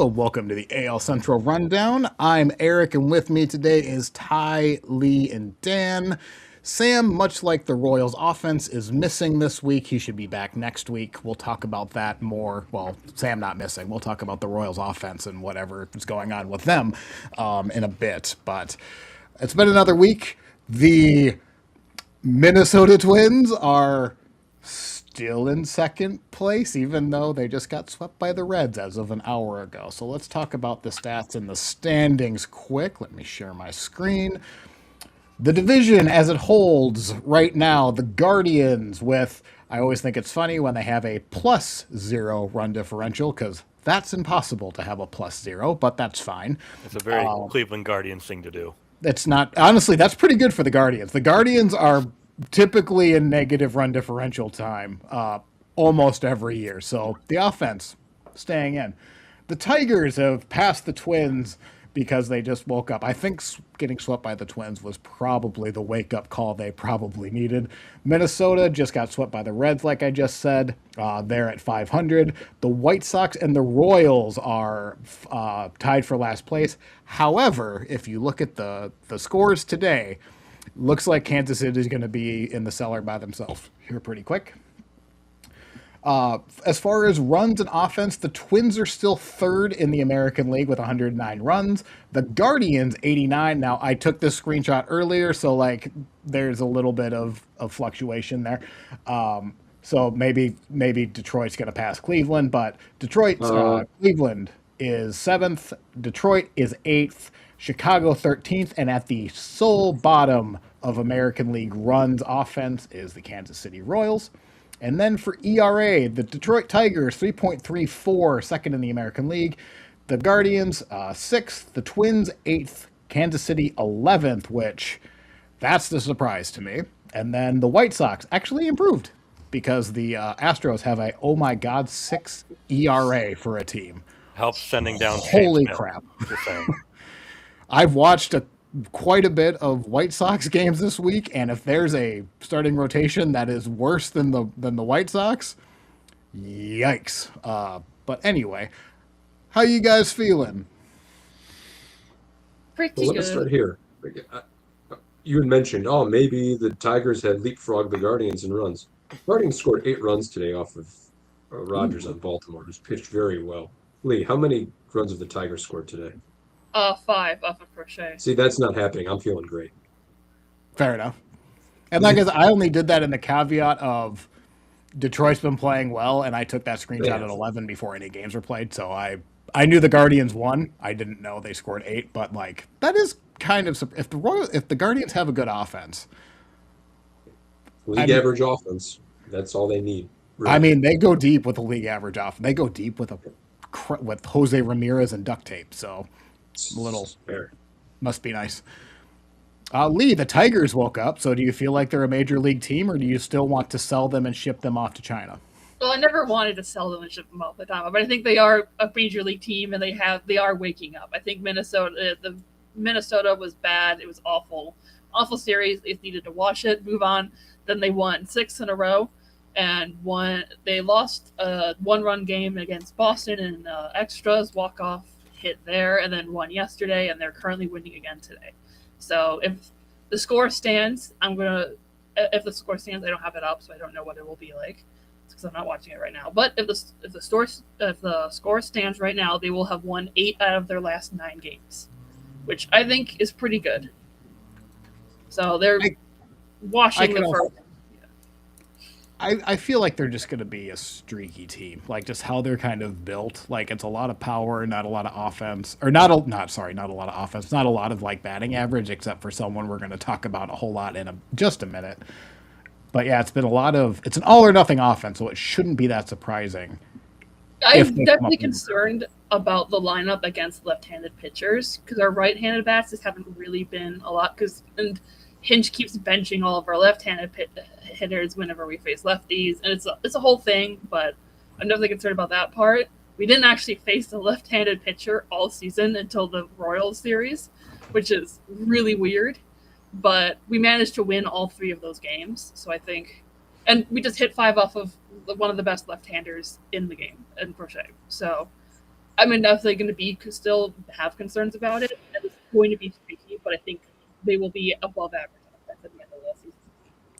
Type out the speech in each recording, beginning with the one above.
Hello, welcome to the AL Central Rundown. I'm Eric, and with me today is Ty, Lee, and Dan. Sam, much like the Royals offense, is missing this week. He should be back next week. We'll talk about that more. Well, Sam not missing. We'll talk about the Royals offense and whatever is going on with them in a bit. But it's been another week. The Minnesota Twins are still in second place, even though they just got swept by the Reds as of an hour ago. So let's talk about the stats and the standings quick. Let me share my screen. The division as it holds right now, the Guardians with, I always think it's funny when they have a +0 run differential because that's impossible to have a +0, but that's fine. It's a very Cleveland Guardians thing to do. It's not, honestly, that's pretty good for the Guardians. The Guardians are typically in negative run differential time almost every year. So the offense staying in. The Tigers have passed the Twins because they just woke up. I think getting swept by the Twins was probably the wake-up call they probably needed. Minnesota just got swept by the Reds, like I just said. They're at 500. The White Sox and the Royals are tied for last place. However, if you look at the scores today, looks like Kansas City is going to be in the cellar by themselves here pretty quick. As far as runs and offense, the Twins are still third in the American League with 109 runs. The Guardians, 89. Now, I took this screenshot earlier, so like there's a little bit of fluctuation there. So maybe Detroit's going to pass Cleveland, but Cleveland is 7th. Detroit is 8th. Chicago 13th. And at the sole bottom of American League runs offense is the Kansas City Royals. And then for ERA, the Detroit Tigers, 3.34, second in the American League. The Guardians, 6th. The Twins, 8th. Kansas City, 11th, which that's the surprise to me. And then the White Sox actually improved because the Astros have a, oh my God, 6 ERA for a team. Helps sending down Holy Shane Smith, crap. just saying. I've watched quite a bit of White Sox games this week, and if there's a starting rotation that is worse than the White Sox, yikes. But anyway, how you guys feeling? Pretty Well, good. let's start here. You had mentioned, oh, maybe the Tigers had leapfrogged the Guardians in runs. Guardians scored 8 runs today off of Rogers on Baltimore, who's pitched very well. Lee, how many runs have the Tigers scored today? 5 off of Crochet. See, that's not happening. I'm feeling great. Fair enough. And like I only did that in the caveat of Detroit's been playing well, and I took that screenshot at 11 before any games were played, so I knew the Guardians won. I didn't know they scored 8, but like that is kind of if the Guardians have a good offense, League average offense. That's all they need. Really. I mean, they go deep with the league average offense. They go deep with Jose Ramirez and duct tape. So a little must be nice. Lee, the Tigers woke up. So do you feel like they're a major league team, or do you still want to sell them and ship them off to China? Well, I never wanted to sell them and ship them off the time, but I think they are a major league team, and they are waking up. I think Minnesota was bad. It was awful series. They needed to wash it, move on. Then they won 6 in a row, and they lost a 1-run game against Boston in extras, walk-off hit there, and then won yesterday, and they're currently winning again today. So if the score stands, I don't have it up, so I don't know what it will be like because I'm not watching it right now. But if the score stands right now, they will have won 8 out of their last 9 games, which I think is pretty good. So they're washing the first. I feel like they're just going to be a streaky team, like just how they're kind of built. Like it's a lot of power, not a lot of offense, or not a lot of offense, not a lot of like batting average, except for someone we're going to talk about a whole lot in just a minute. But yeah, it's an all or nothing offense, so it shouldn't be that surprising. I'm definitely concerned about the lineup against left-handed pitchers because our right-handed bats just haven't really been a lot and Hinch keeps benching all of our left-handed hitters whenever we face lefties, and it's a whole thing, but I'm definitely concerned about that part. We didn't actually face a left-handed pitcher all season until the Royals series, which is really weird, but we managed to win all 3 of those games, so I think, and we just hit 5 off of one of the best left-handers in the game, in Crochet, so I'm definitely going to be still have concerns about it, and it's going to be streaky, but I think they will be above average at the end of the season.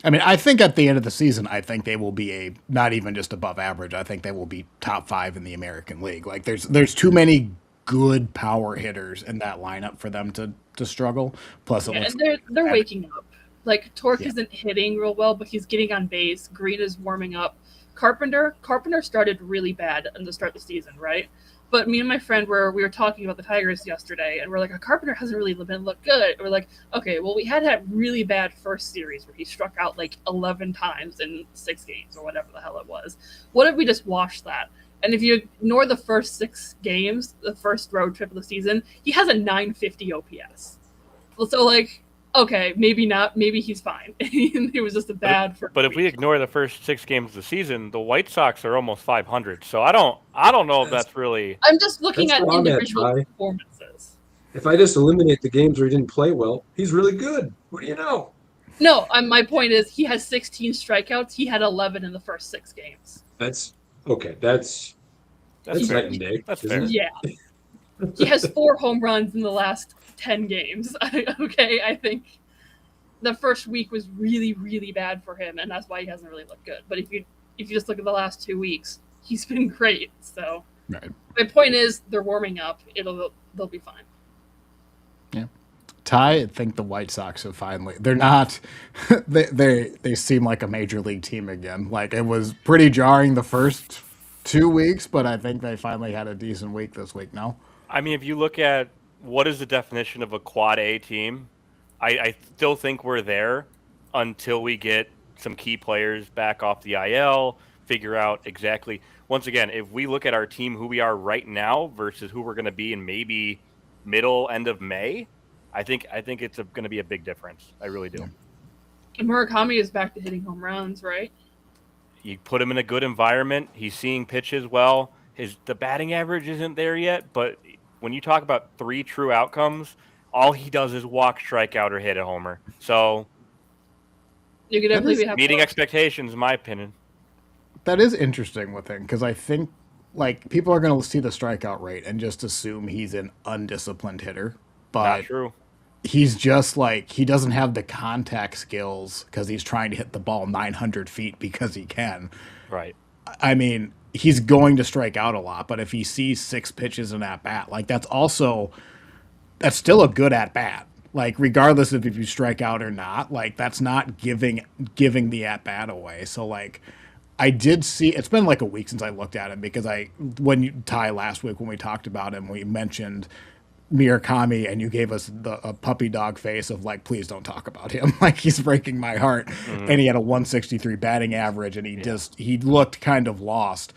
I mean, I think at the end of the season, I think they will be a not even just above average. I think they will be top 5 in the American League. Like there's too many good power hitters in that lineup for them to struggle. Plus, it looks and they're bad. waking up. Like Torque isn't hitting real well, but he's getting on base. Green is warming up. Carpenter started really bad in the start of the season, right? But me and my friend we were talking about the Tigers yesterday, and we're like, Carpenter hasn't really been look good. We're like, okay, well, we had that really bad first series where he struck out like 11 times in 6 games or whatever the hell it was. What if we just washed that? And if you ignore the first 6 games, the first road trip of the season, he has a 950 OPS. So like, okay, maybe not. Maybe he's fine. It was just a bad. But if we ignore the first 6 games of the season, the White Sox are almost 500. So I don't know if that's really. I'm just looking at where I'm at, individual Ty. performances. If I just eliminate the games where he didn't play well, he's really good. What do you know? No, my point is he has 16 strikeouts. He had 11 in the first 6 games. That's okay. That's That's night and day. That's isn't fair. it? Yeah. He has 4 home runs in the last 10 games. Okay, I think the first week was really, really bad for him, and that's why he hasn't really looked good. But if you just look at the last 2 weeks, he's been great. So Right. my point is they're warming up. They'll be fine. Yeah. Ty, I think the White Sox have finally. They're not. They seem like a major league team again. Like it was pretty jarring the first 2 weeks, but I think they finally had a decent week this week. No. I mean, if you look at what is the definition of a quad A team, I still think we're there until we get some key players back off the IL, figure out exactly. Once again, if we look at our team, who we are right now versus who we're going to be in maybe end of May, I think it's going to be a big difference. I really do. And Murakami is back to hitting home runs, right? You put him in a good environment. He's seeing pitches well. The batting average isn't there yet, but when you talk about 3 true outcomes, all he does is walk, strike out, or hit a homer. So You could definitely have meeting expectations, in my opinion. That is interesting with him because I think like people are going to see the strikeout rate and just assume he's an undisciplined hitter, but Not true. he's just like he doesn't have the contact skills because he's trying to hit the ball 900 feet because he can. Right. I mean, he's going to strike out a lot, but if he sees 6 pitches in at bat, like that's still a good at bat. Like regardless of if you strike out or not, like that's not giving the at bat away. So like I did see it's been like a week since I looked at him because Ty last week when we talked about him, we mentioned Murakami and you gave us a puppy dog face of like, please don't talk about him. Like he's breaking my heart. Mm-hmm. And he had a 163 batting average and he looked kind of lost.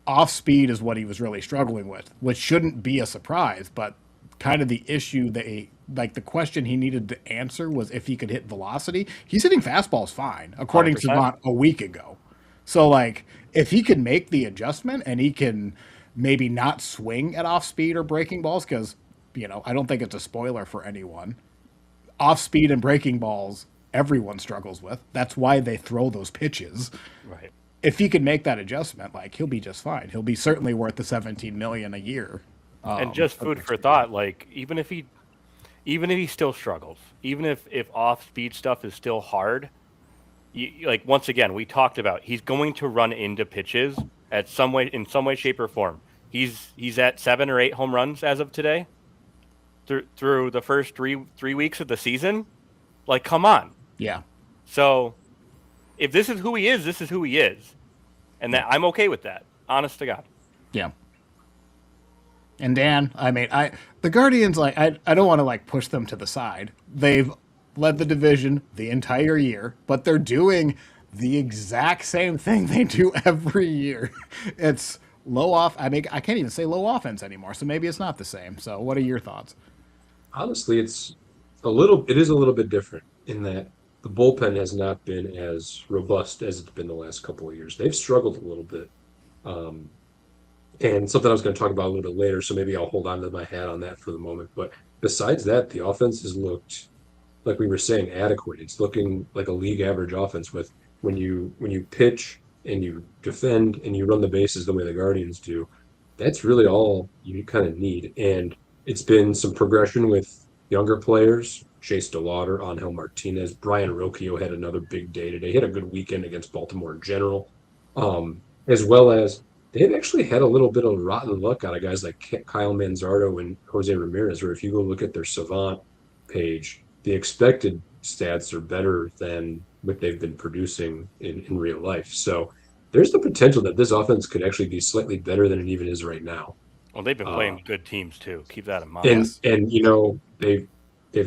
Off speed is what he was really struggling with, which shouldn't be a surprise, but kind of the issue the question he needed to answer was if he could hit velocity. He's hitting fastballs fine, according 100%. To Savant a week ago. So like if he could make the adjustment and he can maybe not swing at off speed or breaking balls, because I don't think it's a spoiler for anyone. Off speed and breaking balls, everyone struggles with. That's why they throw those pitches. Right. If he can make that adjustment, like he'll be just fine. He'll be certainly worth the $17 million a year. And just food for thought, like even if he still struggles, even if off speed stuff is still hard, like once again we talked about he's going to run into pitches in some way, shape, or form. He's at 7 or 8 home runs as of today. Through the first three weeks of the season, like come on. Yeah. So if this is who he is, this is who he is, and that I'm okay with that. Honest to God. Yeah. And Dan, I mean, the Guardians, like I don't want to like push them to the side. They've led the division the entire year, but they're doing the exact same thing they do every year. It's low off. I mean, I can't even say low offense anymore, so maybe it's not the same. So, what are your thoughts? Honestly, it is a little bit different in that the bullpen has not been as robust as it's been the last couple of years. They've struggled a little bit. And something I was going to talk about a little bit later, so maybe I'll hold on to my hat on that for the moment. But besides that, the offense has looked, like we were saying, adequate. It's looking like a league average offense with when you pitch and you defend and you run the bases the way the Guardians do. that's really all you kind of need. And it's been some progression with younger players. Chase DeLauder, Angel Martinez, Brian Rocchio had another big day today. He had a good weekend against Baltimore in general, as well as they've actually had a little bit of rotten luck out of guys like Kyle Manzardo and Jose Ramirez. Where if you go look at their Savant page, the expected stats are better than what they've been producing in real life. So there's the potential that this offense could actually be slightly better than it even is right now. Well, they've been Uh, playing good teams too. Keep that in mind. and Yes. and they've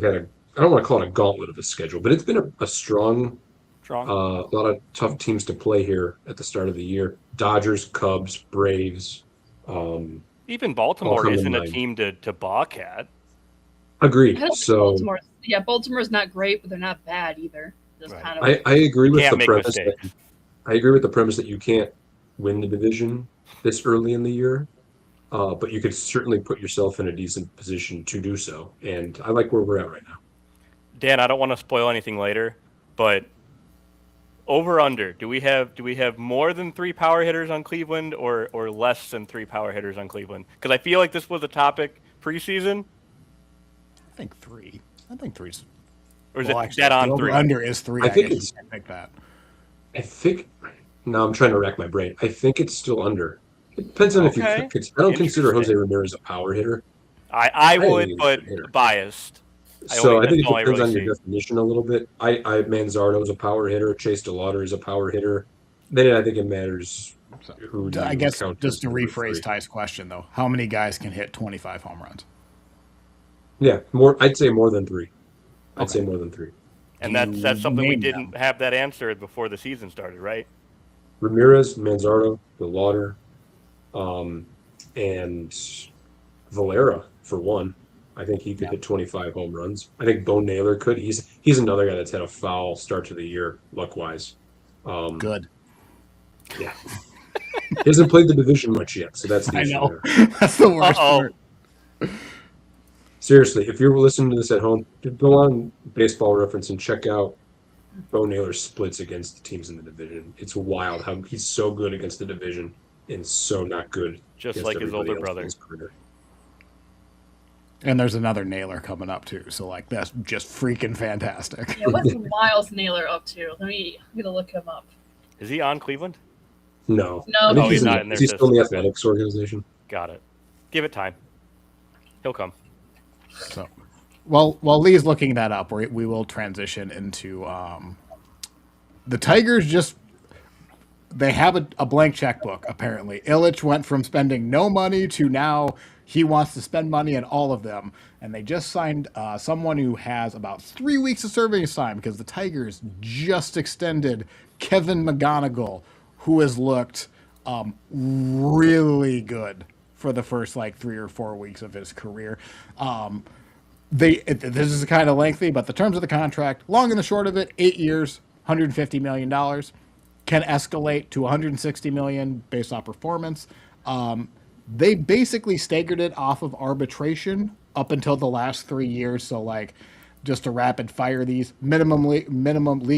had a, I don't want to call it a gauntlet of a schedule, but it's been a strong, Strong. a lot of tough teams to play here at the start of the year. Dodgers, Cubs, Braves, Even all Baltimore come to isn't a mind. team to balk at. I Agreed. don't think So Baltimore. Yeah, Baltimore's not great, but they're not bad either. Just Right. kind of. I agree with Can't the make premise that mistakes. I agree with the premise that you can't win the division this early in the year. But you could certainly put yourself in a decent position to do so. And I like where we're at right now. Dan, I don't want to spoil anything later, but over under, do we have more than 3 power hitters on Cleveland or less than 3 power hitters on Cleveland? Because I feel like this was a topic preseason, I think three. I think three's. or is Well, it actually, dead on the 3? over-under is three. I I think guess it's, you can pick that. I think, now I'm trying to rack my brain. I think it's still under. It depends on if you, Okay, I don't consider Jose interesting. Ramirez a power hitter. I I think would, he's a but good hitter. biased. So I That's think it all I depends really on your see. definition a little bit. I Manzardo is a power hitter. Chase DeLauder is a power hitter. Then I think it matters So, who do I you guess count just as to number rephrase three. Ty's question though, how many guys can hit 25 home runs? Yeah, more. I'd say more than three. I'd Okay. say more than three. Do And that's you something we name didn't them? have that answer before the season started, right? Ramirez, Manzardo, DeLauder, um, and Valera for one. I think he could Yeah. hit 25 home runs. I think Bo Naylor could. He's another guy that's had a foul start to the year, luck wise. Um, Good. yeah, he hasn't played the division much yet, so that's the I issue know. there. That's the worst Uh-oh. part. Seriously, if you're listening to this at home, go on Baseball Reference and check out Bo Naylor's splits against the teams in the division. It's wild how he's so good against the division and so not good Just against like his everybody older else in brother. his career. And there's another nailer coming up too. So like that's just freaking fantastic. Yeah, what's Miles Naylor up to? I'm gonna look him up. Is he on Cleveland? No, No, I think Oh, he's he's not in their is he still in the system. athletics organization? Got it. Give it time. He'll come. So, while Lee's looking that up, we will transition into the Tigers. Just they have a blank checkbook. Apparently, Illich went from spending no money to now he wants to spend money on all of them, and they just signed someone who has about 3 weeks of service time because the Tigers just extended Kevin McGonigle, who has looked really good for the first like 3 or 4 weeks of his career. This is kind of lengthy, but the terms of the contract, long and the short of it, 8 years, $150 million, can escalate to 160 million based on performance. They basically staggered it off of arbitration up until the last 3 years. So like, just to rapid fire these minimum league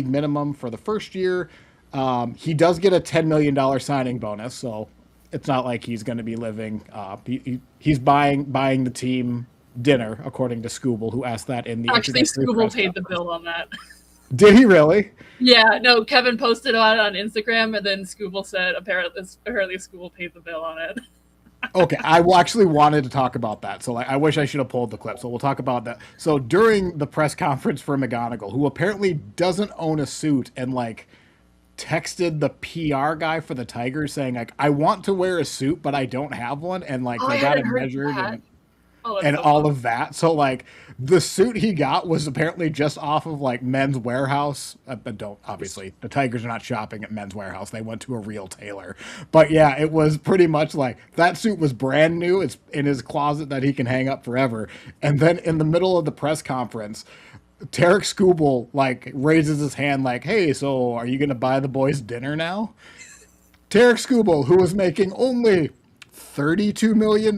minimum for the first year. He does get a $10 million signing bonus, so it's not like he's going to be living. He's buying the team dinner, according to Scooble, who asked that in the Actually, introductory Scooble press paid the conference. bill on that. Did he really? Yeah, no, Kevin posted about it on Instagram, and then Scooble said apparently Scooble paid the bill on it. Okay, actually wanted to talk about that. So like, I wish I should have pulled the clip. So we'll talk about that. So during the press conference for McGonigle, who apparently doesn't own a suit, and like texted the PR guy for the Tigers saying like, I want to wear a suit, but I don't have one, and like Oh, they I got hadn't it heard measured that. Oh, that's and so all funny. of that. So like the suit he got was apparently just off of like Men's Warehouse. But don't, obviously the Tigers are not shopping at Men's Warehouse. They went to a real tailor. But yeah, it was pretty much like that suit was brand new. It's in his closet that he can hang up forever. And then in the middle of the press conference, Tarek Skubal like raises his hand like, "Hey, so are you gonna buy the boys dinner now?" Tarek Skubal, who was making only $32 million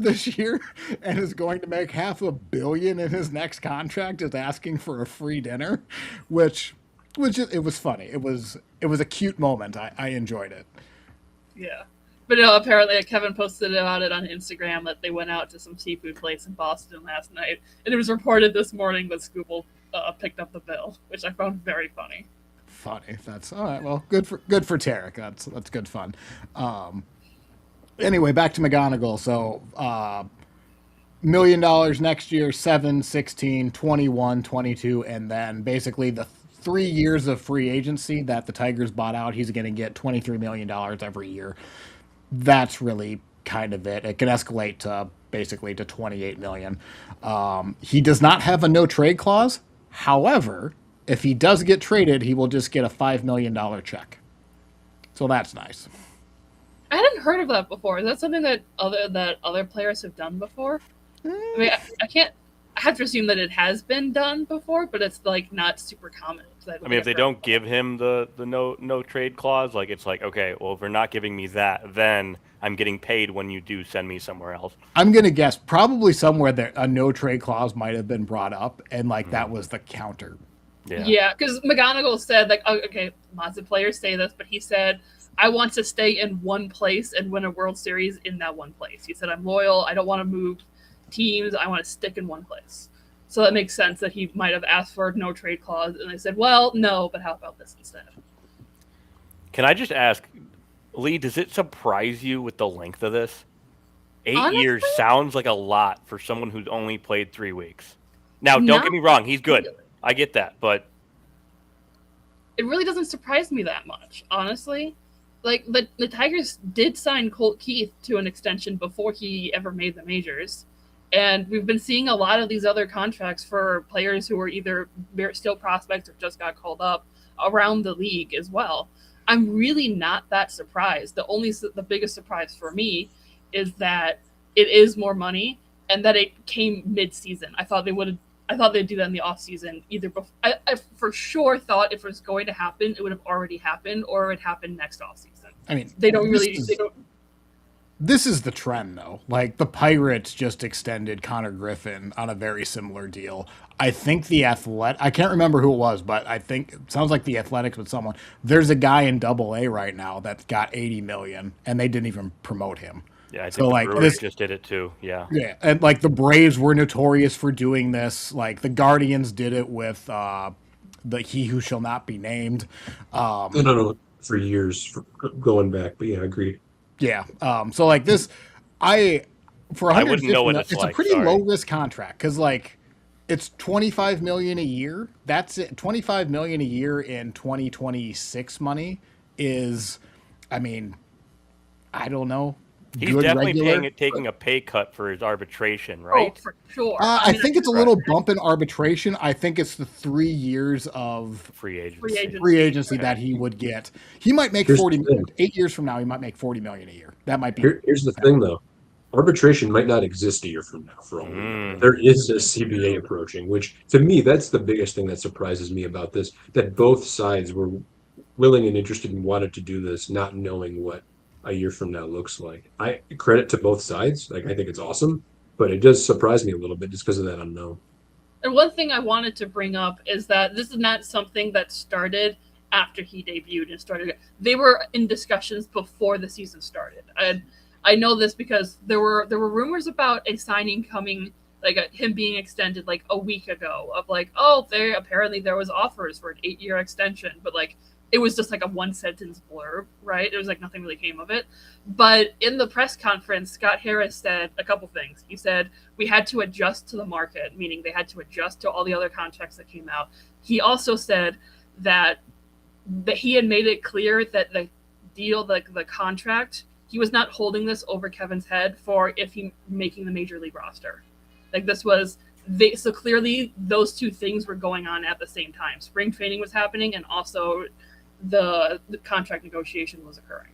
this year and is going to make $500 million in his next contract, is asking for a free dinner, which it was funny. It was a cute moment. I enjoyed it. Yeah. But no, apparently Kevin posted about it on Instagram that they went out to some seafood place in Boston last night, and it was reported this morning that Scoople picked up the bill, which I found very funny. Funny. That's all right. Well, good for Tarek. That's good fun. Anyway, back to McGonigle. So $1 million next year, 7, 16, 21, 22, and then basically the 3 years of free agency that the Tigers bought out, he's going to get $23 million every year. That's really kind of it. It can escalate to basically to 28 million. He does not have a no trade clause. However, if he does get traded, he will just get a $5 million check. So that's nice. I hadn't heard of that before. Is that something that other players have done before? I mean, I can't. I have to assume that it has been done before, but it's like not super common. I mean, if they don't give him the no trade clause, like it's like, okay, well, if they're not giving me that, then I'm getting paid when you do send me somewhere else. I'm gonna guess probably somewhere that a no trade clause might have been brought up, and like that was the counter. Yeah, because McGonigle said like, okay, lots of players say this, but he said, I want to stay in one place and win a World Series in that one place. He said, I'm loyal. I don't want to move teams. I want to stick in one place. So that makes sense that he might have asked for no trade clause, and they said, well, no, but how about this instead? Can I just ask, Lee, does it surprise you with the length of this? 8 years sounds like a lot for someone who's only played 3 weeks. Now, don't get me wrong. He's good. Really. I get that, but it really doesn't surprise me that much, honestly. Like, the Tigers did sign Colt Keith to an extension before he ever made the majors. And we've been seeing a lot of these other contracts for players who are either still prospects or just got called up around the league as well. I'm really not that surprised. The biggest surprise for me is that it is more money and that it came mid-season. I thought they'd do that in the offseason. I for sure thought if it was going to happen, it would have already happened or it would happen next offseason. I mean, they don't. This is the trend, though. Like, the Pirates just extended Connor Griffin on a very similar deal. I think I can't remember who it was, but I think it sounds like the Athletics with someone. There's a guy in Double-A right now that's got $80 million, and they didn't even promote him. Yeah, I think the Brewers just did it too. Yeah. Yeah, and like the Braves were notorious for doing this. Like the Guardians did it with the He Who Shall Not Be Named. No, for years, going back, but yeah, agreed. Yeah. So like this, for I wouldn't know what it's like, a pretty low risk contract because like it's $25 million a year. That's it. $25 million a year in 2026 money is, I mean, I don't know. He's definitely taking a pay cut for his arbitration, right? Oh, for sure. I think it's a little bump in arbitration. I think it's the 3 years of free agency okay. That he would get. He might make 40 million. 8 years from now, he might make 40 million a year. That might be. Here's the thing, though. Arbitration might not exist a year from now. For all we know, there is a CBA approaching, which to me that's the biggest thing that surprises me about this. That both sides were willing and interested and wanted to do this, not knowing what a year from now looks like. I credit to both sides. Like I think it's awesome, but it does surprise me a little bit just because of that unknown. And one thing I wanted to bring up is that this is not something that started after he debuted and started. They were in discussions before the season started. And I know this because there were rumors about a signing coming, like him being extended like a week ago of like, oh, there was offers for an 8-year extension, but like it was just like a 1-sentence blurb, right? It was like nothing really came of it. But in the press conference, Scott Harris said a couple things. He said, we had to adjust to the market, meaning they had to adjust to all the other contracts that came out. He also said that he had made it clear that the deal, like the contract, he was not holding this over Kevin's head for if he making the major league roster. Like this was, so clearly those two things were going on at the same time. Spring training was happening and also the contract negotiation was occurring.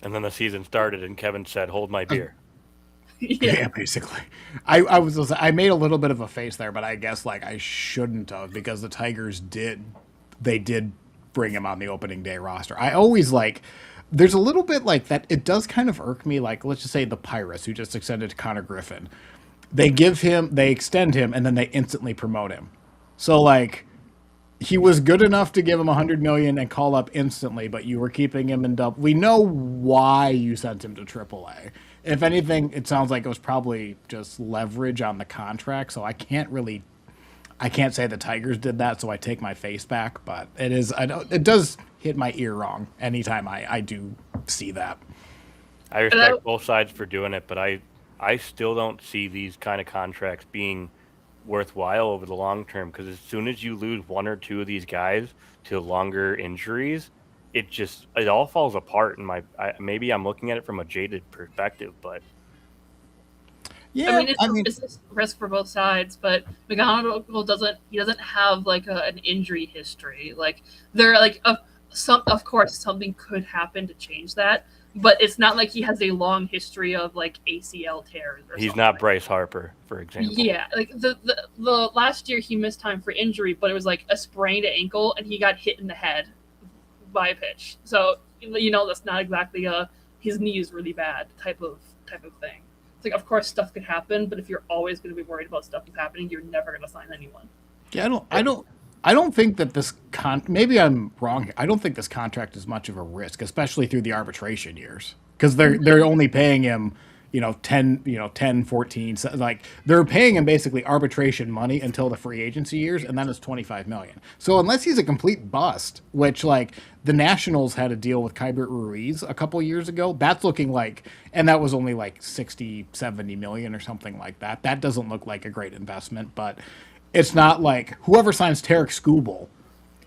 And then the season started and Kevin said, hold my beer. Yeah, basically. I made a little bit of a face there, but I guess like I shouldn't have because the Tigers did bring him on the opening day roster. I always like, there's a little bit like that. It does kind of irk me. Like, let's just say the Pirates who just extended Connor Griffin, they extend him and then they instantly promote him. So like, he was good enough to give him 100 million and call up instantly, but you were keeping him in double. We know why you sent him to AAA. If anything, it sounds like it was probably just leverage on the contract. So I can't say the Tigers did that. So I take my face back. But it does hit my ear wrong anytime I do see that. I respect both sides for doing it, but I still don't see these kind of contracts being worthwhile over the long term, because as soon as you lose one or two of these guys to longer injuries, it all falls apart. Maybe I'm looking at it from a jaded perspective, but Yeah, I mean, it's a risk for both sides, but McGonigle doesn't have like an injury history. Like there, like of course something could happen to change that, but it's not like he has a long history of like ACL tears. He's not Bryce Harper, for example. Yeah, like the last year he missed time for injury, but it was like a sprained ankle and he got hit in the head by a pitch. So that's not exactly his knee is really bad type of thing. It's like, of course, stuff could happen, but if you're always going to be worried about stuff that's happening, you're never going to sign anyone. Yeah, I don't think that this maybe I'm wrong here. I don't think this contract is much of a risk, especially through the arbitration years, because they're only paying him, 10, 14, so like they're paying him basically arbitration money until the free agency years, and then it's 25 million. So unless he's a complete bust, which like the Nationals had a deal with Keibert Ruiz a couple years ago, that's looking like, and that was only like 60, 70 million or something like that. That doesn't look like a great investment, but it's not like whoever signs Tarek Skubal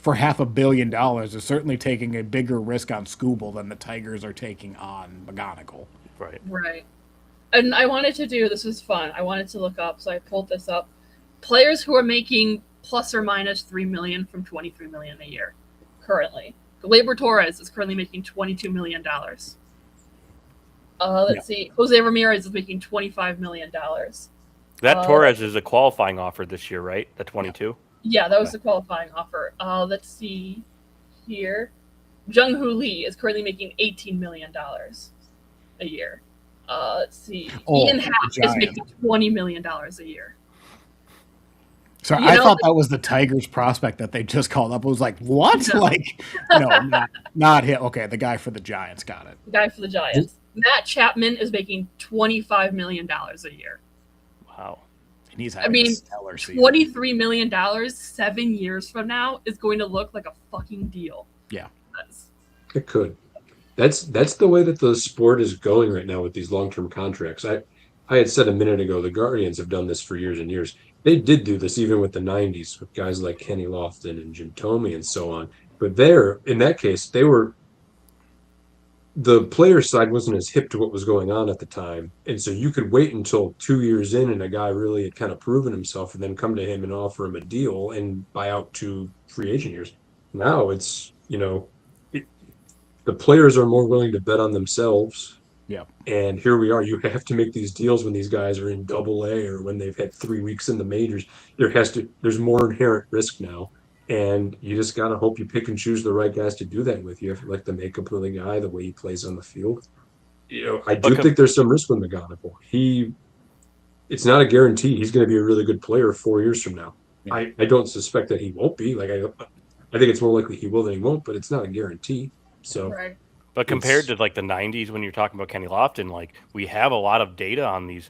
for $500 million is certainly taking a bigger risk on Skubal than the Tigers are taking on McGonigle. Right. And this was fun. I wanted to look up, so I pulled this up. Players who are making plus or minus 3 million from 23 million a year currently. Gleyber Torres is currently making $22 million. Let's see. Jose Ramirez is making $25 million. That Torres is a qualifying offer this year, right? The 22? Yeah, that was the qualifying offer. Let's see here. Jung-Hoo Lee is currently making $18 million a year. Let's see. Ian Happ is making $20 million a year. Sorry, I thought that was the Tigers prospect that they just called up. It was like, what? No. Like, no, not him. Okay, the guy for the Giants. Got it. The guy for the Giants. Matt Chapman is making $25 million a year. Wow. And he's having a stellar season. $23 million 7 years from now is going to look like a fucking deal. Yeah. It could. That's the way that the sport is going right now with these long-term contracts. I had said a minute ago, the Guardians have done this for years and years. They did do this even with the 90s with guys like Kenny Lofton and Jim Thome and so on. But in that case, the player side wasn't as hip to what was going on at the time. And so you could wait until 2 years in and a guy really had kind of proven himself and then come to him and offer him a deal and buy out 2 free agent years. Now it's, the players are more willing to bet on themselves. Yeah. And here we are. You have to make these deals when these guys are in Double-A or when they've had 3 weeks in the majors. There's more inherent risk now. And you just got to hope you pick and choose the right guys to do that with you. If you like the makeup of the guy, the way he plays on the field. I do think there's some risk with McGonigle. It's not a guarantee he's going to be a really good player 4 years from now. Yeah. I don't suspect that he won't be. Like I think it's more likely he will than he won't, but it's not a guarantee. So, right. But compared to like the 90s when you're talking about Kenny Lofton, like we have a lot of data on these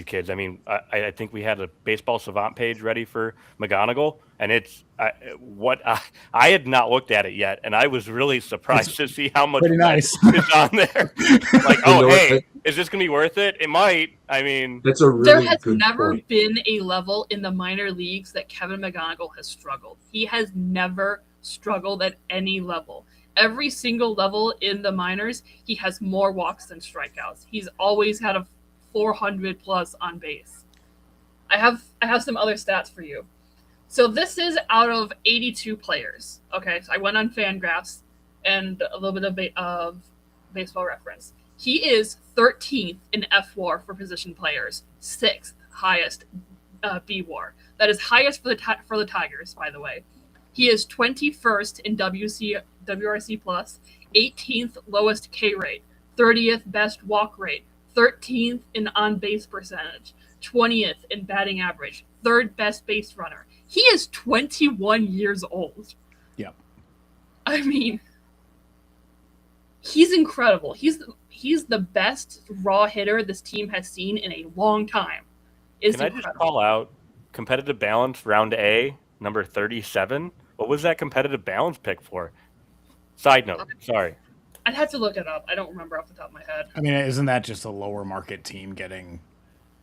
kids. I mean, I think we had a Baseball Savant page ready for McGonigle, and it's I had not looked at it yet, and I was really surprised to see how much nice is on there. Like, is this gonna be worth it? It might. I mean, that's a really there has good never point. been a level in the minor leagues that Kevin McGonigle has struggled. He has never struggled at any level. Every single level in the minors, he has more walks than strikeouts. He's always had a 400 plus on base. I have some other stats for you. So this is out of 82 players. Okay, so I went on Fangraphs and a little bit of Baseball Reference. He is 13th in FWAR for position players, 6th highest BWAR. That is highest for the Tigers, by the way. He is 21st in WRC plus, 18th lowest K rate, 30th best walk rate, 13th in on base percentage, 20th in batting average, 3rd best base runner, He is 21 years old. Yep. I mean, he's incredible. He's the best raw hitter this team has seen in a long time. Can I just call out competitive balance round A, number 37? What was that competitive balance pick for? Side note, sorry. I'd have to look it up. I don't remember off the top of my head. I mean, isn't that just a lower market team getting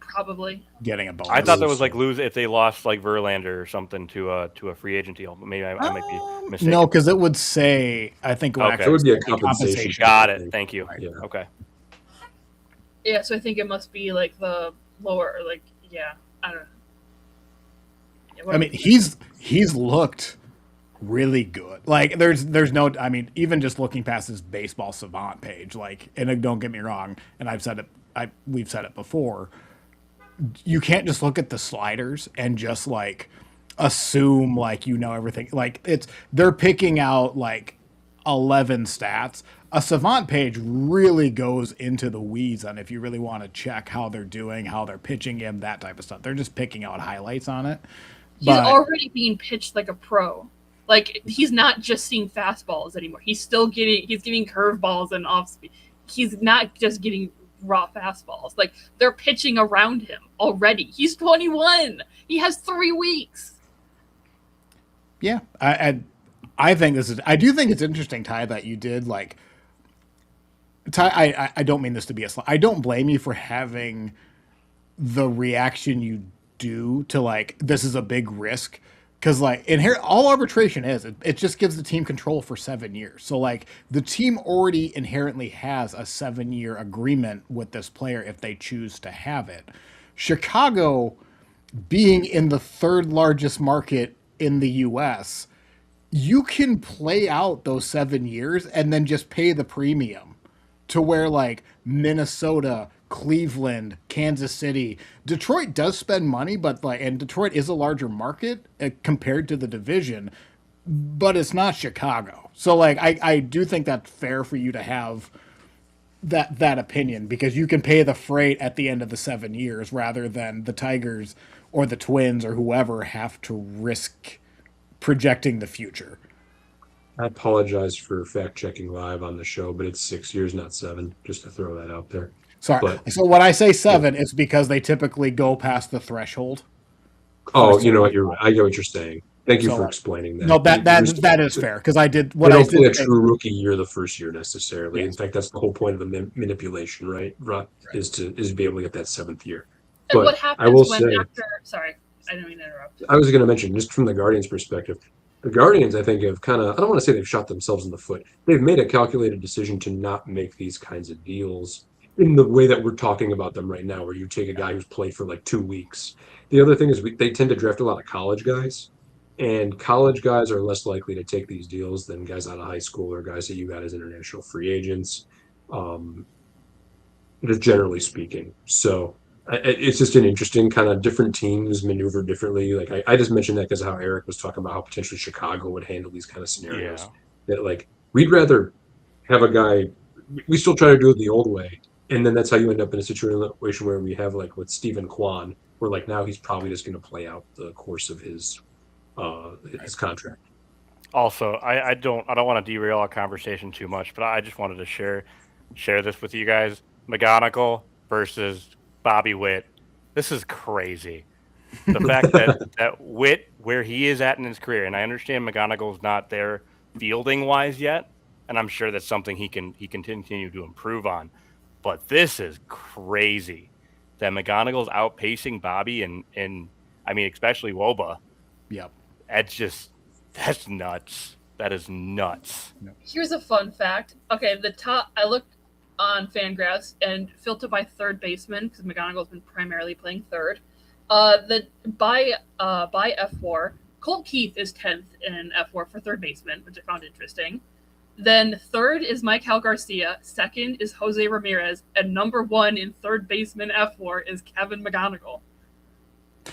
Probably a bonus? I thought that was like lose if they lost like Verlander or something to a free agent deal. But maybe I might be mistaken. No, because it would say, I think Okay. It would be a compensation. Got it. Thank you. Yeah. Okay. Yeah, so I think it must be like the lower, like, yeah, I don't know. Yeah, I mean, he's looked really good. Like, there's no, I mean, even just looking past his baseball savant page, like, and don't get me wrong, and we've said it before, you can't just look at the sliders and just like assume like you know everything. Like, they're picking out like 11 stats. A savant page really goes into the weeds on if you really want to check how they're doing, how they're pitching him, that type of stuff. They're just picking out highlights on it. He's already being pitched like a pro. Like, he's not just seeing fastballs anymore. He's getting curveballs and off speed. He's not just getting raw fastballs. Like, they're pitching around him already. He's 21. He has 3 weeks. Yeah, I think I do think it's interesting, Ty, that you did like. Ty, I don't mean this to be I don't blame you for having the reaction you do to like this is a big risk, because like all arbitration is it just gives the team control for 7 years. So like the team already inherently has a 7-year agreement with this player if they choose to have it. Chicago, being in the third largest market in the U.S., you can play out those 7 years and then just pay the premium. To where like Minnesota, Cleveland, Kansas City, Detroit does spend money, but like, and Detroit is a larger market compared to the division, but it's not Chicago. So like, I do think that's fair for you to have that opinion, because you can pay the freight at the end of the 7 years rather than the Tigers or the Twins or whoever have to risk projecting the future. I apologize for fact checking live on the show, but it's 6 years, not 7. Just to throw that out there. Sorry. But, so when I say 7, it's because they typically go past the threshold. Oh, you know what? You're right. I get what you're saying. Thank you for explaining that. No, that is fair, because I did what I did. Play a true rookie year the first year necessarily. Yes. In fact, that's the whole point of the manipulation, right? Is to be able to get that 7th year. And but what happens after? Sorry, I didn't mean to interrupt. I was going to mention, just from the Guardians' perspective, the Guardians, I think, have kind of, I don't want to say they've shot themselves in the foot. They've made a calculated decision to not make these kinds of deals in the way that we're talking about them right now, where you take a guy who's played for like 2 weeks. The other thing is they tend to draft a lot of college guys, and college guys are less likely to take these deals than guys out of high school or guys that you got as international free agents, just generally speaking. So it's just an interesting kind of different teams maneuver differently. Like I just mentioned that because of how Eric was talking about how potentially Chicago would handle these kind of scenarios. Yeah. That like we'd rather have a guy. We still try to do it the old way, and then that's how you end up in a situation where we have like with Stephen Kwan, where like now he's probably just going to play out the course of his contract. Also, I don't want to derail our conversation too much, but I just wanted to share this with you guys. McGonigle versus Bobby Witt. This is crazy. The fact that Witt, where he is at in his career, and I understand McGonigle's not there fielding wise yet, and I'm sure that's something he can continue to improve on. But this is crazy that McGonigle's outpacing Bobby and I mean especially Woba. Yep. That's nuts. That is nuts. Here's a fun fact. Okay, I looked on Fangraphs and filtered by third baseman, because McGonigle's been primarily playing third. By F4, Colt Keith is 10th in F4 for third baseman, which I found interesting. Then third is Michael Garcia, second is Jose Ramirez, and number 1 in third baseman F4 is Kevin McGonigle.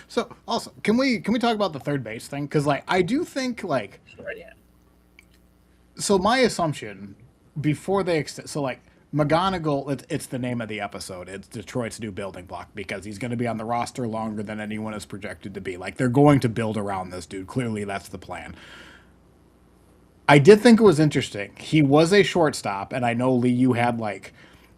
So also, can we talk about the third base thing? Because like I do think like, Sure, yeah. so my assumption before they so like McGonigle, it's the name of the episode. It's Detroit's new building block because he's going to be on the roster longer than anyone is projected to be. Like, they're going to build around this dude. Clearly, that's the plan. I did think it was interesting. He was a shortstop, and I know, Lee, you had, like,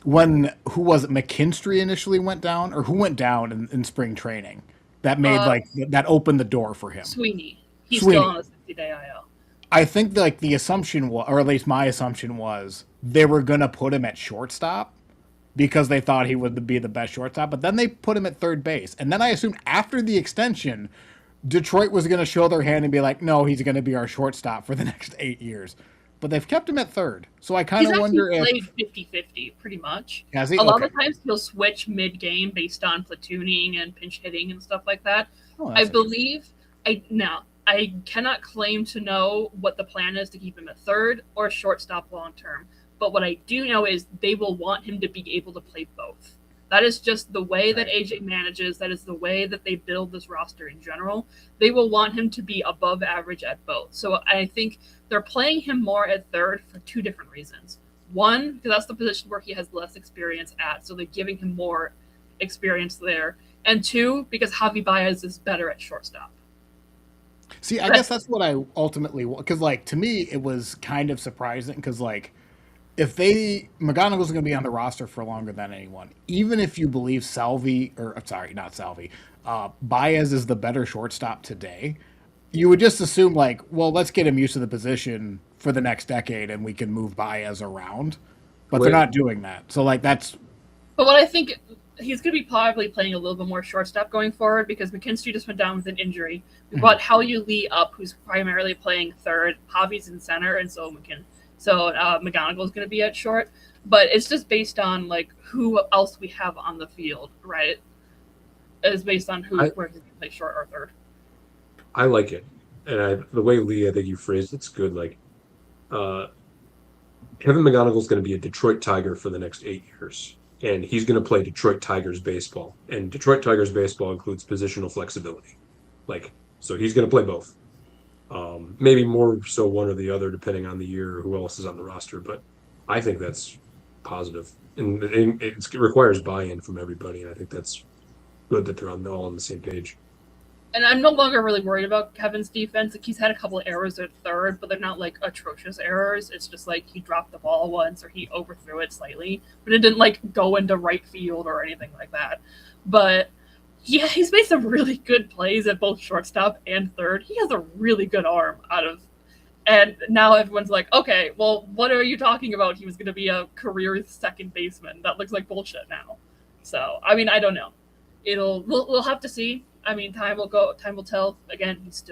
who was it, McKinstry initially went down? Or who went down in spring training? That made, that opened the door for him. Sweeney. He's Sweeney. still on a 60-day IL. I think like the assumption was, or at least my assumption was, they were going to put him at shortstop because they thought he would be the best shortstop. But then they put him at third base. And then I assumed after the extension, Detroit was going to show their hand and be like, no, he's going to be our shortstop for the next 8 years. But they've kept him at third. So I kind of wonder if... He's actually played 50-50, pretty much. Has he? A lot of times he'll switch mid-game based on platooning and pinch hitting and stuff like that. Oh, I believe... I cannot claim to know what the plan is to keep him at third or shortstop long-term. But what I do know is they will want him to be able to play both. That is just the way that AJ manages. That is the way that they build this roster in general. They will want him to be above average at both. So I think they're playing him more at third for two different reasons. One, because that's the position where he has less experience at, so they're giving him more experience there. And two, because Javi Baez is better at shortstop. See, I guess that's what I ultimately want. Because, like, to me, it was kind of surprising. Because, like, if McGonigle's going to be on the roster for longer than anyone, even if you believe Baez is the better shortstop today, you would just assume, like, well, let's get him used to the position for the next decade and we can move Baez around. But they're not doing that. So, like, that's... But what I think... He's going to be probably playing a little bit more shortstop going forward because McKinstry just went down with an injury. We brought Hao-Yu Lee up, who's primarily playing third. Javi's in center, and so McGonigle is going to be at short. But it's just based on like who else we have on the field, right? It's based on where he's going to play short or third. I like it, and the way Lee, I think you phrased it's good. Like, Kevin McGonigle is going to be a Detroit Tiger for the next 8 years. And he's going to play Detroit Tigers baseball. And Detroit Tigers baseball includes positional flexibility. So he's going to play both. Maybe more so one or the other, depending on the year or who else is on the roster. But I think that's positive. And it requires buy-in from everybody. And I think that's good that they're all on the same page. And I'm no longer really worried about Kevin's defense. Like, he's had a couple of errors at third, but they're not like atrocious errors. It's just like he dropped the ball once or he overthrew it slightly, but it didn't like go into right field or anything like that. But yeah, he's made some really good plays at both shortstop and third. He has a really good arm and now everyone's like, okay, well, what are you talking about? He was going to be a career second baseman. That looks like bullshit now. So, I mean, I don't know. We'll have to see. I mean, time will tell. Again, he's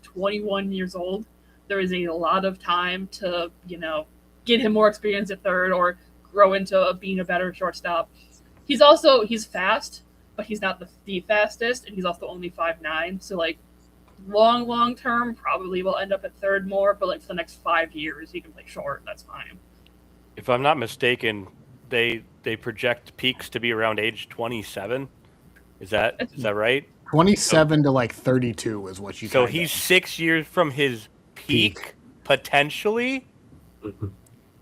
21 years old. There is a lot of time to, get him more experience at third or grow into being a better shortstop. He's fast, but he's not the fastest, and he's also only 5'9". So, like, long term, probably will end up at third more, but, like, for the next 5 years, he can play short. That's fine. If I'm not mistaken, they project peaks to be around age 27. Is that right? 27 to like 32 is what you. So he's 6 years from his peak. Potentially.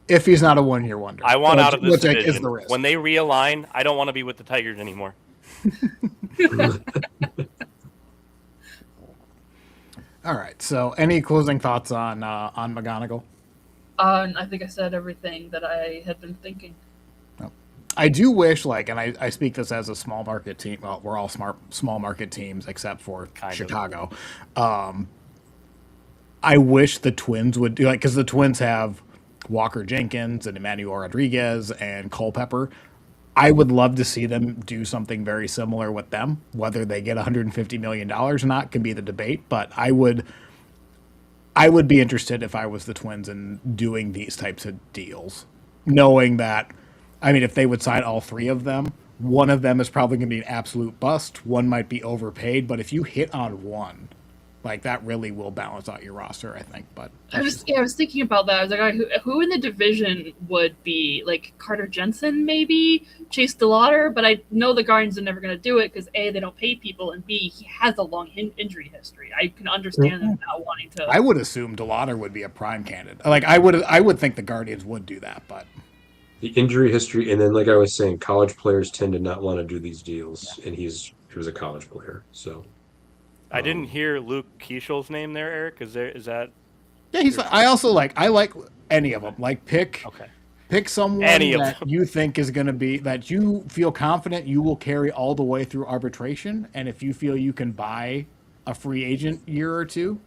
If he's not a 1 year wonder. I want out of this division. Is the risk. When they realign, I don't want to be with the Tigers anymore. All right. So, any closing thoughts on McGonigle? I think I said everything that I had been thinking. I do wish, and I speak this as a small market team. Well, we're all small market teams except for Chicago. I wish the Twins would do because the Twins have Walker Jenkins and Emmanuel Rodriguez and Culpepper. I would love to see them do something very similar with them. Whether they get $150 million or not can be the debate, but I would be interested if I was the Twins in doing these types of deals, knowing that. I mean, if they would sign all three of them, one of them is probably going to be an absolute bust. One might be overpaid, but if you hit on one, that really will balance out your roster, I think. But I was thinking about that. I was like, who in the division would be Carter Jensen, maybe Chase DeLauder? But I know the Guardians are never going to do it because A, they don't pay people, and B, he has a long injury history. I can understand them not wanting to. I would assume DeLauder would be a prime candidate. I would think the Guardians would do that, but. the injury history, and then like I was saying, college players tend to not want to do these deals, and he was a college player, so I didn't um, hear Luke Keeschel's name there, Eric. Is that Yeah, he's. I also I like any of okay? them. Like Okay, pick someone any of that them. you think is going to be that you feel confident you will carry all the way through arbitration, and if you feel you can buy a free agent year or two,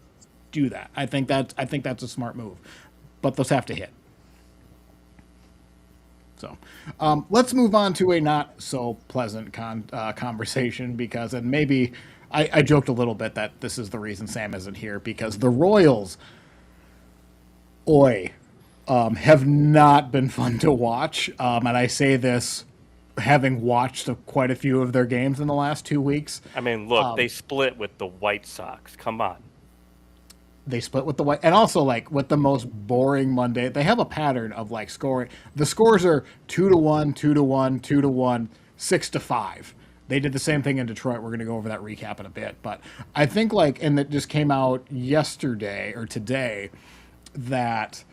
do that. I think that's a smart move, but those have to hit. So let's move on to a not so pleasant conversation because, and maybe I joked a little bit that this is the reason Sam isn't here because the Royals, oi, have not been fun to watch. And I say this having watched quite a few of their games in the last 2 weeks. I mean, look, they split with the White Sox. Come on. They split with the White, and also like with the most boring Monday. They have a pattern of like scoring. The scores are 2-1, 2-1, 2-1, 6-5. They did the same thing in Detroit. We're going to go over that recap in a bit, but I think like, and it just came out yesterday or today that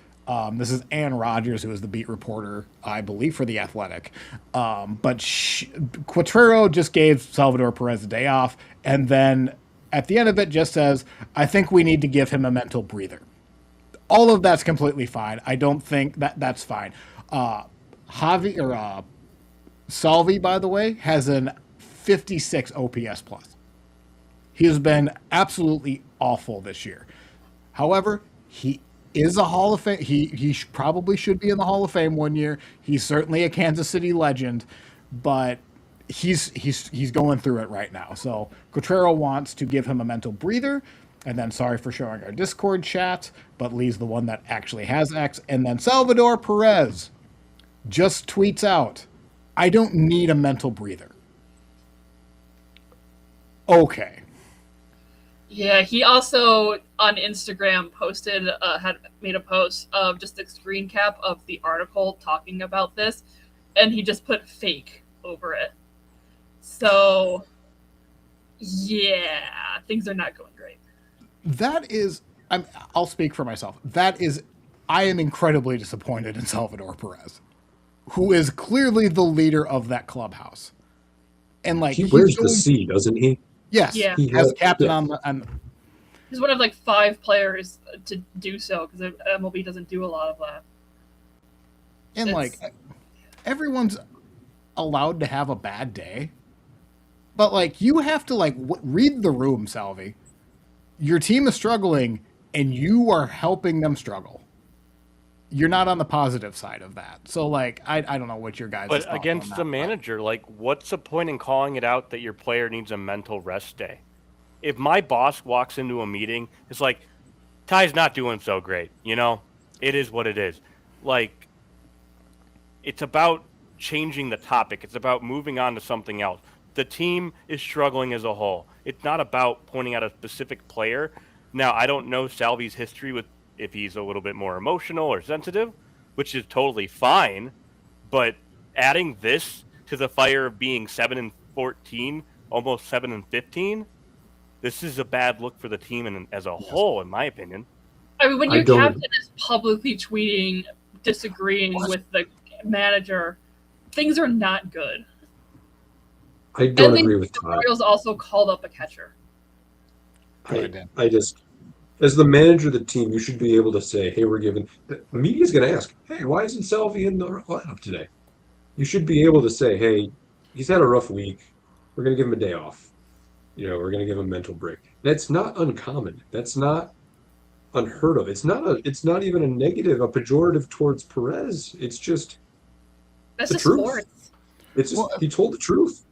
this is Ann Rogers, who is the beat reporter, I believe, for The Athletic. But Quatrero just gave Salvador Perez a day off, and then at the end of it just says, I think we need to give him a mental breather. All of that's completely fine. I don't think that's fine. Javi or Salvi, by the way, has an 56 OPS plus. He has been absolutely awful this year. However, he is a Hall of Fame. He probably should be in the Hall of Fame one year. He's certainly a Kansas City legend, but he's going through it right now. So Cotrero wants to give him a mental breather, and then sorry for showing our Discord chat, but Lee's the one that actually has X. And then Salvador Perez just tweets out, "I don't need a mental breather." Okay. Yeah, he also on Instagram had made a post of just a screen cap of the article talking about this, and he just put fake over it. So, yeah, things are not going great. That is, I'll speak for myself. I am incredibly disappointed in Salvador Perez, who is clearly the leader of that clubhouse. And like he wears the C, doesn't he? Yes, Yeah. he has captain on. He's one of like 5 players to do so because MLB doesn't do a lot of that. And like everyone's allowed to have a bad day, but like you have to like read the room, Salvi. Your team is struggling, and you are helping them struggle. You're not on the positive side of that. So like I don't know what your guys. But against the manager, like, what's the point in calling it out that your player needs a mental rest day? If my boss walks into a meeting, it's like, Ty's not doing so great, you know? It is what it is. Like, it's about changing the topic. It's about moving on to something else. The team is struggling as a whole. It's not about pointing out a specific player. Now, I don't know Salvi's history with if he's a little bit more emotional or sensitive, which is totally fine. But adding this to the fire of being 7-14, almost 7-15, this is a bad look for the team and as a whole, in my opinion. I mean, when your captain is publicly tweeting, disagreeing with the manager, things are not good. I don't agree with the Todd. Royals also called up a catcher. I just, as the manager of the team, you should be able to say, hey, we're giving, the media's going to ask, hey, why isn't Salvi in the lineup today? You should be able to say, hey, he's had a rough week. We're going to give him a day off. We're going to give him a mental break. That's not uncommon. That's not unheard of. It's not even a negative, a pejorative towards Perez. It's just that's the just truth. Sports. It's just he told the truth.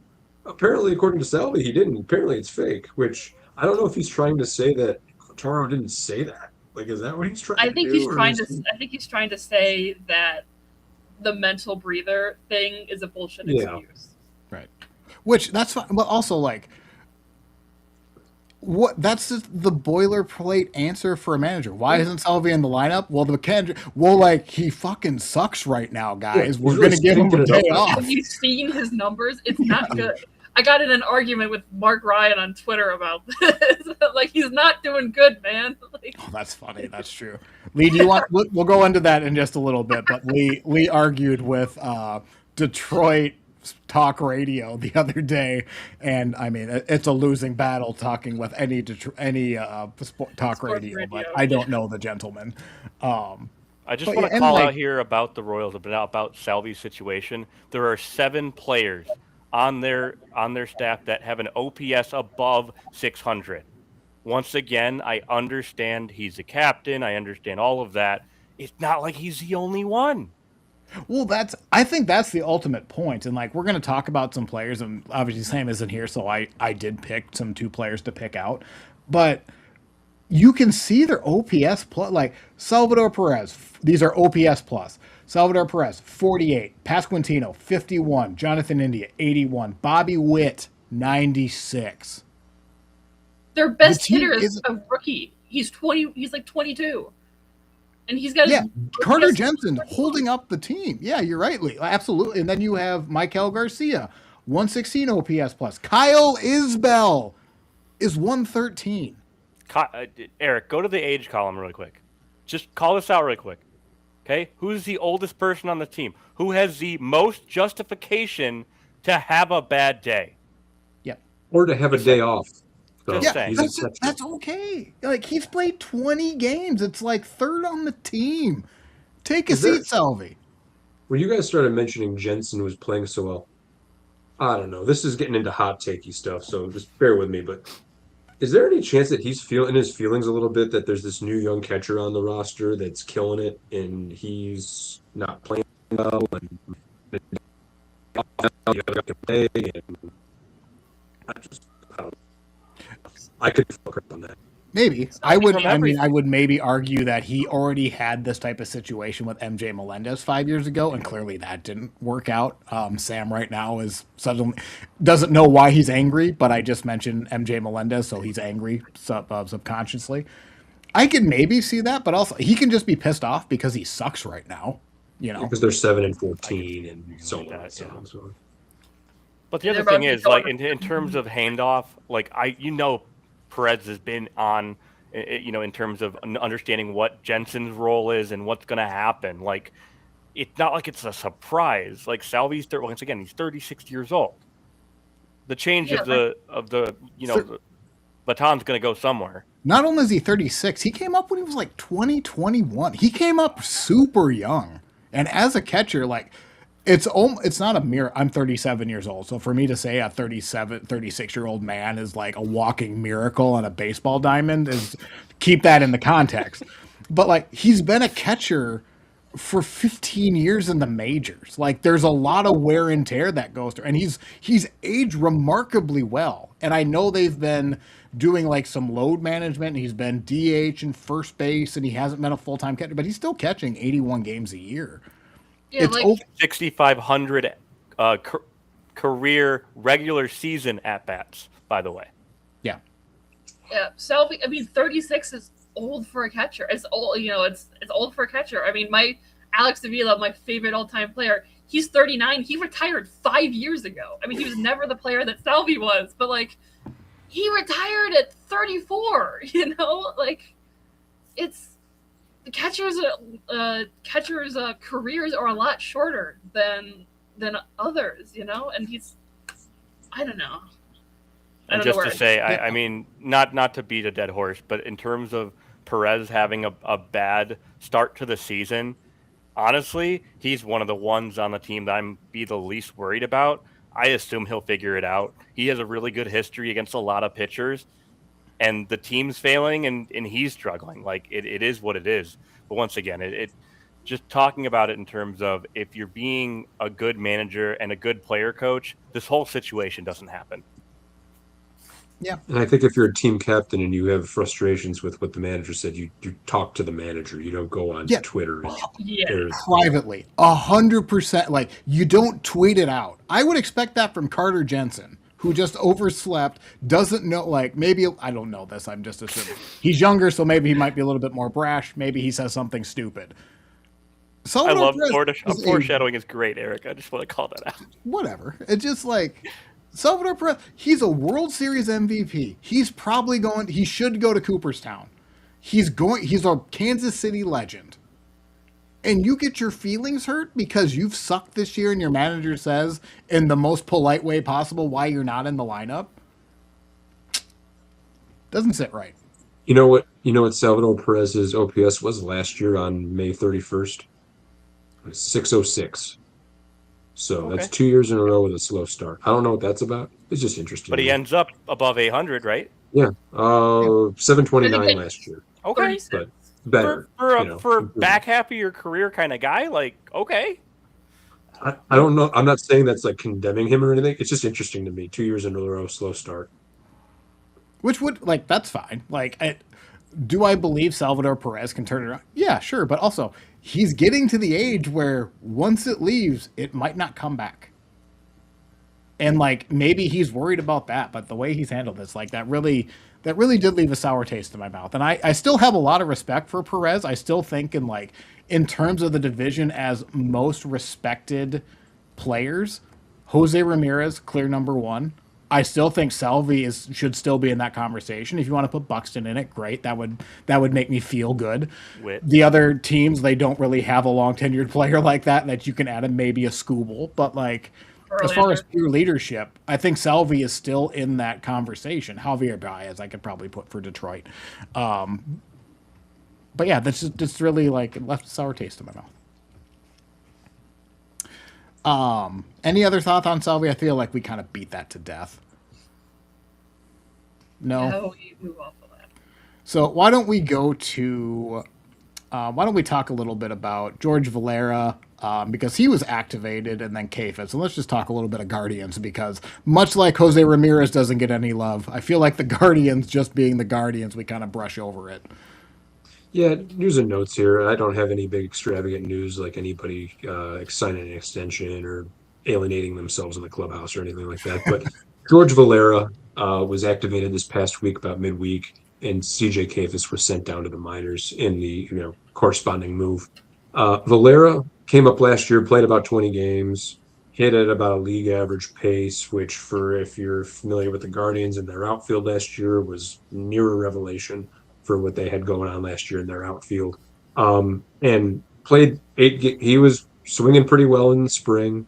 Apparently, according to Salvi, he didn't. Apparently, it's fake. Which I don't know if he's trying to say that Taro didn't say that. Like, is that what he's trying to do? I think he's trying to say that the mental breather thing is a bullshit excuse. Right. Which that's fine. But also like. What that's just the boilerplate answer for a manager. Why isn't Salvi in the lineup? Well, he fucking sucks right now, guys. Yeah, we're gonna give him a day off. Have you seen his numbers? It's not good. I got in an argument with Mark Ryan on Twitter about this. Like, he's not doing good, man. Like, Oh, that's funny. That's true. Lee, do you want? We'll go into that in just a little bit. But Lee argued with Detroit talk radio the other day, and I mean it's a losing battle talking with any talk Sports radio. But radio. I don't know the gentleman. I just But want yeah, to and call like- out here about the Royals, about Salvi's situation. There are 7 players on their staff that have an OPS above 600. Once again, I understand he's a captain. I understand all of that. It's not like he's the only one. Well, I think that's the ultimate point. And like, we're going to talk about some players, and obviously Sam isn't here, so I did pick some 2 players to pick out. But you can see their OPS plus, like Salvador Perez. These are OPS plus. Salvador Perez, 48. Pasquantino, 51. Jonathan India, 81. Bobby Witt, 96. their best team hitter is isn't- a rookie. He's 20. He's like 22, and he's got Yeah, Carter OPS Jensen holding up the team. Yeah, you're right, Lee. Absolutely. And then you have Michael Garcia, 116 OPS plus. Kyle Isbell is 113. Eric, go to the age column really quick. Just call this out really quick. Okay? Who's the oldest person on the team? Who has the most justification to have a bad day? Or to have a day off. So Just Yeah, saying. he's that's, exceptional. that's okay. Like, he's played 20 games. It's like 3rd on the team. Take a Is there- seat, Salvi. When you guys started mentioning Jensen was playing so well, I don't know. This is getting into hot takey stuff, so just bear with me. But is there any chance that he's feeling his feelings a little bit that there's this new young catcher on the roster that's killing it and he's not playing well and the other guy can play and I don't know. I could feel correct on that. Maybe. I I would from I mean everything. I would maybe argue that he already had this type of situation with MJ Melendez 5 years ago, and clearly that didn't work out. Sam right now is suddenly doesn't know why he's angry, but I just mentioned MJ Melendez, so he's angry subconsciously. I can maybe see that, but also he can just be pissed off because he sucks right now. You know, Because they're 7-14 and so on. that, So, yeah. so. But the They're other thing about to is, go like, over- in terms of handoff, like, Perez has been on, in terms of understanding what Jensen's role is and what's going to happen. Like, it's not like it's a surprise. Like, Salvi's, once again, he's 36 years old. The change Yeah, of the the baton's going to go somewhere. not only is he 36, he came up when he was like 20, 21. He came up super young. And as a catcher, like, it's not a mirror. I'm 37 years old. So for me to say a 36-year-old man is like a walking miracle on a baseball diamond is keep that in the context. But like, he's been a catcher for 15 years in the majors. Like, there's a lot of wear and tear that goes through, and he's aged remarkably well. And I know they've been doing like some load management, and he's been DH and first base, and he hasn't been a full-time catcher, but he's still catching 81 games a year. Yeah, It's like 6,500 career regular season at bats, by the way. Yeah. yeah, Salvi. I mean, 36 is old for a catcher. It's old, it's old for a catcher. I mean, my Alex Avila, my favorite all-time player, he's 39. He retired 5 years ago. I mean, he was never the player that Salvi was, but like, he retired at 34. Like, it's the catchers' careers are a lot shorter than others, and he's, I don't know. And just to say, I mean, not to beat a dead horse, but in terms of Perez having a bad start to the season, honestly, he's one of the ones on the team that I'm be the least worried about. I assume he'll figure it out. He has a really good history against a lot of pitchers, and the team's failing, and he's struggling. Like, it is what it is. But once again, it just talking about it in terms of if you're being a good manager and a good player coach, this whole situation doesn't happen. Yeah. And I think if you're a team captain and you have frustrations with what the manager said, you talk to the manager. You don't go on Yeah. Twitter. And Yeah. there's- Privately, 100%. Like, you don't tweet it out. I would expect that from Carter Jensen, who just overslept, doesn't know, like, maybe, I don't know this, I'm just assuming. He's younger, so maybe he might be a little bit more brash. Maybe he says something stupid. I Salvador love Perez is a- foreshadowing is great, Eric. I just want to call that out. whatever. It's just like, Salvador Perez, he's a World Series MVP. He's probably going. He should go to Cooperstown. He's going. He's a Kansas City legend. And you get your feelings hurt because you've sucked this year, and your manager says, in the most polite way possible, why you're not in the lineup. Doesn't sit right. You know what? You know what Salvador Perez's OPS was last year on May 31st? It was 606. So that's Okay. 2 years in a row with a slow start. I don't know what that's about. It's just interesting. But he ends up above 800, right? Yeah. I 729 think last year. Okay. 36. But better. For a back half of your career kind of guy, like, okay. I don't know. I'm not saying that's like condemning him or anything. It's just interesting to me. 2 years in a row, slow start. Which would, like, that's fine. Like, do I believe Salvador Perez can turn it around? Yeah, sure. But also, he's getting to the age where once it leaves, it might not come back. And, like, maybe he's worried about that. But the way he's handled this, like, that really did leave a sour taste in my mouth. And I still have a lot of respect for Perez. I still think in terms of the division as most respected players, Jose Ramirez, clear number one. I still think Salvi should still be in that conversation. If you want to put Buxton in it, great. That would make me feel good. Whit. The other teams, they don't really have a long tenured player like that you can add in, maybe a Scooble. But like, as far as pure leadership, I think Salvi is still in that conversation. Javier Baez, I could probably put for Detroit. But yeah, that's just really like left a sour taste in my mouth. Any other thoughts on Salvi? I feel like we kind of beat that to death. No. No, we move off of that. So why don't we go to? Why don't we talk a little bit about George Valera, because he was activated, and then Kafis. And let's just talk a little bit of Guardians, because much like Jose Ramirez doesn't get any love, I feel like the Guardians, just being the Guardians, we kind of brush over it. Yeah, news and notes here. I don't have any big extravagant news like anybody signing an extension or alienating themselves in the clubhouse or anything like that. But George Valera was activated this past week, about midweek, and CJ Kafis was sent down to the minors in the corresponding move. Valera came up last year, played about 20 games, hit at about a league average pace, which, for if you're familiar with the Guardians and their outfield last year, was near a revelation for what they had going on last year in their outfield. And played 8. He was swinging pretty well in the spring.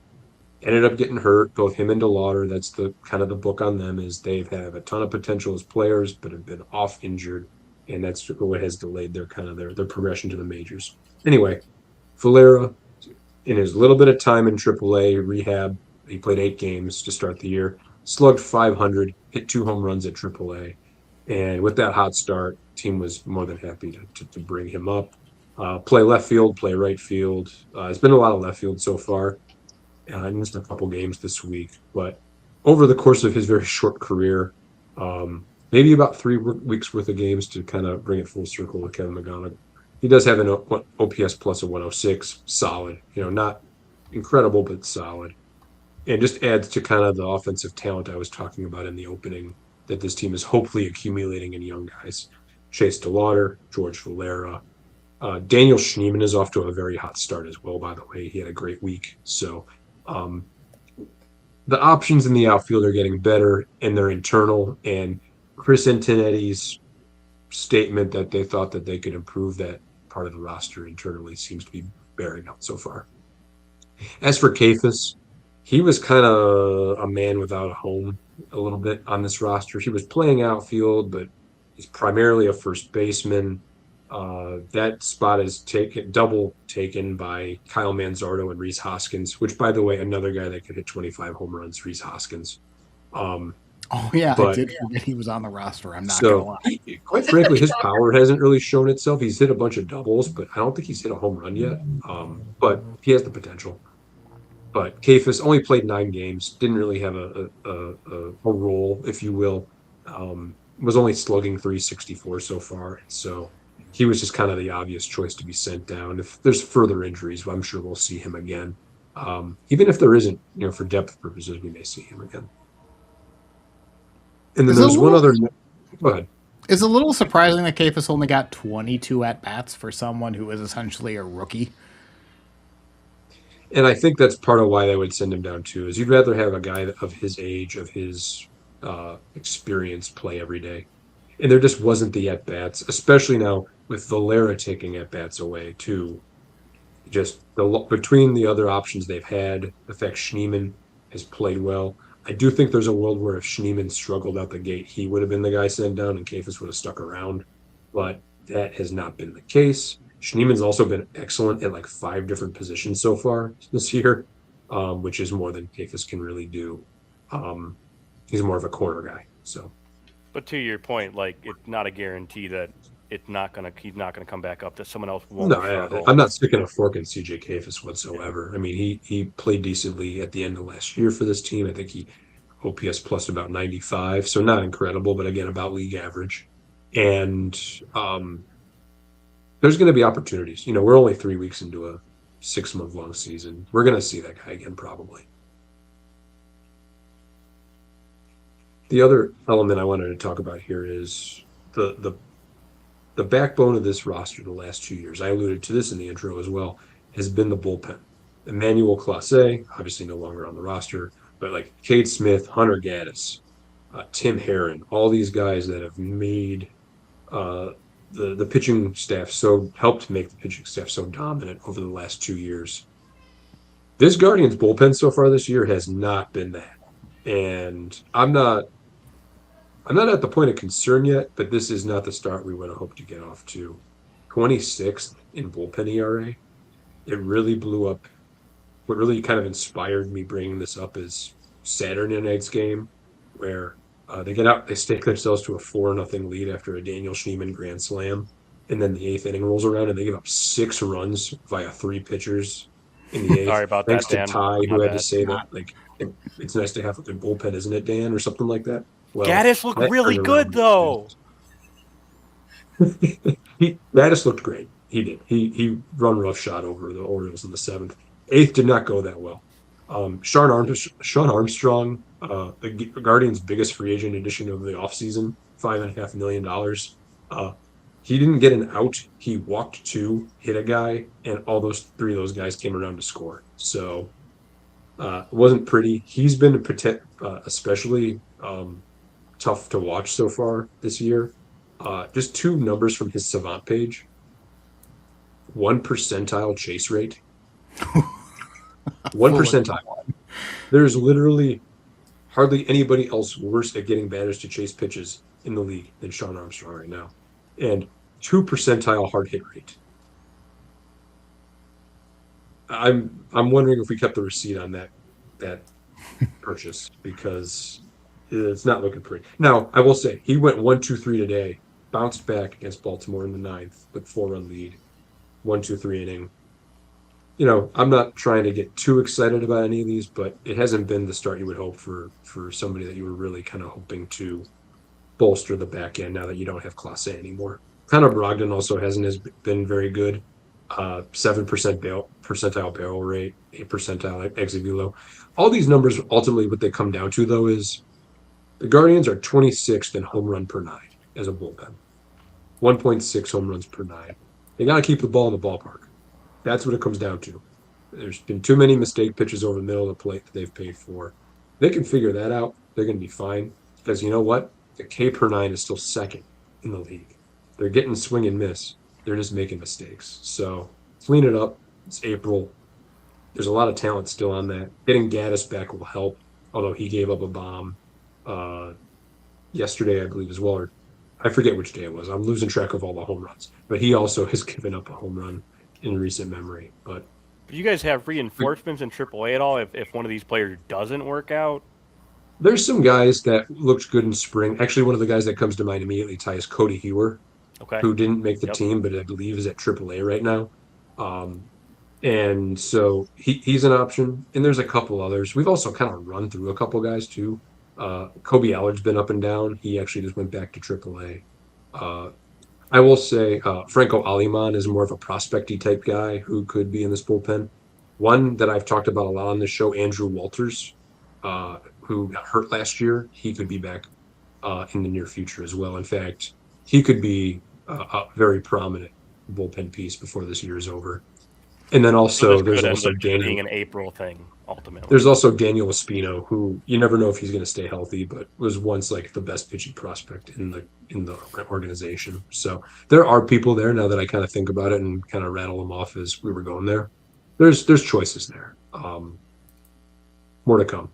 Ended up getting hurt. Both him and DeLauder. That's the kind of the book on them, is they have a ton of potential as players, but have been off injured, and that's what has delayed their progression to the majors. Anyway, Valera, in his little bit of time in AAA rehab, he played 8 games to start the year. Slugged .500, hit 2 home runs at AAA. And with that hot start, team was more than happy to bring him up. Play left field, play right field. It's been a lot of left field so far. I missed a couple games this week. But over the course of his very short career, maybe about 3 weeks worth of games to kind of bring it full circle with Kevin McGonigle. He does have an OPS plus of 106. Solid. Not incredible, but solid. And just adds to kind of the offensive talent I was talking about in the opening that this team is hopefully accumulating in young guys. Chase DeLauder, George Valera. Daniel Schneemann is off to a very hot start as well, by the way. He had a great week. So the options in the outfield are getting better, and they're internal. And Chris Antonetti's statement that they thought that they could improve that part of the roster internally seems to be bearing out so far. As for Kafis, he was kind of a man without a home a little bit on this roster. He was playing outfield, but he's primarily a first baseman. That spot is double taken by Kyle Manzardo and Rhys Hoskins, which, by the way, another guy that could hit 25 home runs, Rhys Hoskins. Oh yeah, I did forget he was on the roster. I'm not gonna lie. Quite frankly, his power hasn't really shown itself. He's hit a bunch of doubles, but I don't think he's hit a home run yet. But he has the potential. But Kafis only played 9 games, didn't really have a role, if you will. Was only slugging .364 so far. So he was just kind of the obvious choice to be sent down. If there's further injuries, I'm sure we'll see him again. Even if there isn't, for depth purposes, we may see him again. And then there's one other. Go ahead. It's a little surprising that Kafis only got 22 at-bats for someone who is essentially a rookie. And I think that's part of why they would send him down too, is you'd rather have a guy of his age, of his experience play every day. And there just wasn't the at bats, especially now with Valera taking at bats away too. Just between the other options they've had, the fact Schneemann has played well. I do think there's a world where if Schneemann struggled out the gate, he would have been the guy sent down and Kafis would have stuck around. But that has not been the case. Schneemann's also been excellent at like 5 different positions so far this year, which is more than Kafis can really do. He's more of a corner guy. So, But to your point, like it's not a guarantee that he's not gonna come back up. That someone else won't no, struggle. I'm not sticking a fork in CJ Kafis whatsoever. I mean, he played decently at the end of last year for this team. I think he OPS plus about 95, so not incredible, but again, about league average. And there's going to be opportunities. You know, we're only 3 weeks into a 6-month long season. We're going to see that guy again, probably. The other element I wanted to talk about here is the backbone of this roster the last 2 years. I alluded to this in the intro as well, has been the bullpen. Emmanuel Clase, obviously no longer on the roster, but like Cade Smith, Hunter Gaddis, Tim Herron, all these guys that have made the pitching staff helped make the pitching staff so dominant over the last 2 years. This Guardians bullpen so far this year has not been that. And I'm not at the point of concern yet, but this is not the start we would have hoped to get off to. 26th in bullpen ERA. It really blew up. What really kind of inspired me bringing this up is Saturday night's game, where they get out, they stake themselves to a 4-0 lead after a Daniel Schneemann grand slam, and then the 8th inning rolls around and they give up 6 runs via 3 pitchers in the 8th. Sorry about Thanks that, Dan. to Ty, who My had to bad. say that like it's nice to have a good bullpen, isn't it, Dan, or something like that. Well, Gaddis looked really good though. Gaddis looked great. He did. He run roughshod over the Orioles in the 7th. 8th did not go that well. Sean Armstrong, the Guardians' biggest free agent addition of the offseason, $5.5 million. He didn't get an out. He walked 2, hit a guy, and all 3 of those guys came around to score. So it wasn't pretty. He's been especially tough to watch so far this year. Just 2 numbers from his Savant page. 1 percentile chase rate. 1 percentile. There's literally hardly anybody else worse at getting batters to chase pitches in the league than Sean Armstrong right now. And 2 percentile hard hit rate. I'm wondering if we kept the receipt on that purchase, because it's not looking pretty. Now, I will say he went 1-2-3 today, bounced back against Baltimore in the 9th with 4-run lead, 1-2-3 inning. You know, I'm not trying to get too excited about any of these, but it hasn't been the start you would hope for somebody that you were really kind of hoping to bolster the back end now that you don't have Clase anymore. Connor Brogdon also hasn't been very good. 7% percentile barrel rate, 8 percentile exit velo. All these numbers, ultimately what they come down to, though, is the Guardians are 26th in home run per 9 as a bullpen. 1.6 home runs per 9. They got to keep the ball in the ballpark. That's what it comes down to. There's been too many mistake pitches over the middle of the plate that they've paid for. They can figure that out. They're going to be fine. Because you know what? The K per 9 is still 2nd in the league. They're getting swing and miss. They're just making mistakes. So clean it up. It's April. There's a lot of talent still on that. Getting Gaddis back will help, although he gave up a bomb yesterday, I believe, as well. Or I forget which day it was. I'm losing track of all the home runs. But he also has given up a home run in recent memory. But do you guys have reinforcements in AAA at all if one of these players doesn't work out? There's some guys that looked good in spring. Actually, one of the guys that comes to mind immediately, Ty, is Cody Hewer, who didn't make the team, but I believe is at AAA right now. And so he's an option. And there's a couple others. We've also kind of run through a couple guys, too. Kobe Allard's been up and down. He actually just went back to AAA. I will say Franco Aliman is more of a prospect-y type guy who could be in this bullpen. One that I've talked about a lot on this show, Andrew Walters, who got hurt last year. He could be back in the near future as well. In fact, he could be a very prominent bullpen piece before this year is over. And then So also this there's could end also up just Daniel. being an April thing ultimately. There's also Daniel Espino, who you never know if he's going to stay healthy, but was once like the best pitching prospect in the organization. So there are people there now that I kind of think about it and kind of rattle them off as we were going there. There's choices there. More to come.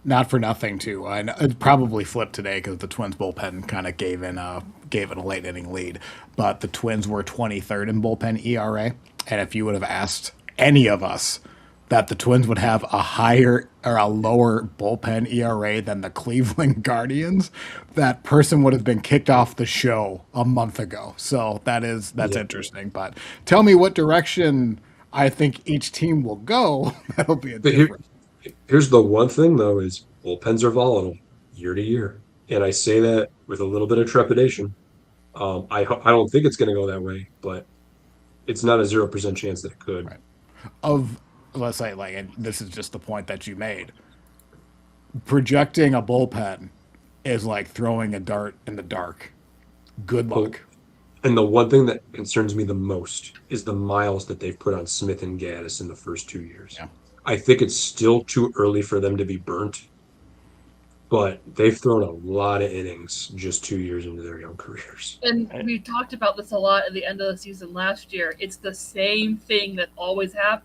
Not for nothing, too. I know, it probably flipped today because the Twins bullpen kind of gave it a late inning lead. But the Twins were 23rd in bullpen ERA, and if you would have asked any of us that the Twins would have a higher or a lower bullpen ERA than the Cleveland Guardians, that person would have been kicked off the show a month ago. So that's Yeah. interesting. But tell me what direction I think each team will go. That'll be a But here, difference. here's the one thing though is bullpens are volatile year to year, and I say that with a little bit of trepidation. I don't think it's going to go that way, but it's not a 0% chance that it could. Right. Of let's say like, and this is just the point that you made, projecting a bullpen is like throwing a dart in the dark. Good But luck. And the one thing that concerns me the most is the miles that they've put on Smith and Gaddis in the first 2 years. Yeah. I think it's still too early for them to be burnt, but they've thrown a lot of innings just 2 years into their young careers. And we talked about this a lot at the end of the season last year. It's the same thing that always that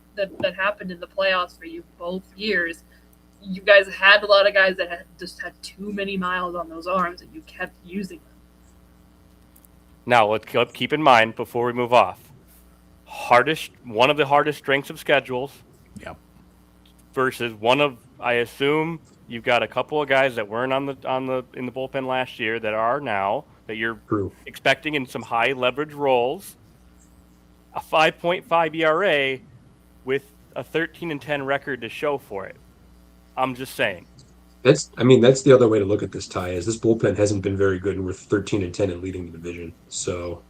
happened in the playoffs for you both years. You guys had a lot of guys that just had too many miles on those arms, and you kept using them. Now, let's keep in mind before we move off. One of the hardest strengths of schedules Yep. versus one of, I assume you've got a couple of guys that weren't in the bullpen last year that are now that you're True. expecting in some high leverage roles. A 5.5 ERA with a 13-10 record to show for it. I'm just saying. That's the other way to look at this, Ty, is this bullpen hasn't been very good, and we're 13-10 and leading the division. So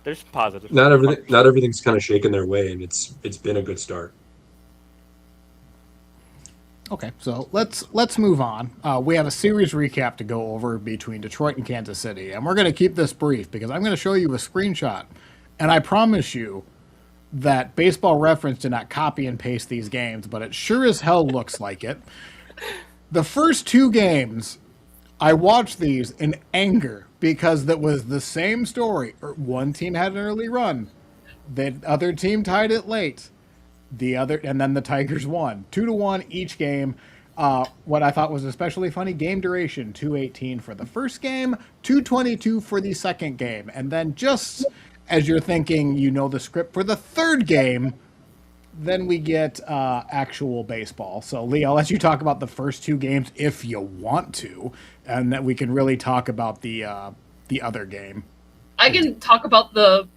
There's some positives. not everything's kind of shaken their way, and it's been a good start. Okay, so let's move on. We have a series recap to go over between Detroit and Kansas City, and we're going to keep this brief because I'm going to show you a screenshot, and I promise you that Baseball Reference did not copy and paste these games, but it sure as hell looks like it. The first two games, I watched these in anger because that was the same story. One team had an early run, the other team tied it late. And then the Tigers won 2-1 each game. What I thought was especially funny, game duration 2:18 for the first game, 2:22 for the second game, and then just as you're thinking you know the script for the third game, then we get actual baseball. So Lee, I'll let you talk about the first two games if you want to, and that we can really talk about the other game. I can talk about the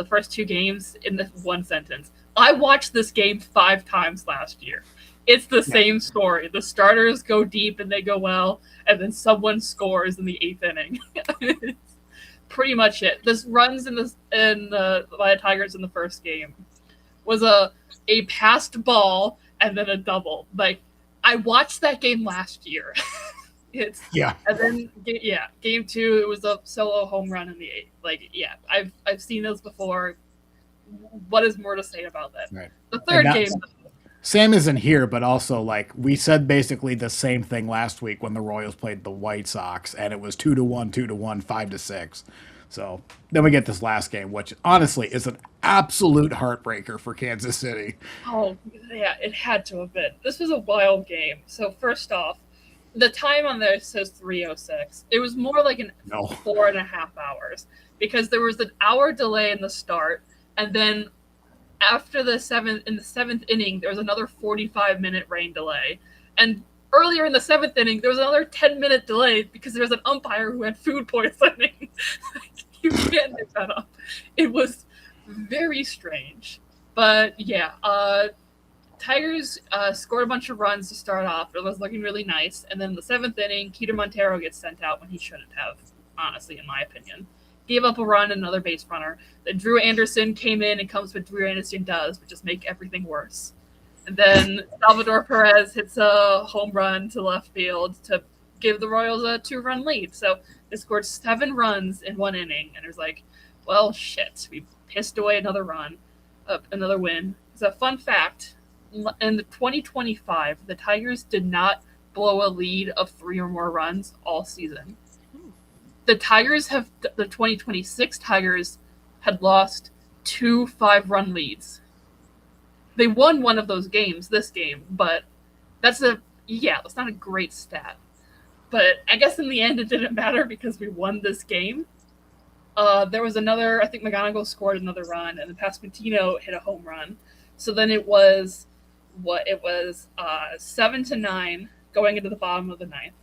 first two games in this one sentence. I watched this game 5 times last year. It's the same story. The starters go deep and they go well, and then someone scores in the 8th inning. It's pretty much it. This runs by the Tigers in the first game was a passed ball and then a double. Like, I watched that game last year. And then game 2 it was a solo home run in the 8th. Like, yeah, I've seen those before. What is more to say about that? Right. The third game. Sam isn't here, but also like we said basically the same thing last week when the Royals played the White Sox, and it was 2-1, 2-1, 5-6. So then we get this last game, which honestly is an absolute heartbreaker for Kansas City. Oh, yeah, it had to have been. This was a wild game. So first off, the time on there says 3:06. It was more like 4.5 hours because there was an hour delay in the start, and then after the seventh inning, there was another 45-minute rain delay, and earlier in the 7th inning, there was another 10-minute delay because there was an umpire who had food poisoning. You can't make that up. It was very strange. But yeah, Tigers scored a bunch of runs to start off. It was looking really nice. And then in the 7th inning, Keter Montero gets sent out when he shouldn't have, honestly, in my opinion. Gave up a run and another base runner. Then Drew Anderson came in and comes what Drew Anderson does, but just make everything worse. And then Salvador Perez hits a home run to left field to give the Royals a 2-run lead. So They scored 7 runs in 1 inning, and it was like, well, shit, we pissed away another run, another win. So, fun fact: in the 2025, the Tigers did not blow a lead of 3 or more runs all season. The 2026 Tigers had lost 2 5-run leads. They won one of those games, this game, but that's not a great stat. But I guess in the end it didn't matter because we won this game. There was another, I think McGonigle scored another run, and then Pasquantino hit a home run. So then it was 7-9 going into the bottom of the ninth.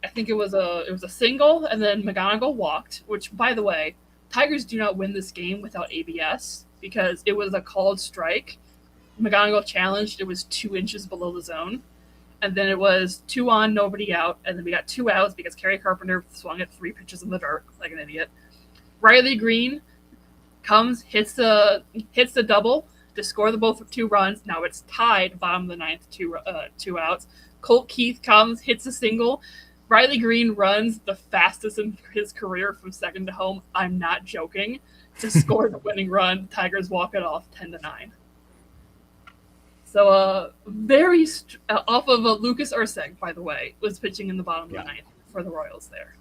I think it was a single, and then McGonigle walked, which, by the way, Tigers do not win this game without ABS because it was a called strike. McGonigle challenged, it was 2 inches below the zone. And then it was 2 on, nobody out. And then we got 2 outs because Kerry Carpenter swung at 3 pitches in the dirt like an idiot. Riley Green comes, hits the double to score the both 2 runs. Now it's tied, bottom of the ninth, 2 outs. Colt Keith comes, hits a single. Riley Green runs the fastest in his career from second to home. I'm not joking. To score the winning run, Tigers walk it off 10-9. So, off of Lucas Urseg, by the way, was pitching in the bottom of the ninth for the Royals there.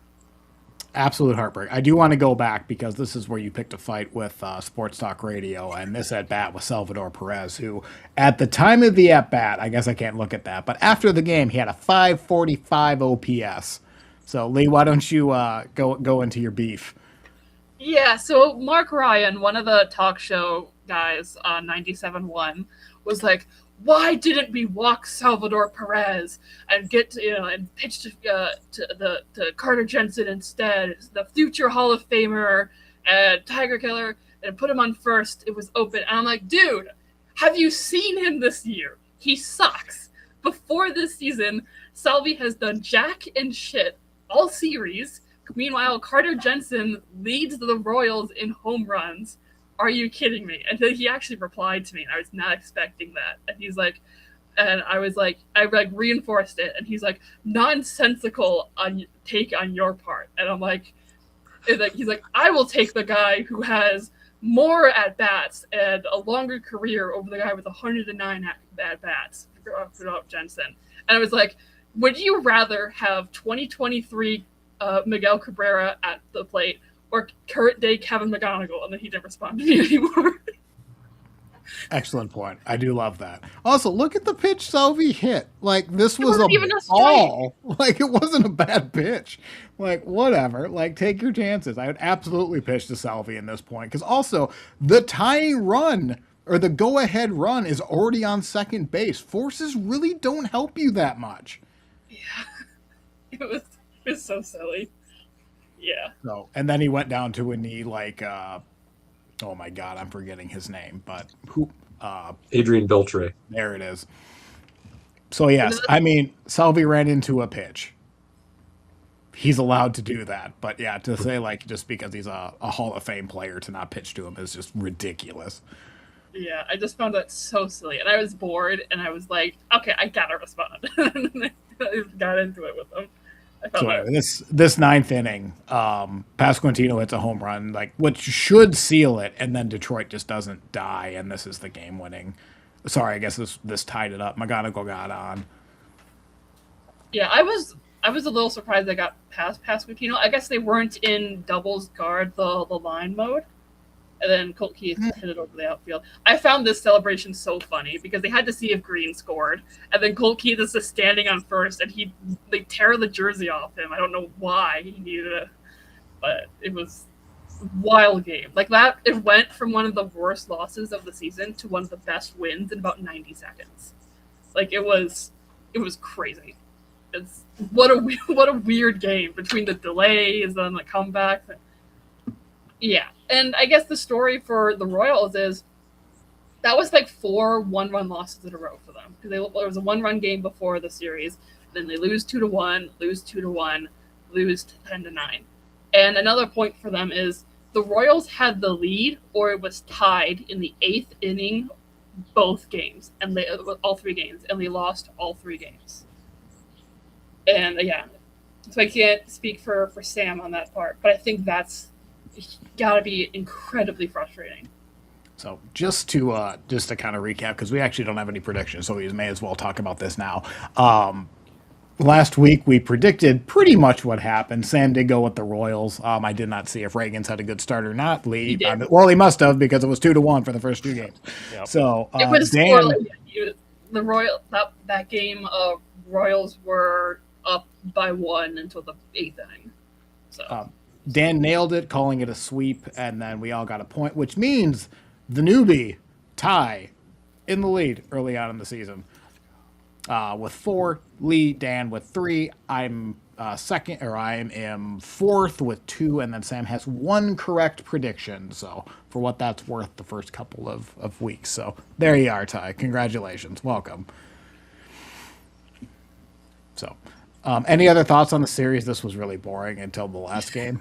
Absolute heartbreak. I do want to go back because this is where you picked a fight with Sports Talk Radio, and this at-bat was Salvador Perez, who, at the time of the at-bat, I guess I can't look at that, but after the game, he had a 545 OPS. So, Lee, why don't you go into your beef? Yeah, so Mark Ryan, one of the talk show guys on 97.1, was like, why didn't we walk Salvador Perez and get and pitch to Carter Jensen instead, the future Hall of Famer and Tiger Killer, and put him on first? It was open. And I'm like, dude, have you seen him this year? He sucks. Before this season, Salvi has done jack and shit all series. Meanwhile, Carter Jensen leads the Royals in home runs. Are you kidding me? And then he actually replied to me, and I was not expecting that. And he's like, and I was like, I reinforced it, and he's like, nonsensical take on your part. And I'm like, he's like, I will take the guy who has more at bats and a longer career over the guy with 109 at bats, Jensen. And I was like, would you rather have 2023 Miguel Cabrera at the plate or current day Kevin McGonigle? And then he didn't respond to me anymore. Excellent point. I do love that. Also, look at the pitch Salvi hit. Like, this was wasn't even a ball. Like, it wasn't a bad pitch. Like, whatever. Like, take your chances. I would absolutely pitch to Salvi in this point. Because also, the tying run or the go-ahead run is already on second base. Forces really don't help you that much. Yeah. It was so silly. Yeah. So, and then he went down to a knee like, oh my God, I'm forgetting his name, but who? Adrian Beltre. There it is. So yes, I mean, Salvi ran into a pitch. He's allowed to do that, but yeah, to say like just because he's a Hall of Fame player to not pitch to him is just ridiculous. Yeah, I just found that so silly, and I was bored, and I was like, okay, I gotta respond. I got into it with him. So this ninth inning, Pasquantino hits a home run, like which should seal it, and then Detroit just doesn't die, and this is the game-winning. Sorry, I guess this tied it up. McGonigle got on. Yeah, I was a little surprised they got past Pasquantino. I guess they weren't in doubles guard the line mode. And then Colt Keith hit it over the outfield. I found this celebration so funny because they had to see if Green scored. And then Colt Keith is just standing on first, and they tear the jersey off him. I don't know why he needed it, but it was a wild game. Like that, it went from one of the worst losses of the season to one of the best wins in about 90 seconds. Like it was crazy. It's what a weird game between the delays and the comebacks. Yeah, and I guess the story for the Royals is that was like 4 one-run losses in a row for them. Because there was a one-run game before the series, then they lose 2-1, lose 2-1, lose 10-9. And another point for them is the Royals had the lead, or it was tied in the 8th inning, both games, and all 3 games, and they lost all 3 games. And yeah, So I can't speak for Sam on that part, but I think that's got to be incredibly frustrating. So just to kind of recap, because we actually don't have any predictions, so we may as well talk about this now. Last week we predicted pretty much what happened. Sam did go with the Royals. I did not see if Reagan's had a good start or not. Lee, He did. Well, he must have because it was 2-1 for the first 2 games. Yep. So It was Dan, the Royal that game. Royals were up by 1 until the 8th inning. So Dan nailed it, calling it a sweep, and then we all got a point, which means the newbie Ty in the lead early on in the season. With 4, Lee, Dan with 3. I'm second, or I am 4th with 2, and then Sam has 1 correct prediction. So for what that's worth, the first couple of weeks. So there you are, Ty. Congratulations. Welcome. So any other thoughts on the series? This was really boring until the last game.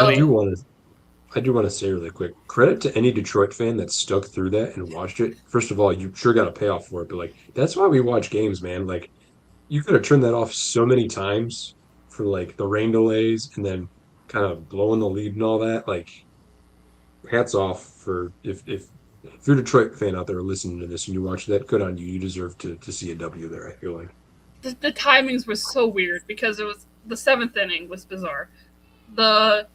I do want to say really quick, credit to any Detroit fan that stuck through that and watched it. First of all, you sure got a payoff for it, but like that's why we watch games, man. Like you could have turned that off so many times for like the rain delays and then kind of blowing the lead and all that. Like hats off for if you're a Detroit fan out there listening to this and you watch that, good on you. You deserve to see a W there, I feel like. the timings were so weird because it was the 7th inning was bizarre. The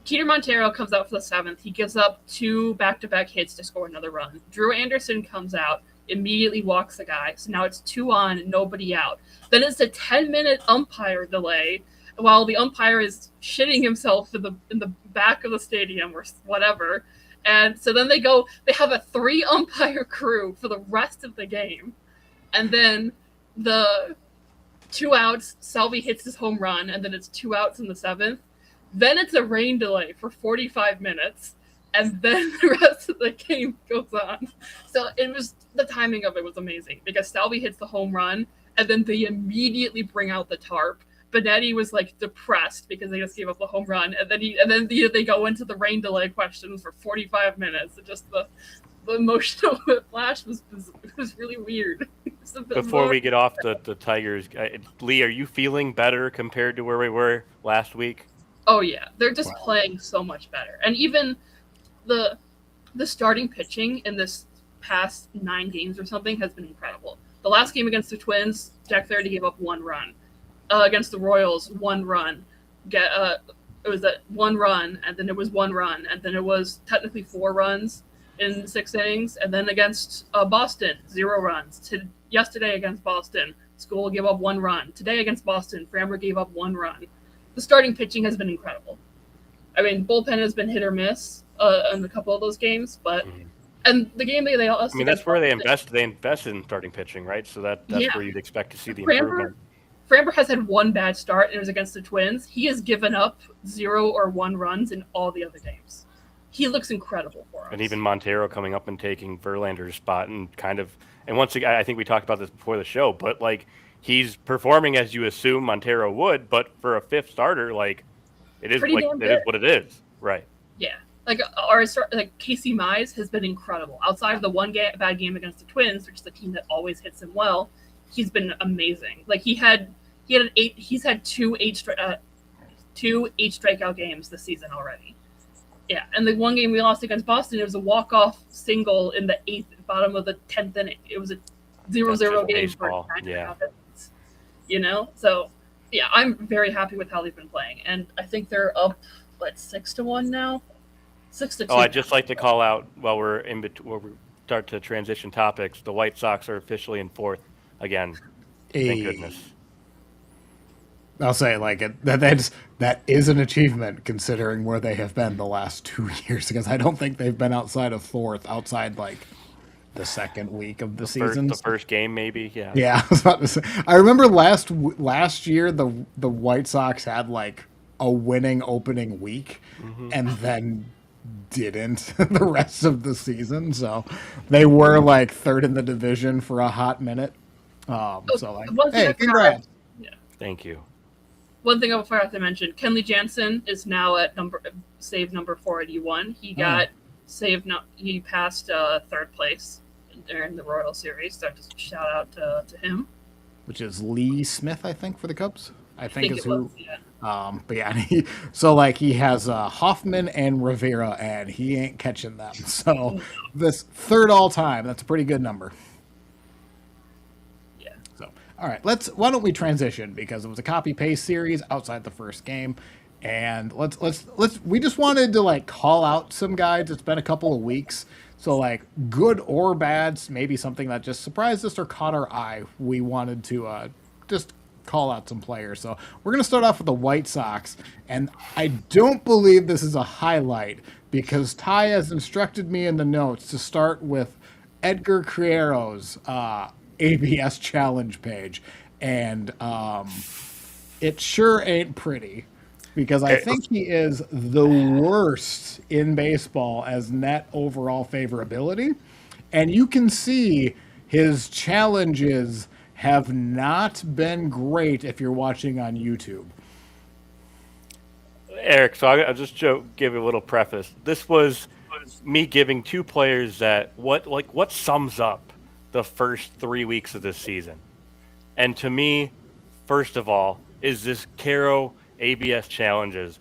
Keter Montero comes out for the 7th. He gives up 2 back-to-back hits to score another run. Drew Anderson comes out, immediately walks the guy. So now it's 2 on, nobody out. Then it's a 10-minute umpire delay while the umpire is shitting himself in the back of the stadium or whatever. And so then they have a 3 umpire crew for the rest of the game. And then the 2 outs, Salvi hits his home run, and then it's 2 outs in the 7th. Then it's a rain delay for 45 minutes, and then the rest of the game goes on. So the timing of it was amazing because Salvi hits the home run, and then they immediately bring out the tarp. Benetti was like depressed because they just gave up the home run, and then they go into the rain delay questions for 45 minutes. It just the emotional whiplash was really weird. Before we get off the Tigers, Lee, are you feeling better compared to where we were last week? Oh yeah, they're just playing so much better, and even the starting pitching in this past 9 games or something has been incredible. The last game against the Twins, Jack Flaherty gave up 1 run. Against the Royals, 1 run. It was that 1 run, and then it was 1 run, and then it was technically 4 runs in 6 innings, and then against Boston, 0 runs. Yesterday against Boston, School gave up 1 run. Today against Boston, Framber gave up 1 run. The starting pitching has been incredible. I mean, bullpen has been hit or miss in a couple of those games, but and the game they also. I mean, that's where they invest. They invest in starting pitching, right? So that's where you'd expect to see the improvement. Framber has had 1 bad start, and it was against the Twins. He has given up 0 or 1 runs in all the other games. He looks incredible for us. And even Montero coming up and taking Verlander's spot and once again, I think we talked about this before the show, but like he's performing as you assume Montero would, but for a 5th starter, like it is what it is, right? Yeah, like Casey Mize has been incredible. Outside of the 1 bad game against the Twins, which is a team that always hits him well, he's been amazing. Like he's had 2 8 strikeout games this season already. Yeah, and the 1 game we lost against Boston, it was a walk-off single in the 8th, bottom of the 10th inning. It was a 0-0 game for 9 minutes. You know? So, yeah, I'm very happy with how they've been playing. And I think they're up, 6-1 now? 6-2. Oh, I'd just like to call out while we're in between, where we start to transition topics, the White Sox are officially in 4th again. Thank goodness. I'll say that is an achievement considering where they have been the last 2 years, because I don't think they've been outside of 4th, outside the 2nd week of the season. The first game, maybe, yeah. Yeah, I was about to say. I remember last year the White Sox had a winning opening week, and then didn't the rest of the season. So they were 3rd in the division for a hot minute. Hey, congrats! Yeah. Thank you. One thing I forgot to mention: Kenley Jansen is now at save number 481. He got saved. He passed 3rd place during the Royal Series. So just shout out to him. Which is Lee Smith, I think, for the Cubs. I I think think is it was, who. yeah. But yeah, so like he has Hoffman and Rivera, and he ain't catching them. So Mm, this third all time, that's a pretty good number. yeah. So all right, why don't we transition because it was a copy paste series outside the first game, and let's we just wanted to like call out some guys. It's been a couple of weeks. So like good or bad, maybe something that just surprised us or caught our eye. We wanted to just call out some players. So we're going to start off with the White Sox. And I don't believe this is a highlight because Ty has instructed me in the notes to start with Edgar Criero's ABS challenge page. And it sure ain't pretty because I Eh, think he is the worst in baseball as net overall favorability. And you can see his challenges have not been great if you're watching on YouTube. Eric, so I'll just give you a little preface. This was me giving two players that what sums up the first 3 weeks of this season. And to me, first of all, is this Caro ABS challenges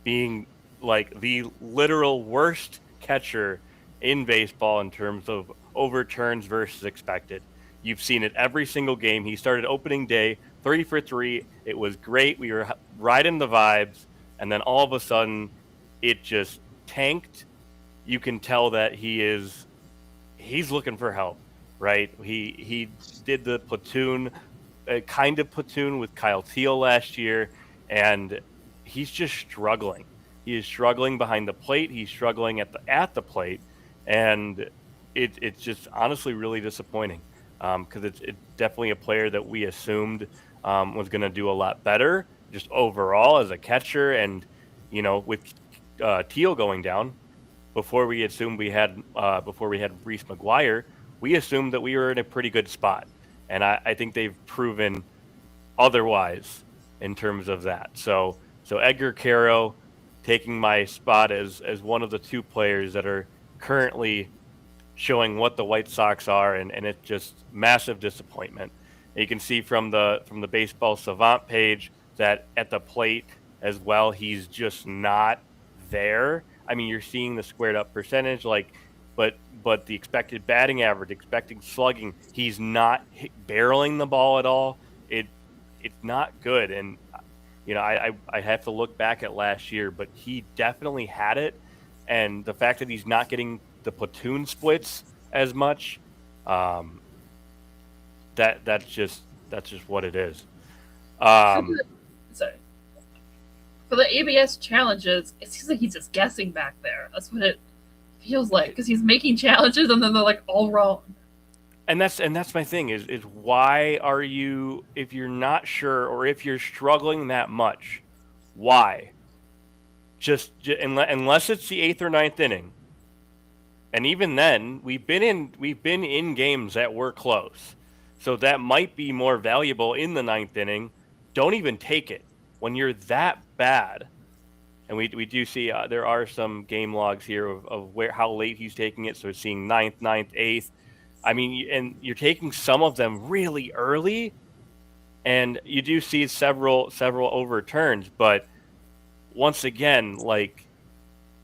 being like the literal worst catcher in baseball in terms of overturns versus expected. You've seen it every single game. He started opening day 3 for 3. It was great. We were riding the vibes, and then all of a sudden, it just tanked. You can tell that he's looking for help, right? He did the platoon, kind of platoon with Kyle Teal last year, and he's just struggling. He is struggling behind the plate. He's struggling at the plate, and it's just honestly really disappointing because it's definitely a player that we assumed was going to do a lot better just overall as a catcher, and with Teal going down before we had Reese McGuire, we assumed that we were in a pretty good spot, and I think they've proven otherwise in terms of that. So Edgar Caro taking my spot as one of the two players that are currently showing what the White Sox are, and it's just massive disappointment. And you can see from the Baseball Savant page that at the plate as well, he's just not there. I mean, you're seeing the squared up percentage, but the expected batting average, expected slugging, he's not barreling the ball at all. It's not good, and I have to look back at last year, but he definitely had it, and the fact that he's not getting the platoon splits as much, that's just what it is. Sorry. For the ABS challenges, it seems like he's just guessing back there. That's what it feels like because he's making challenges and then they're like all wrong. And that's my thing is why are you, if you're not sure or if you're struggling that much, why? Just unless it's the 8th or 9th inning, and even then we've been in games that were close, so that might be more valuable in the 9th inning. Don't even take it when you're that bad. And we do see there are some game logs here of how late he's taking it. So it's seeing 9th, 8th. I mean, and you're taking some of them really early, and you do see several overturns. But once again, like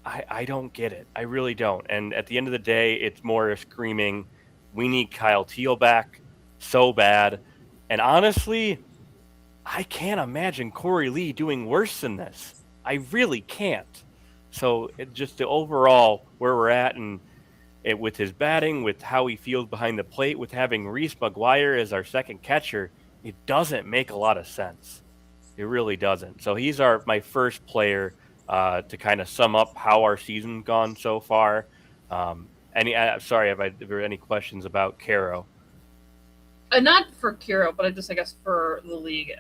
I don't get it. I really don't. And at the end of the day, it's more screaming, we need Kyle Teal back so bad. And honestly, I can't imagine Corey Lee doing worse than this. I really can't. So just the overall where we're at, and with his batting, with how he feels behind the plate, with having Reese McGuire as our second catcher, it doesn't make a lot of sense. It really doesn't. So he's my first player to kind of sum up how our season's gone so far. Sorry, if there were any questions about Caro? Not for Caro, but I guess for the league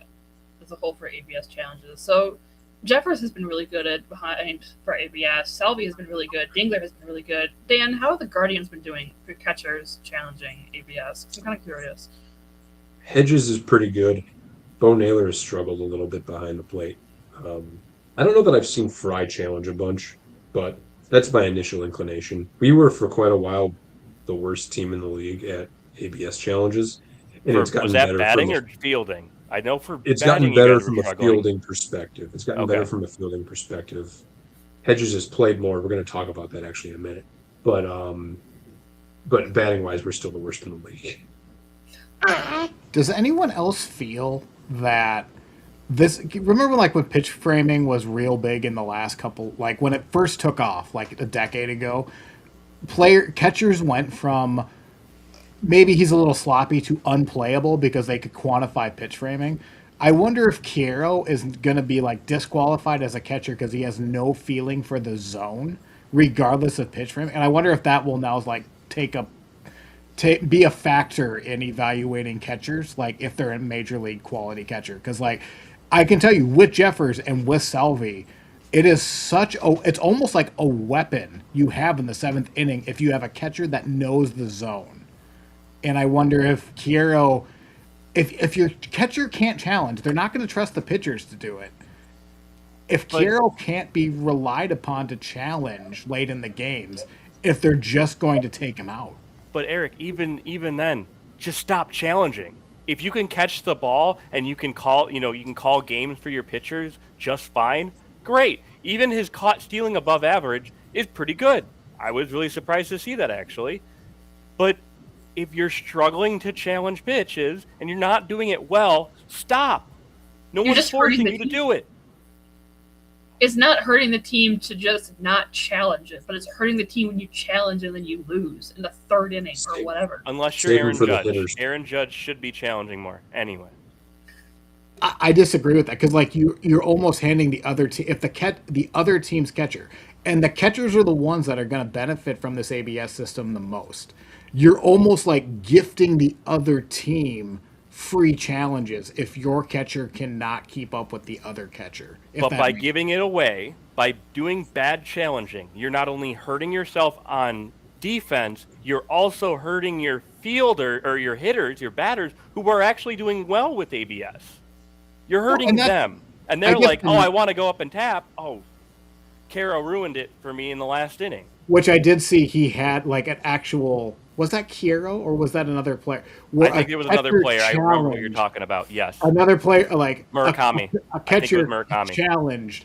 as a whole for ABS challenges. So Jeffers has been really good at behind for ABS. Salvi has been really good. Dingler has been really good. Dan, how have the Guardians been doing for catchers challenging ABS? I'm kind of curious. Hedges is pretty good. Bo Naylor has struggled a little bit behind the plate. I don't know that I've seen Fry challenge a bunch, but that's my initial inclination. We were for quite a while the worst team in the league at ABS challenges, and it's gotten Was that better. batting or fielding? I know for It's batting gotten you better guys were from a struggling. fielding perspective. It's gotten Okay. better from a fielding perspective. Hedges has played more. We're going to talk about that actually in a minute. But batting wise, we're still the worst in the league. Does anyone else feel that this? Remember, like when pitch framing was real big in the last couple, like when it first took off, like a decade ago. Player catchers went from maybe he's a little sloppy to unplayable because they could quantify pitch framing. I wonder if Kiero is going to be like disqualified as a catcher because he has no feeling for the zone, regardless of pitch framing. And I wonder if that will now like be a factor in evaluating catchers, like if they're a major league quality catcher. Because like I can tell you with Jeffers and with Salvi, it's almost like a weapon you have in the seventh inning if you have a catcher that knows the zone. And I wonder if Kiero, if your catcher can't challenge, they're not going to trust the pitchers to do it. If But- Kiero can't be relied upon to challenge late in the games, if they're just going to take him out. But Eric, even then, just stop challenging. If you can catch the ball and you can call games for your pitchers just fine, great. Even his caught stealing above average is pretty good. I was really surprised to see that actually. But if you're struggling to challenge pitches and you're not doing it well, stop. No You're one's just hurting forcing the you to team. do it. It's not hurting the team to just not challenge it, but it's hurting the team when you challenge and then you lose in the third inning or whatever. Unless you're Save 'em Aaron for the Judge. hitters. Aaron Judge should be challenging more anyway. I disagree with that because like you're almost handing the other team if the other team's catcher and the catchers are the ones that are going to benefit from this ABS system the most. You're almost like gifting the other team free challenges if your catcher cannot keep up with the other catcher. But by giving it away, by doing bad challenging, you're not only hurting yourself on defense, you're also hurting your fielder or your hitters, your batters, who are actually doing well with ABS. You're hurting them. And they're like, oh, I want to go up and tap. Oh, Caro ruined it for me in the last inning. Which I did see he had like an actual. Was that Kiero or was that another player? I think it was another player. I remember what you're talking about. Yes. Another player, like Murakami. a catcher Murakami. challenged,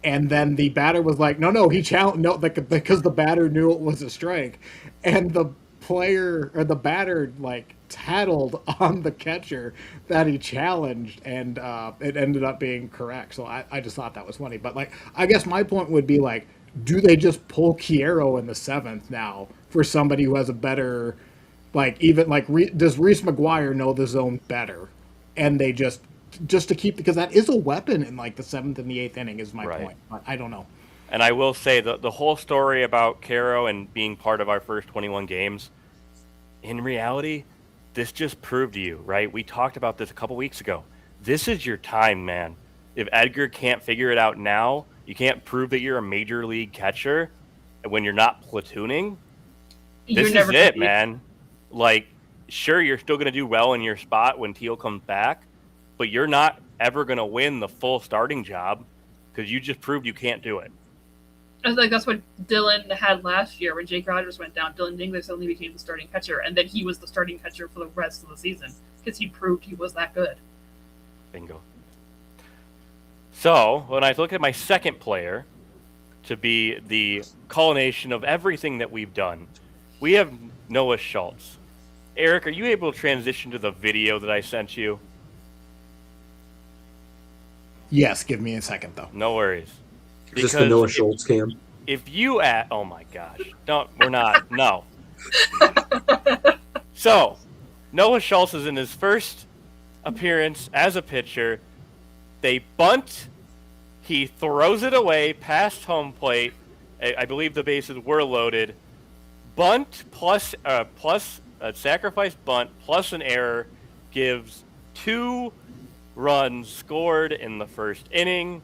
and then the batter was like, "No, he challenged no," because the batter knew it was a strike, and the player or the batter like tattled on the catcher that he challenged, and it ended up being correct. So I just thought that was funny. But like, I guess my point would be like, do they just pull Kiero in the seventh now for somebody who has a better, like even like does Reese McGuire know the zone better, and they just to keep because that is a weapon in like the seventh and the eighth inning is my point. But I don't know. And I will say the whole story about Caro and being part of our first 21 games, in reality, this just proved to you, right? We talked about this a couple weeks ago. This is your time, man. If Edgar can't figure it out now, you can't prove that you're a major league catcher when you're not platooning. This is it, man. Like, sure, you're still going to do well in your spot when Teal comes back, but you're not ever going to win the full starting job because you just proved you can't do it. I think that's what Dylan had last year when Jake Rogers went down. Dylan Dingler suddenly became the starting catcher, and then he was the starting catcher for the rest of the season because he proved he was that good. Bingo. So, when I look at my second player to be the culmination of everything that we've done, we have Noah Schultz. Eric, are you able to transition to the video that I sent you? Yes, give me a second though. No worries. Is this the Noah Schultz cam? If you oh my gosh, we're not, no. So, Noah Schultz is in his first appearance as a pitcher. They bunt, he throws it away past home plate. I believe the bases were loaded. Bunt plus a sacrifice bunt plus an error gives 2 runs scored in the first inning.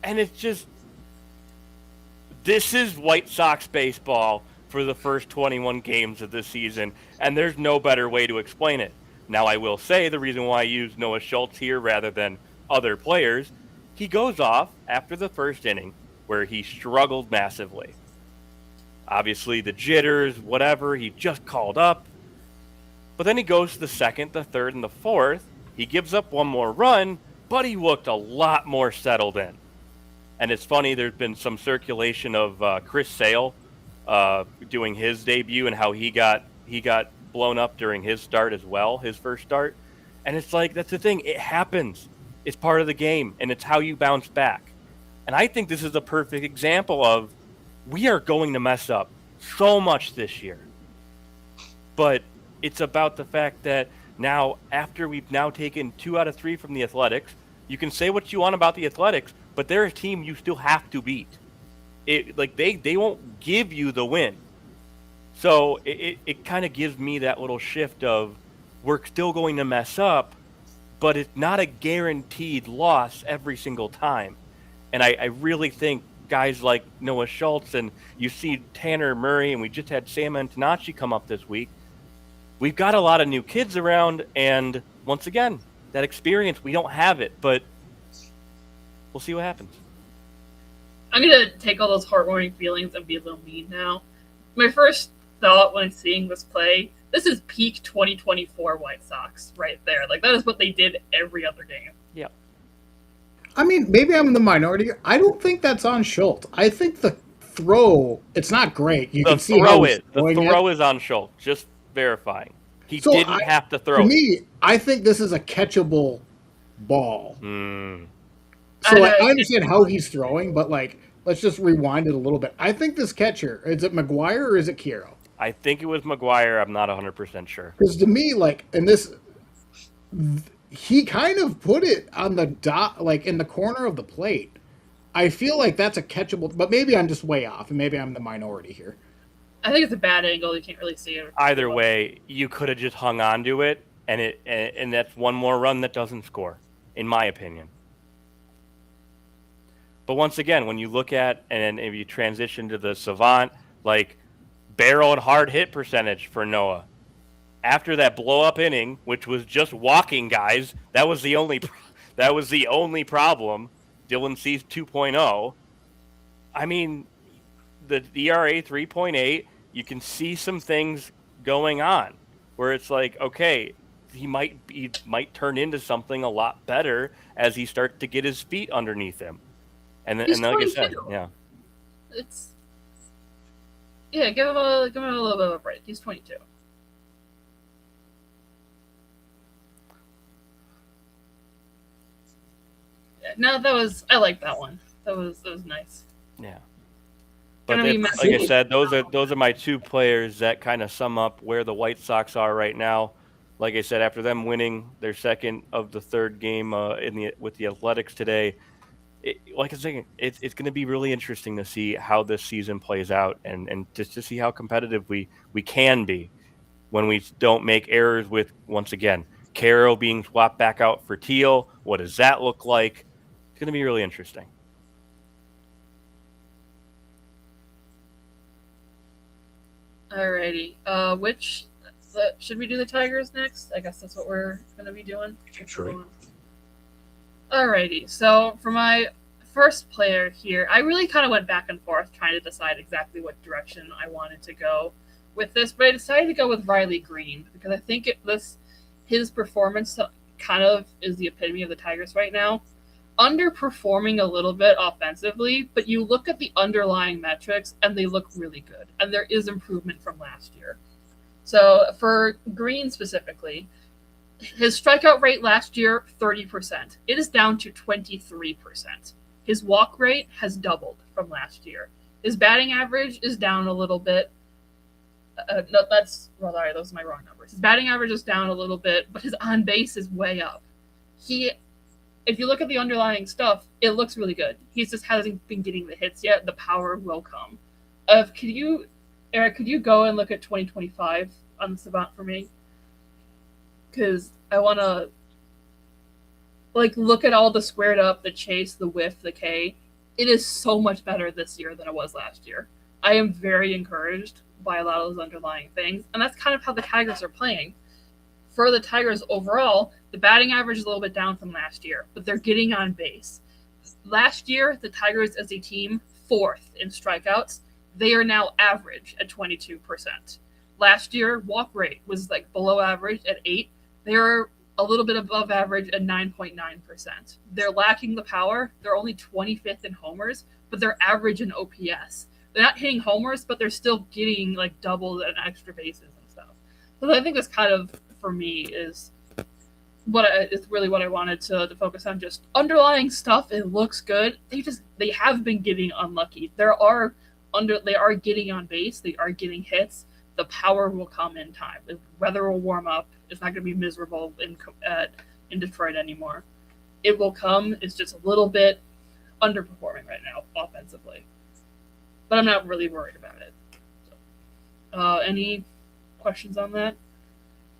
And it's just, this is White Sox baseball for the first 21 games of the season, and there's no better way to explain it. Now, I will say the reason why I use Noah Schultz here rather than other players, he goes off after the first inning where he struggled massively. Obviously, the jitters, whatever, he just called up. But then he goes to the second, the third, and the fourth. He gives up one more run, but he looked a lot more settled in. And it's funny, there's been some circulation of Chris Sale doing his debut and how he got blown up during his start as well, his first start. And it's like, that's the thing. It happens. It's part of the game, and it's how you bounce back. And I think this is a perfect example of we are going to mess up so much this year. But it's about the fact that now, after we've now taken 2 out of 3 from the Athletics, you can say what you want about the Athletics, but they're a team you still have to beat. They won't give you the win. So it kind of gives me that little shift of we're still going to mess up, but it's not a guaranteed loss every single time. And I really think guys like Noah Schultz, and you see Tanner Murray, and we just had Sam Antonacci come up this week. We've got a lot of new kids around, and once again, that experience, we don't have it, but we'll see what happens. I'm going to take all those heartwarming feelings and be a little mean now. My first thought when seeing this play, this is peak 2024 White Sox right there. Like, that is what they did every other game. Yeah. I mean, maybe I'm in the minority. I don't think that's on Schultz. I think the throw, it's not great. You can see how the throw is on Schultz. Just verifying. He didn't have to throw. For me, I think this is a catchable ball. Mm. So I understand how he's throwing, but like, let's just rewind it a little bit. I think this catcher, is it McGuire or is it Kiro? I think it was McGuire. I'm not 100% sure. Because to me, like, in this, he kind of put it on the dot, like in the corner of the plate. I feel like that's a catchable, but maybe I'm just way off, and maybe I'm the minority here. I think it's a bad angle. You can't really see it. Either way, you could have just hung on to it, and that's one more run that doesn't score, in my opinion. But once again, when you look at, and if you transition to the Savant, like barrel and hard hit percentage for Noah, after that blow up inning, which was just walking guys, that was the only problem. Dylan Cease 2.0. I mean, the ERA 3.8. You can see some things going on where it's like, okay, he might turn into something a lot better as he starts to get his feet underneath him. And like I said, yeah. Give him a little bit of a break. He's 22. Yeah, no, I like that one. That was nice. Yeah. But like I said, those are my two players that kind of sum up where the White Sox are right now. Like I said, after them winning their second of the third game with the Athletics today, like I was saying, it's going to be really interesting to see how this season plays out and just to see how competitive we can be when we don't make errors with, once again, Caro being swapped back out for Teal. What does that look like? It's going to be really interesting. Alrighty. Should we do the Tigers next? I guess that's what we're going to be doing. Sure. Alrighty, so for my first player here, I really kind of went back and forth trying to decide exactly what direction I wanted to go with this, but I decided to go with Riley Green because I think his performance kind of is the epitome of the Tigers right now. Underperforming a little bit offensively, but you look at the underlying metrics and they look really good, and there is improvement from last year. So for Green specifically, his strikeout rate last year, 30%. It is down to 23%. His walk rate has doubled from last year. His batting average is down a little bit. Those are my wrong numbers. His batting average is down a little bit, but his on base is way up. If you look at the underlying stuff, it looks really good. He just hasn't been getting the hits yet. The power will come. Eric, could you go and look at 2025 on the Savant for me? Because I want to look at all the squared up, the chase, the whiff, the K. It is so much better this year than it was last year. I am very encouraged by a lot of those underlying things, and that's kind of how the Tigers are playing. For the Tigers overall, the batting average is a little bit down from last year, but they're getting on base. Last year, the Tigers as a team, 4th in strikeouts. They are now average at 22%. Last year, walk rate was like below average at 8. They're a little bit above average at 9.9%. They're lacking the power. They're only 25th in homers, but they're average in OPS. They're not hitting homers, but they're still getting like double and extra bases and stuff. So I think that's kind of, for me, is really what I wanted to focus on. Just underlying stuff. It looks good. They have been getting unlucky. They are getting on base. They are getting hits. The power will come in time. The weather will warm up. It's not going to be miserable in Detroit anymore. It will come. It's just a little bit underperforming right now offensively, but I'm not really worried about it. So, any questions on that?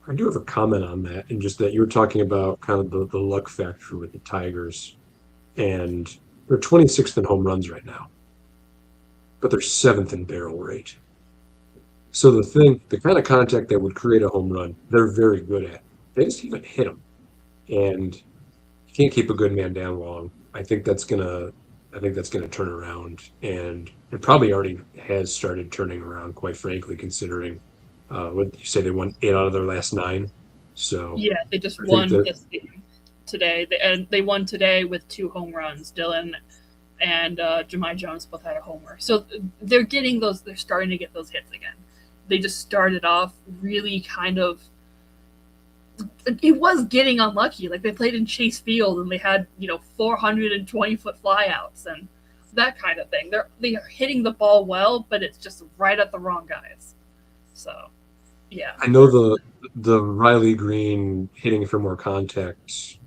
I do have a comment on that, and just that you were talking about kind of the luck factor with the Tigers, and they're 26th in home runs right now, but they're 7th in barrel rate. So the kind of contact that would create a home run, they're very good at. They just haven't hit them, and you can't keep a good man down long. I think that's gonna turn around, and it probably already has started turning around. Quite frankly, considering what you say, they won 8 out of their last 9. So yeah, they just won this game today, and they won today with 2 home runs. Dylan and Jahmai Jones both had a homer, so they're getting those. They're starting to get those hits again. They just started off really kind of. It was getting unlucky. Like, they played in Chase Field and they had 420-foot flyouts and that kind of thing. They are hitting the ball well, but it's just right at the wrong guys. So, yeah. I know the Riley Green hitting for more contact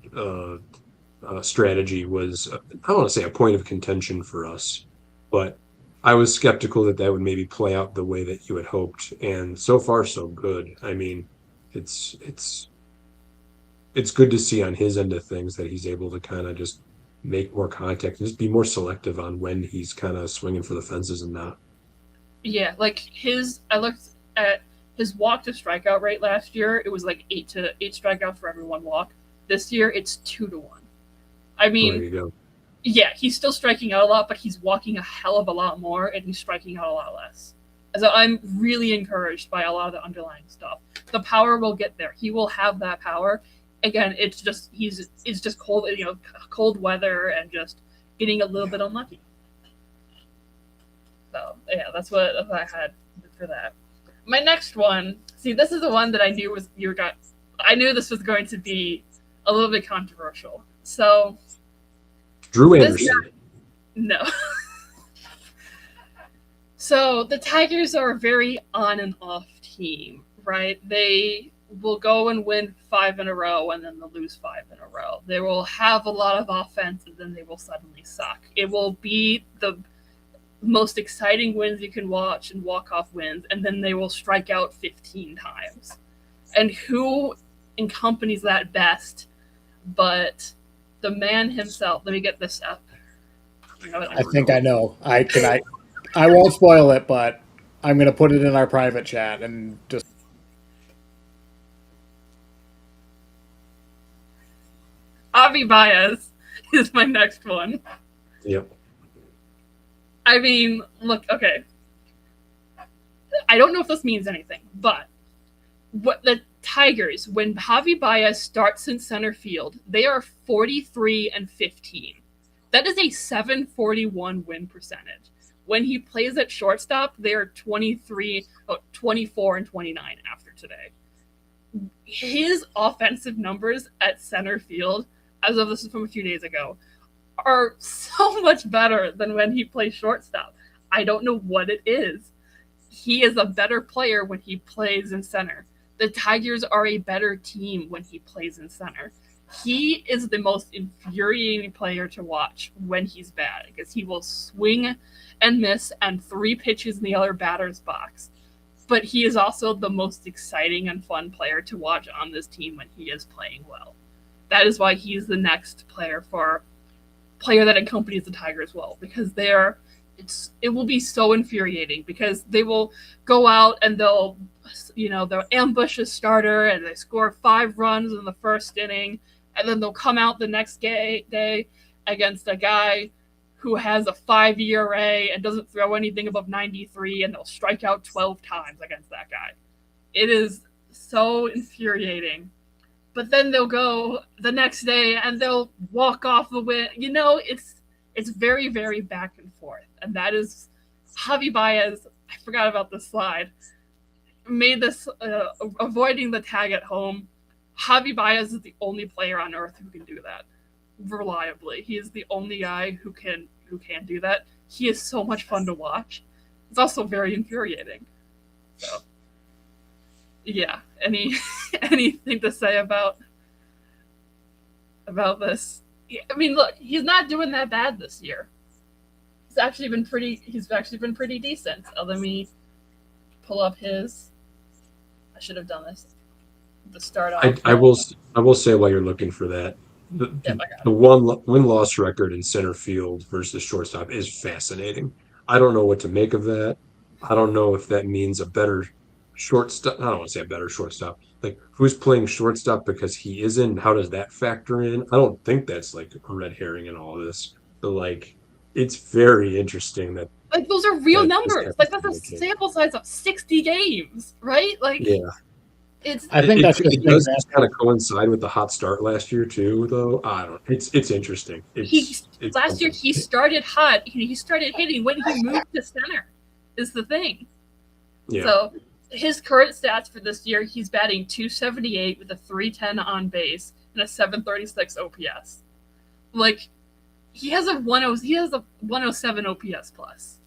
strategy was, I don't want to say a point of contention for us, but I was skeptical that would maybe play out the way that you had hoped, and so far so good. I mean, it's good to see on his end of things that he's able to kind of just make more contact and just be more selective on when he's kind of swinging for the fences and not. Yeah, like I looked at his walk to strikeout rate last year. It was like 8 strikeouts for every 1 walk. This year, it's 2-1. I mean, there you go. Yeah, he's still striking out a lot, but he's walking a hell of a lot more, and he's striking out a lot less. So I'm really encouraged by a lot of the underlying stuff. The power will get there. He will have that power. Again, it's just cold, cold weather and just getting a little bit unlucky. So yeah, that's what I had for that. My next one, see, this is the one that I knew I knew this was going to be a little bit controversial. So Drew Anderson. No. So the Tigers are a very on and off team, right? They will go and win 5 in a row, and then they'll lose 5 in a row. They will have a lot of offense, and then they will suddenly suck. It will be the most exciting wins you can watch and walk-off wins, and then they will strike out 15 times. And who accompanies that best but the man himself? Let me get this up. I think I know. I won't spoil it, but I'm going to put it in our private chat and just. Javi Baez is my next one. Yep. I mean, look, okay. I don't know if this means anything, but what the Tigers, when Javi Baez starts in center field, they are 43-15. That is a 741 win percentage. When he plays at shortstop, they are 24-29 after today. His offensive numbers at center field, as of this is from a few days ago, are so much better than when he plays shortstop. I don't know what it is. He is a better player when he plays in center. The Tigers are a better team when he plays in center. He is the most infuriating player to watch when he's bad, because he will swing and miss and 3 pitches in the other batter's box. But he is also the most exciting and fun player to watch on this team when he is playing well. That is why he's the next player that accompanies the Tigers well, because it will be so infuriating, because they will go out and they'll ambush a starter and they score 5 runs in the first inning, and then they'll come out the next day against a guy who has a 5 ERA and doesn't throw anything above 93, and they'll strike out 12 times against that guy. It is so infuriating. But then they'll go the next day and they'll walk off the win. It's very, very back and forth. And that is Javi Baez. I forgot about this slide. Made this avoiding the tag at home. Javi Baez is the only player on earth who can do that reliably. He is the only guy who can do that. He is so much fun to watch. It's also very infuriating. So, yeah. Anything to say about this? I mean, look, he's not doing that bad this year. He's actually been pretty decent. Let me pull up his. I should have done this. The start off. I will say while you're looking for that, the win-loss record in center field versus shortstop is fascinating. I don't know what to make of that. I don't know if that means a better shortstop. I don't want to say a better shortstop. Like, who's playing shortstop because he isn't? How does that factor in? I don't think that's like a red herring in all of this. But like, it's very interesting that like those are real numbers. Like, that's a sample size of 60 games, right? Like, yeah. I think it does kind of coincide with the hot start last year too, though. I don't. It's interesting. Last year he started hot. He started hitting when he moved to center. Is the thing. Yeah. So his current stats for this year, he's batting .278 with a .310 on base and a .736 OPS. Like, he has a 107 OPS plus,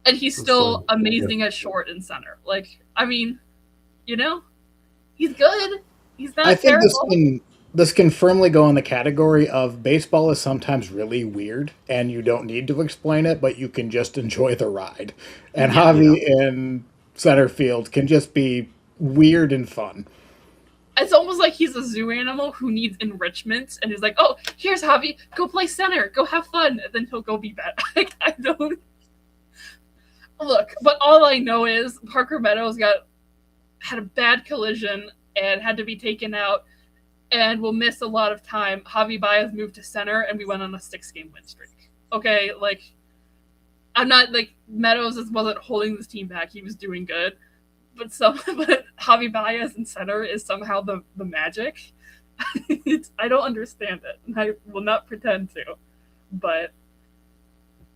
and he's still amazing at short and center. Like, I mean, he's good. He's not terrible. This can firmly go in the category of baseball is sometimes really weird, and you don't need to explain it, but you can just enjoy the ride. And Javi in center field can just be weird and fun. It's almost like he's a zoo animal who needs enrichment, and he's like, "Oh, here's Javi. Go play center. Go have fun." And then he'll go be bad. I don't look, but all I know is Parker Meadows had a bad collision and had to be taken out, and will miss a lot of time. Javi Baez moved to center, and we went on a 6-game win streak. Okay, like, I'm not like Meadows wasn't holding this team back; he was doing good. But Javi Baez in center is somehow the magic. I don't understand it, and I will not pretend to. But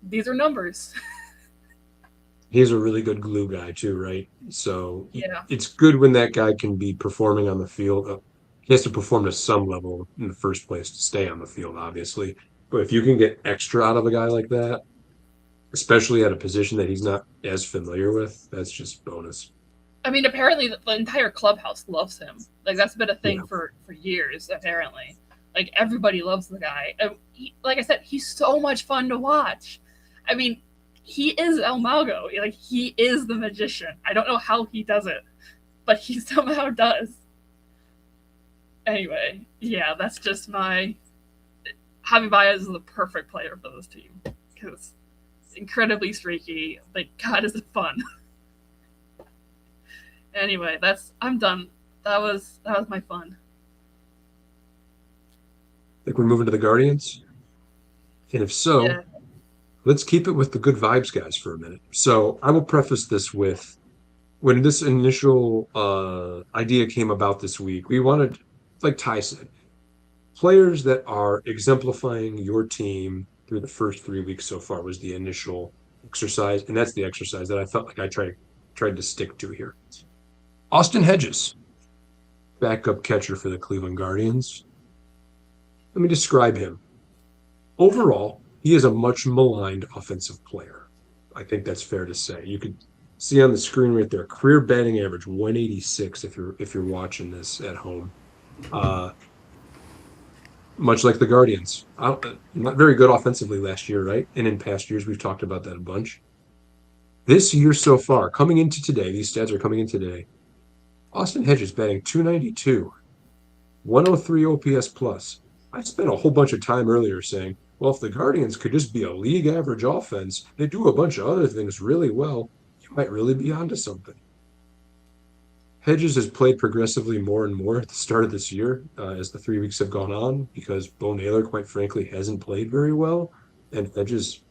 these are numbers. He's a really good glue guy too, right? So yeah, it's good when that guy can be performing on the field. He has to perform to some level in the first place to stay on the field, obviously. But if you can get extra out of a guy like that, especially at a position that he's not as familiar with, that's just bonus. I mean, apparently the entire clubhouse loves him. Like, that's been a thing for years, apparently. Like, everybody loves the guy. And like I said, he's so much fun to watch. I mean, he is El Mago. Like, he is the magician. I don't know how he does it, but he somehow does. Anyway, yeah, that's just my... Javi Baez is the perfect player for this team. Because it's incredibly streaky. But God, is it fun. Anyway, I'm done. That was my fun. Think we're moving to the Guardians? And if so, let's keep it with the good vibes guys for a minute. So I will preface this with, when this initial idea came about this week, we wanted, like Ty said, players that are exemplifying your team through the first 3 weeks so far was the initial exercise. And that's the exercise that I felt like I tried to stick to here. Austin Hedges, backup catcher for the Cleveland Guardians. Let me describe him. Overall, he is a much maligned offensive player. I think that's fair to say. You could see on the screen right there, career batting average 186 if you're watching this at home. Much like the Guardians. Not very good offensively last year, right? And in past years, we've talked about that a bunch. This year so far, coming into today, these stats are coming in today. Austin Hedges batting 292, 103 OPS plus. I spent a whole bunch of time earlier saying, well, if the Guardians could just be a league average offense, they do a bunch of other things really well, you might really be onto something. Hedges has played progressively more and more at the start of this year as the 3 weeks have gone on, because Bo Naylor, quite frankly, hasn't played very well, and Hedges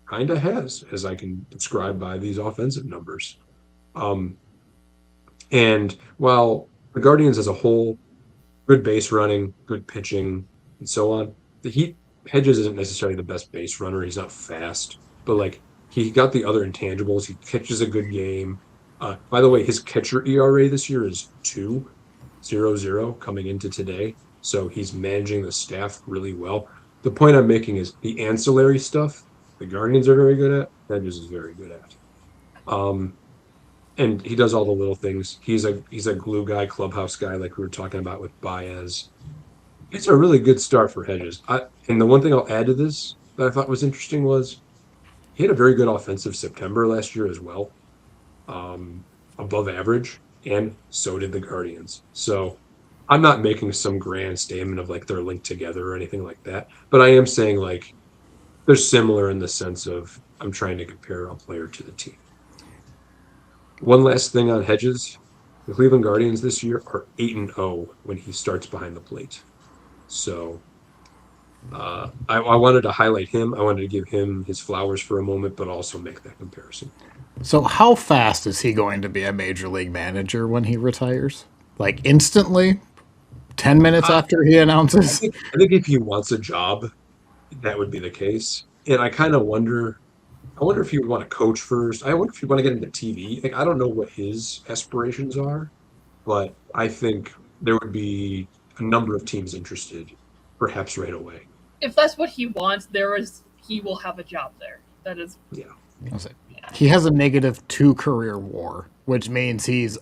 kind of has, as I can describe by these offensive numbers. And while the Guardians as a whole, good base running, good pitching, and so on, the Heat Hedges isn't necessarily the best base runner. He's not fast, but like he got the other intangibles. He catches a good game. By the way, his catcher ERA this year is 2.00 coming into today. So he's managing the staff really well. The point I'm making is the ancillary stuff the Guardians are very good at, Hedges is very good at. Um, and he does all the little things. He's a glue guy, clubhouse guy, like we were talking about with Baez. It's a really good start for Hedges. And the one thing I'll add to this that I thought was interesting was he had a very good offensive September last year as well, above average, and so did the Guardians. So I'm not making some grand statement of like they're linked together or anything like that, but I am saying like they're similar in the sense of I'm trying to compare a player to the team. One last thing on Hedges. The Cleveland Guardians this year are 8-0 when he starts behind the plate. So I wanted to highlight him. I wanted to give him his flowers for a moment, but also make that comparison. So, how fast is he going to be a major league manager when he retires? Like instantly? 10 minutes Uh, after he I announces? think I think if he wants a job, that would be the case. And I kind of wonder. I wonder if he would want to coach first. I wonder if he'd want to get into TV. Like I don't know what his aspirations are, but I think there would be a number of teams interested, perhaps right away. If that's what he wants, he will have a job there. That is, Yeah. yeah. He has a -2 career WAR, which means he's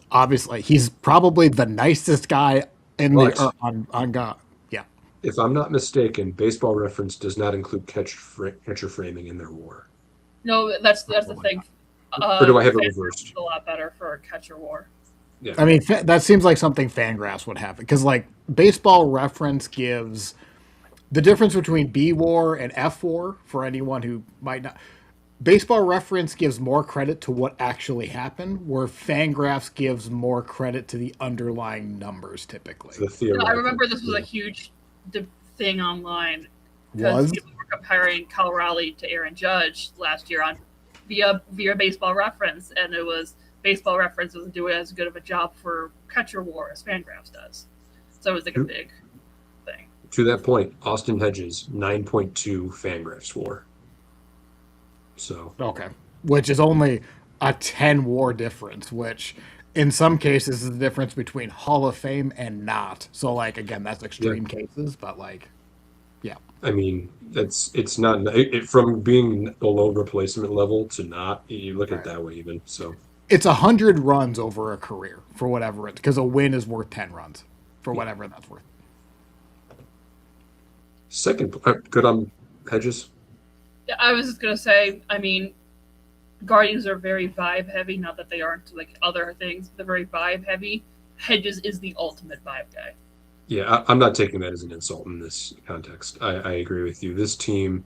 probably the nicest guy in But the on God. Yeah. if I'm not mistaken, Baseball Reference does not include catcher framing in their WAR. No, that's the thing. Or do I have it Fangraphs reversed? is a lot better for catcher war. Yeah. I mean, that seems like something Fangraphs would have because, like, Baseball Reference gives the difference between B WAR and F WAR for anyone who might not. Baseball Reference gives more credit to what actually happened, where Fangraphs gives more credit to the underlying numbers typically. The No, I theoretical. remember this was a Yeah. huge thing online because Was? people were comparing Cal Raleigh to Aaron Judge last year on via Baseball Reference, and it was Baseball Reference doesn't do as good of a job for catcher war as Fangraphs does. So it was like a big thing. To that point, Austin Hedges 9.2 Fangraphs WAR. So Okay. Which is only a 10 WAR difference, which in some cases is the difference between Hall of Fame and not. So, like, again, that's extreme cases, but, like, yeah. I mean, it's not from being below replacement level to not. You look at it that way, even so. It's 100 runs over a career for whatever it's because a win is worth 10 runs for whatever that's worth. Second, good on Hedges. Yeah, I was just gonna say, I mean, Guardians are very vibe heavy. Not that they aren't like other things, they're very vibe heavy. Hedges is the ultimate vibe guy. Yeah, I'm not taking that as an insult in this context. I agree with you. This team,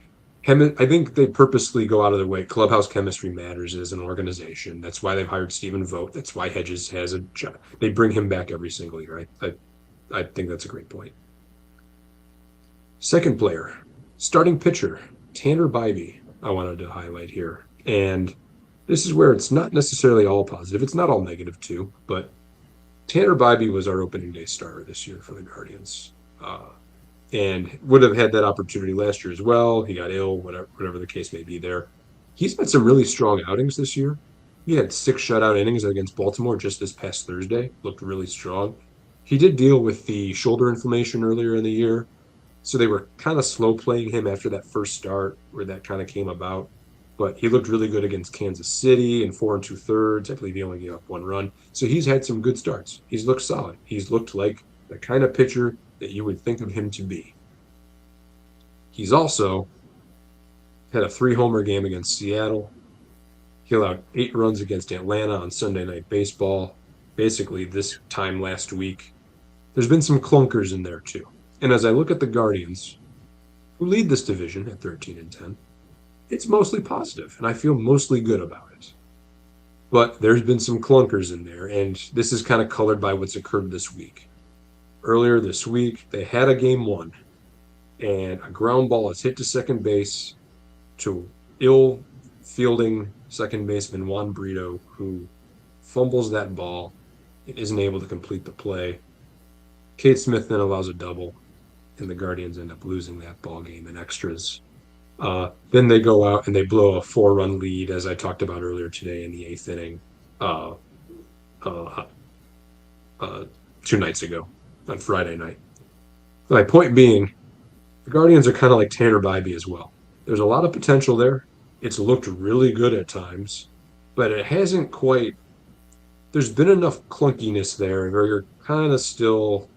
I think they purposely go out of their way. Clubhouse chemistry matters as an organization. That's why they've hired Stephen Vogt. That's why Hedges has a job. They bring him back every single year. I think that's a great point. Second player, starting pitcher, Tanner Bybee, I wanted to highlight here. And this is where it's not necessarily all positive. It's not all negative, too. But Tanner Bybee was our opening day starter this year for the Guardians. And would have had that opportunity last year as well. He got ill, whatever the case may be there. He's had some really strong outings this year. He had 6 shutout innings against Baltimore just this past Thursday. Looked really strong. He did deal with the shoulder inflammation earlier in the year. So they were kind of slow playing him after that first start where that kind of came about. But he looked really good against Kansas City in 4 2/3. I believe he only gave up 1 run. So he's had some good starts. He's looked solid. He's looked like the kind of pitcher that you would think of him to be. He's also had a 3-homer game against Seattle. He allowed 8 runs against Atlanta on Sunday Night Baseball. Basically, this time last week, there's been some clunkers in there too. And as I look at the Guardians, who lead this division at 13-10, it's mostly positive, and I feel mostly good about it. But there's been some clunkers in there, and this is kind of colored by what's occurred this week. Earlier this week, they had a game 1, and a ground ball is hit to second base to ill fielding second baseman Juan Brito, who fumbles that ball. isn't able to complete the play. Cade Smith then allows a double, and the Guardians end up losing that ball game in extras. Then they go out and they blow a 4-run lead, as I talked about earlier today in the 8th inning, uh, uh, uh, 2 nights ago on Friday night. My point being, the Guardians are kind of like Tanner Bybee as well. There's a lot of potential there. It's looked really good at times, but it hasn't quite. There's been enough clunkiness there where you're kind of still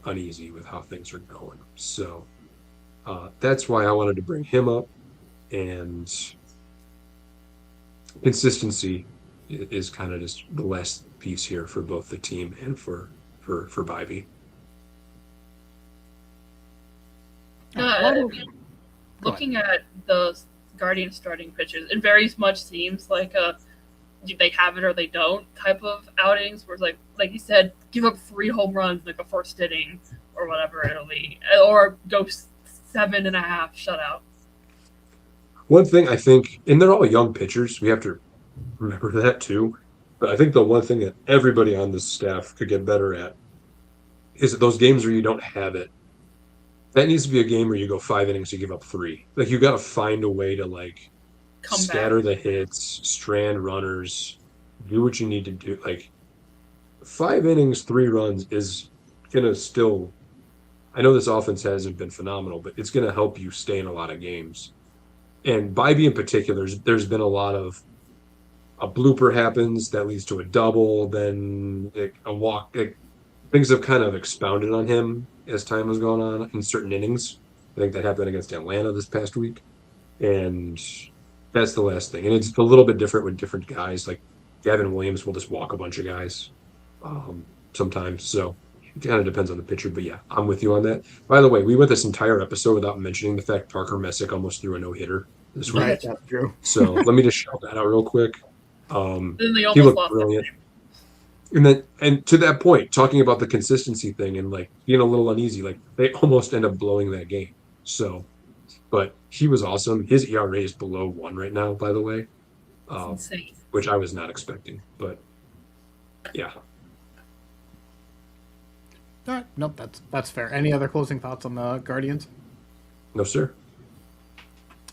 uneasy with how things are going. So that's why I wanted to bring him up. And consistency is kind of just the last piece here for both the team and for Bybee. Looking at the Guardians starting pitchers, it very much seems like they have it or they don't type of outings, where it's like you said, give up 3 home runs like a first inning or whatever it'll be, or go 7.5 shutout. One thing I think, and they're all young pitchers, we have to remember that too. But I think the one thing that everybody on this staff could get better at is those games where you don't have it. That needs to be a game where you go 5 innings, you give up 3. Like you got to find a way to like scatter the hits, strand runners, do what you need to do. Like 5 innings, 3 runs is gonna still. I know this offense hasn't been phenomenal, but it's gonna help you stay in a lot of games. And Bybee in particular, there's been a lot of a blooper happens that leads to a double, then a walk. Things have kind of expounded on him as time has gone on in certain innings. I think that happened against Atlanta this past week. And that's the last thing. And it's a little bit different with different guys. Like Gavin Williams will just walk a bunch of guys sometimes. So it kind of depends on the pitcher. But yeah, I'm with you on that. By the way, we went this entire episode without mentioning the fact Parker Messick almost threw a no-hitter this week. Right, that's true. So let me just shout that out real quick. He looked brilliant. And to that point, talking about the consistency thing and like being a little uneasy, like they almost end up blowing that game. So, but he was awesome. His ERA is below 1 right now, by the way, which I was not expecting. But yeah. All right, nope, that's fair. Any other closing thoughts on the Guardians? No, sir.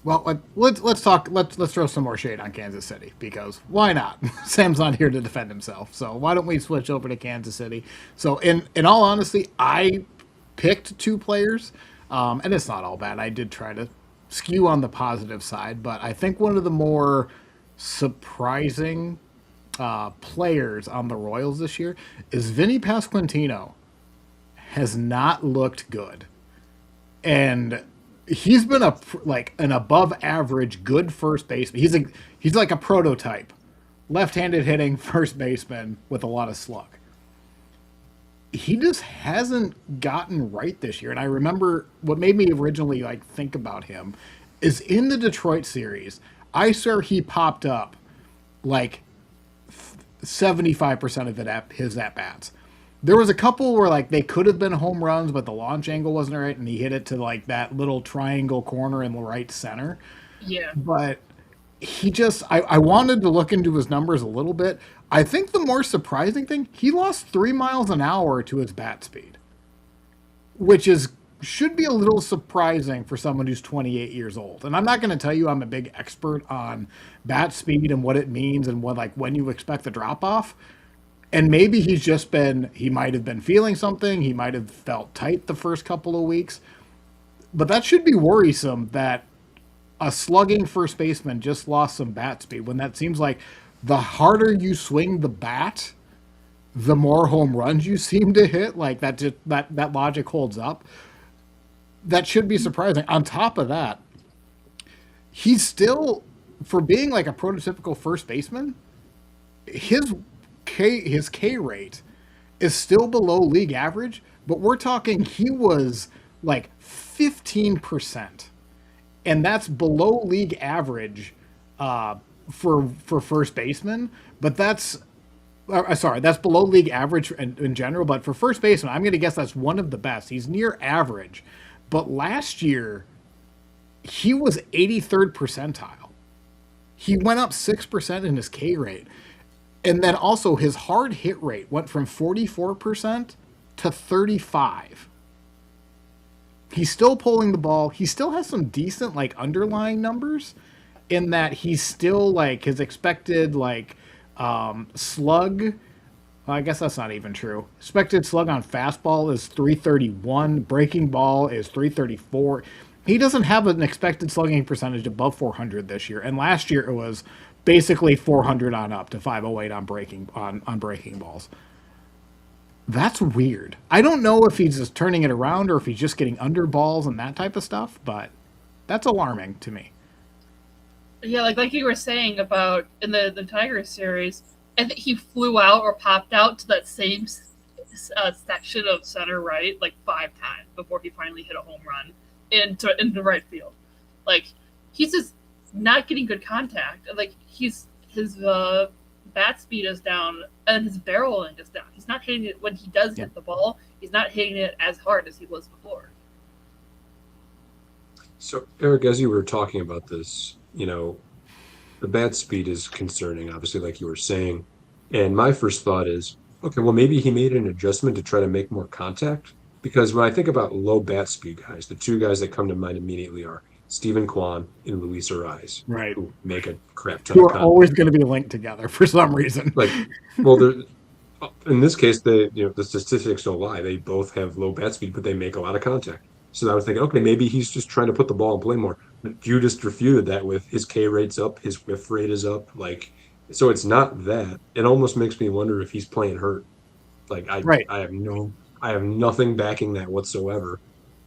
Well, let's talk. Let's throw some more shade on Kansas City, because why not? Sam's not here to defend himself, so why don't we switch over to Kansas City? So, in all honesty, I picked 2 players, and it's not all bad. I did try to skew on the positive side, but I think one of the more surprising players on the Royals this year is Vinny Pasquantino. Has not looked good, and he's been an above average good first baseman. He's like a prototype, left-handed hitting first baseman with a lot of slug. He just hasn't gotten right this year. And I remember what made me originally think about him is in the Detroit series, I swear he popped up 75% of his at bats. There was a couple where they could have been home runs, but the launch angle wasn't right, and he hit it to that little triangle corner in the right center. Yeah. But he just, I wanted to look into his numbers a little bit. I think the more surprising thing, he lost 3 miles an hour to his bat speed, which should be a little surprising for someone who's 28 years old. And I'm not going to tell you I'm a big expert on bat speed and what it means and when you expect the drop off. And maybe he might have been feeling something. He might have felt tight the first couple of weeks. But that should be worrisome that a slugging first baseman just lost some bat speed, when that seems like the harder you swing the bat, the more home runs you seem to hit. That logic holds up. That should be surprising. On top of that, he's still, for being a prototypical first baseman, his K rate is still below league average, but we're talking he was 15%, and that's below league average for first baseman. But that's below league average in general. But for first baseman, I'm going to guess that's one of the best. He's near average, but last year he was 83rd percentile. He went up 6% in his K rate. And then also his hard hit rate went from 44% to 35. He's still pulling the ball. He still has some decent like underlying numbers in that he's still like his expected like slug. Well, I guess that's not even true. Expected slug on fastball is 331. Breaking ball is 334. He doesn't have an expected slugging percentage above 400 this year, and last year it was basically 400 on up to 508 on breaking balls. That's weird. I don't know if he's just turning it around or if he's just getting under balls and that type of stuff, but that's alarming to me. Yeah, like you were saying about in the Tigers series, I think he flew out or popped out to that same section of center right like 5 times before he finally hit a home run into right field. Like he's just not getting good contact. Like his bat speed is down and his barreling is down. He's not hitting it when he does hit the ball. He's not hitting it as hard as he was before. So, Eric, as you were talking about this, the bat speed is concerning, obviously, like you were saying. And my first thought is, okay, well, maybe he made an adjustment to try to make more contact. Because when I think about low bat speed guys, the two guys that come to mind immediately are Stephen Kwan and Luis Ariz, Right. who make a crap ton Who of are contact. always going to be linked together for some reason. Like, well, in this case, the statistics don't lie. They both have low bat speed, but they make a lot of contact. So I was thinking, okay, maybe he's just trying to put the ball in play more. But you just refuted that with his K rate's up, his whiff rate is up. Like, so it's not that. It almost makes me wonder if he's playing hurt. Like, I have nothing backing that whatsoever.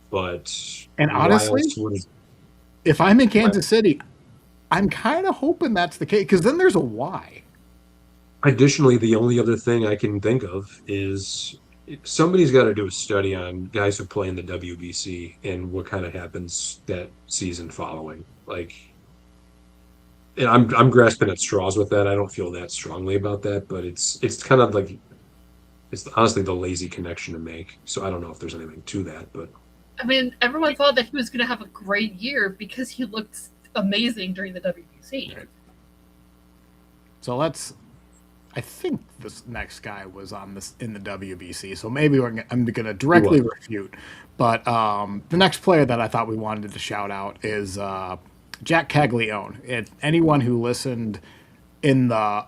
But And why honestly, else would it? if I'm in Kansas City, I'm kind of hoping that's the case because then there's a why. Additionally, the only other thing I can think of is somebody's got to do a study on guys who play in the WBC and what kind of happens that season following. Like, and I'm grasping at straws with that. I don't feel that strongly about that, but it's kind of like it's honestly the lazy connection to make. So I don't know if there's anything to that, but I mean, everyone thought that he was going to have a great year because he looked amazing during the WBC. Right. So I think this next guy was on this in the WBC, so maybe I'm going to directly refute. But the next player that I thought we wanted to shout out is Jack Caglione. Anyone who listened in the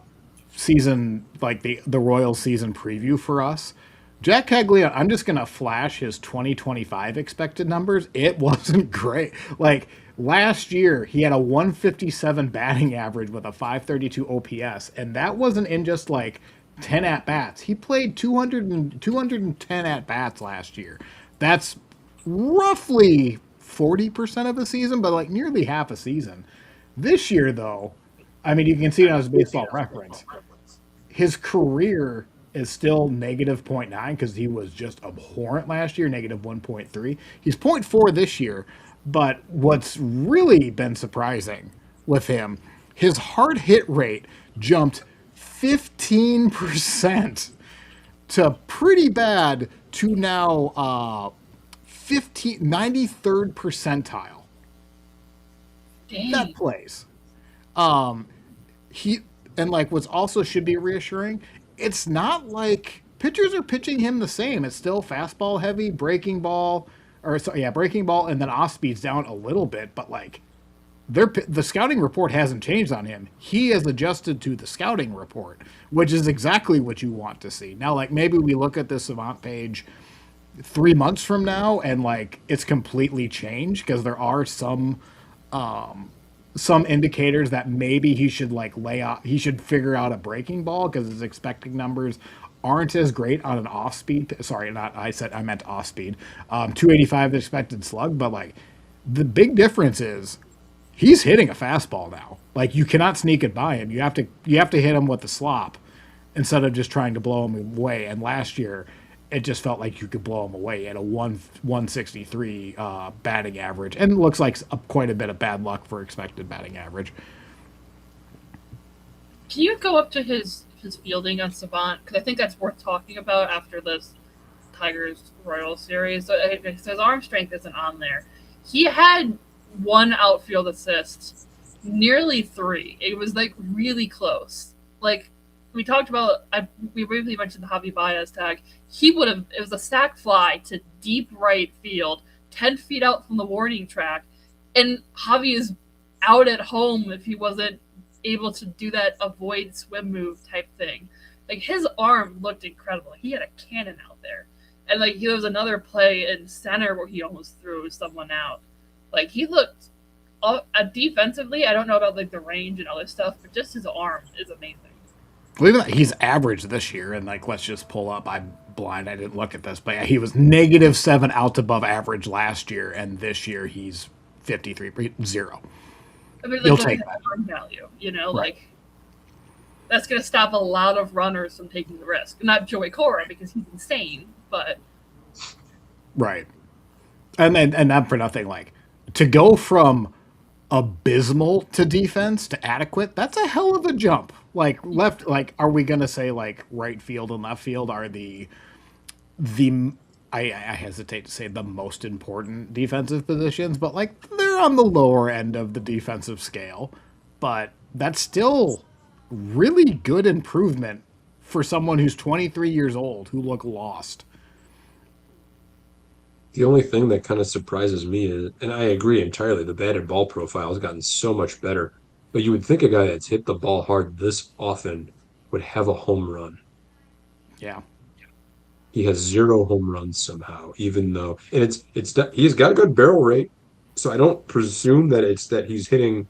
season, like the Royals season preview for us, Jack Caglione, I'm just going to flash his 2025 expected numbers. It wasn't great. Like, last year, he had a 157 batting average with a 532 OPS, and that wasn't in just like 10 at-bats. He played 210 at-bats last year. That's roughly 40% of a season, but like nearly half a season. This year, though, I mean, you can see it on his baseball reference. His career is still negative 0.9 because he was just abhorrent last year, negative 1.3. He's 0.4 this year, but what's really been surprising with him, his hard hit rate jumped 15% to pretty bad to now 93rd percentile. Dang. That plays. What's also should be reassuring, it's not like pitchers are pitching him the same. It's still fastball heavy, breaking ball, and then off speed's down a little bit, but like the scouting report hasn't changed on him. He has adjusted to the scouting report, which is exactly what you want to see. Now, like maybe we look at this Savant page 3 months from now and like it's completely changed because there are some indicators that maybe he should he should figure out a breaking ball because his expecting numbers aren't as great on an off speed. Sorry, I meant off speed. 285 expected slug, but like the big difference is he's hitting a fastball now. Like you cannot sneak it by him. You have to hit him with the slop instead of just trying to blow him away. And last year it just felt like you could blow him away at a 163 batting average, and it looks like quite a bit of bad luck for expected batting average. Can you go up to his fielding on Savant? Because I think that's worth talking about after this Tigers Royals series. So his arm strength isn't on there. He had 1 outfield assist, nearly 3. It was like really close. Like we talked about, we briefly mentioned the Javi Baez tag. He would have, it was a sac fly to deep right field, 10 feet out from the warning track. And Javi is out at home if he wasn't able to do that avoid swim move type thing. Like, his arm looked incredible. He had a cannon out there. And, like, there was another play in center where he almost threw someone out. Like, he looked, defensively, I don't know about, like, the range and other stuff, but just his arm is amazing. Believe it or not, he's average this year, and like let's just pull up. I'm blind, I didn't look at this, but yeah, he was -7 outs above average last year, and this year he's 53.0. I mean, You'll like, take the that. arm value, you know, Right. like, that's going to stop a lot of runners from taking the risk. Not Joey Cora, because he's insane, but Right. And not for nothing, like to go from abysmal to defense to adequate, that's a hell of a jump. Like left, like are we gonna say like right field and left field are the I hesitate to say the most important defensive positions, but like they're on the lower end of the defensive scale. But that's still really good improvement for someone who's 23 years old who look lost. The only thing that kind of surprises me is, and I agree entirely, the batted ball profile has gotten so much better. But you would think a guy that's hit the ball hard this often would have a home run. Yeah. He has 0 home runs somehow, even though, and he's got a good barrel rate. So I don't presume that it's that he's hitting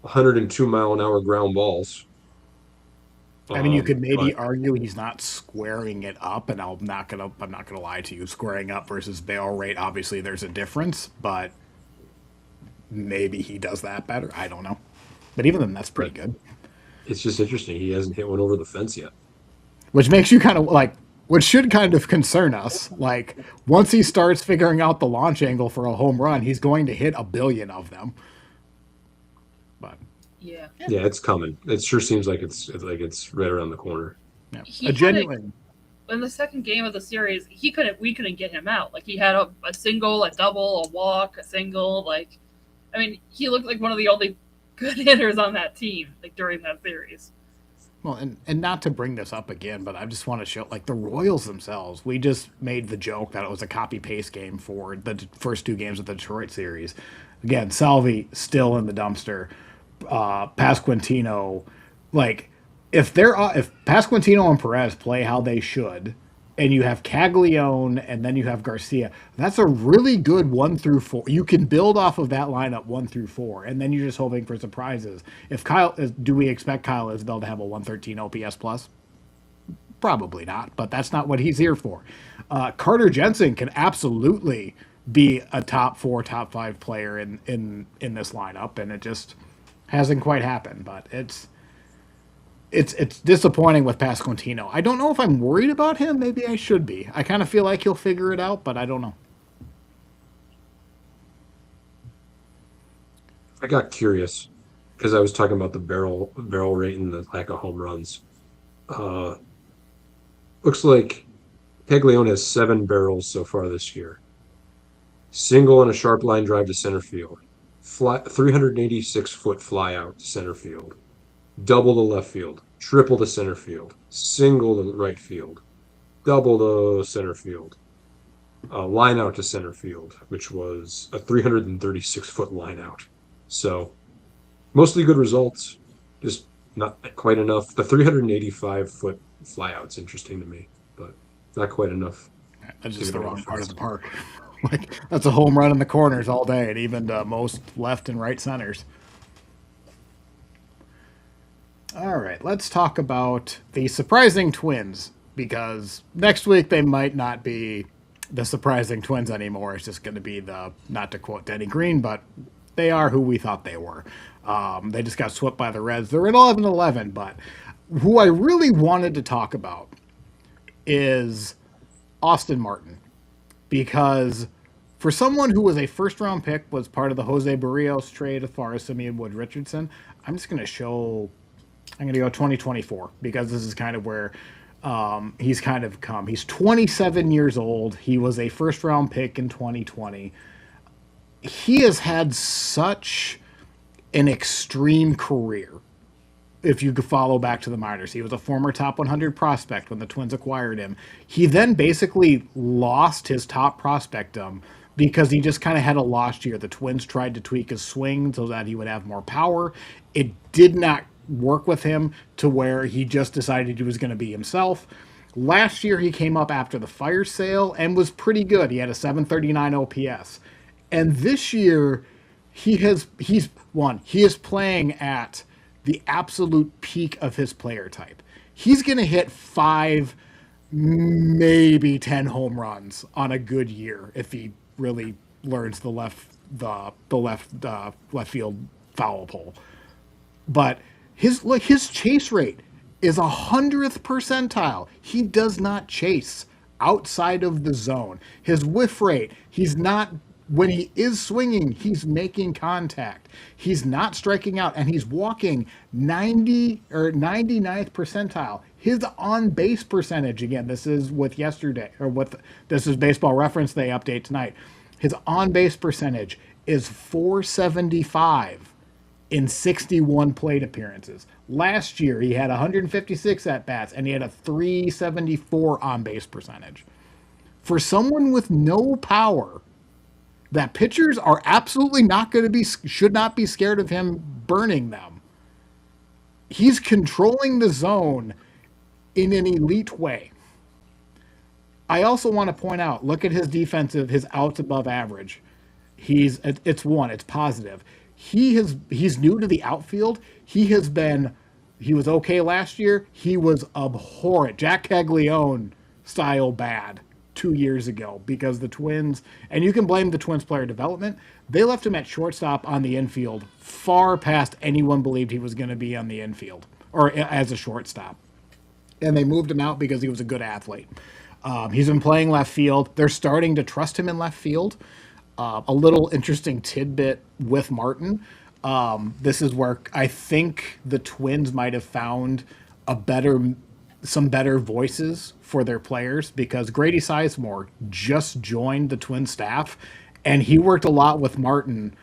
102-mile-an-hour ground balls. I mean, you could maybe But argue he's not squaring it up, and I'm not gonna lie to you. Squaring up versus barrel rate, obviously, there's a difference, but maybe he does that better. I don't know, but even then, that's pretty but good. it's just interesting. He hasn't hit one over the fence yet. Which makes you kind of like, which should kind of concern us. Like once he starts figuring out the launch angle for a home run, he's going to hit a billion of them. But yeah. Yeah, it's coming. It sure seems like it's right around the corner. yeah, He a had genuine. in the second game of the series, we couldn't get him out. Like, he had a single, a double, a walk, a single. Like, I mean, he looked like one of the only good hitters on that team, like, during that series. Well, and not to bring this up again, but I just want to show like the Royals themselves. We just made the joke that it was a copy paste game for the first two games of the Detroit series. Again, Salvi still in the dumpster. Pasquantino, like if Pasquantino and Perez play how they should, and you have Caglione and then you have Garcia, that's a really good 1 through 4. You can build off of that lineup 1 through 4, and then you're just hoping for surprises. If do we expect Kyle Isbell to have a 113 OPS plus? Probably not, but that's not what he's here for. Carter Jensen can absolutely be a top 4, top 5 player in this lineup, and it just hasn't quite happened. But it's disappointing with Pasquantino. I don't know if I'm worried about him. Maybe I should be. I kind of feel like he'll figure it out, but I don't know. I got curious because I was talking about the barrel rate and the lack of home runs. Uh, Looks like Caglione has 7 barrels so far this year. Single on a sharp line drive to center field. 386-foot fly out to center field. Double to left field. Triple to center field. Single to right field. Double to center field. Line out to center field, which was a 336-foot line out. So mostly good results, just not quite enough. The 385-foot flyout's interesting to me, but not quite enough That's to just get the over wrong the part of fence. the park. Like that's a home run in the corners all day, and even most left and right centers. All right, let's talk about the surprising Twins because next week they might not be the surprising Twins anymore. It's just going to be the, not to quote Denny Green, but they are who we thought they were. They just got swept by the Reds. They're at 11-11, but who I really wanted to talk about is Austin Martin because for someone who was a first round pick, was part of the Jose Barrios trade as far as Simeon Wood Richardson, I'm just going to show I'm going to go 2024 because this is kind of where he's kind of come. He's 27 years old. He was a first round pick in 2020. He has had such an extreme career. if you could follow back to the minors. He was a former top 100 prospect when the Twins acquired him. He then basically lost his top prospectum because he just kind of had a lost year. The Twins tried to tweak his swing so that he would have more power. It did not work with him to where he just decided he was going to be himself. Last year, he came up after the fire sale and was pretty good. He had a 739 OPS. And this year, he is playing at the absolute peak of his player type. He's going to hit 5, maybe 10 home runs on a good year if he really learns the left field foul pole. But his chase rate is 100th percentile. He does not chase outside of the zone. His whiff rate, he's not, when he is swinging, he's making contact. He's not striking out, and he's walking 90 or 99th percentile. His on base percentage, again, this is with yesterday, or with this is Baseball Reference, they update tonight. His on base percentage is 475 in 61 plate appearances. Last year, he had 156 at bats, and he had a 374 on base percentage. For someone with no power, that pitchers are absolutely not going to be, should not be scared of him burning them. He's controlling the zone in an elite way. I also want to point out, look at his defensive, his outs above average. It's positive. He's new to the outfield. He was okay last year. He was abhorrent, Jack Caglione style bad 2 years ago because the Twins, and you can blame the Twins player development, they left him at shortstop on the infield far past anyone believed he was going to be on the infield or as a shortstop. And they moved him out because he was a good athlete. He's been playing left field. They're starting to trust him in left field. A little interesting tidbit with Martin. This is where I think the Twins might have found some better voices for their players because Grady Sizemore just joined the Twin staff, and he worked a lot with Martin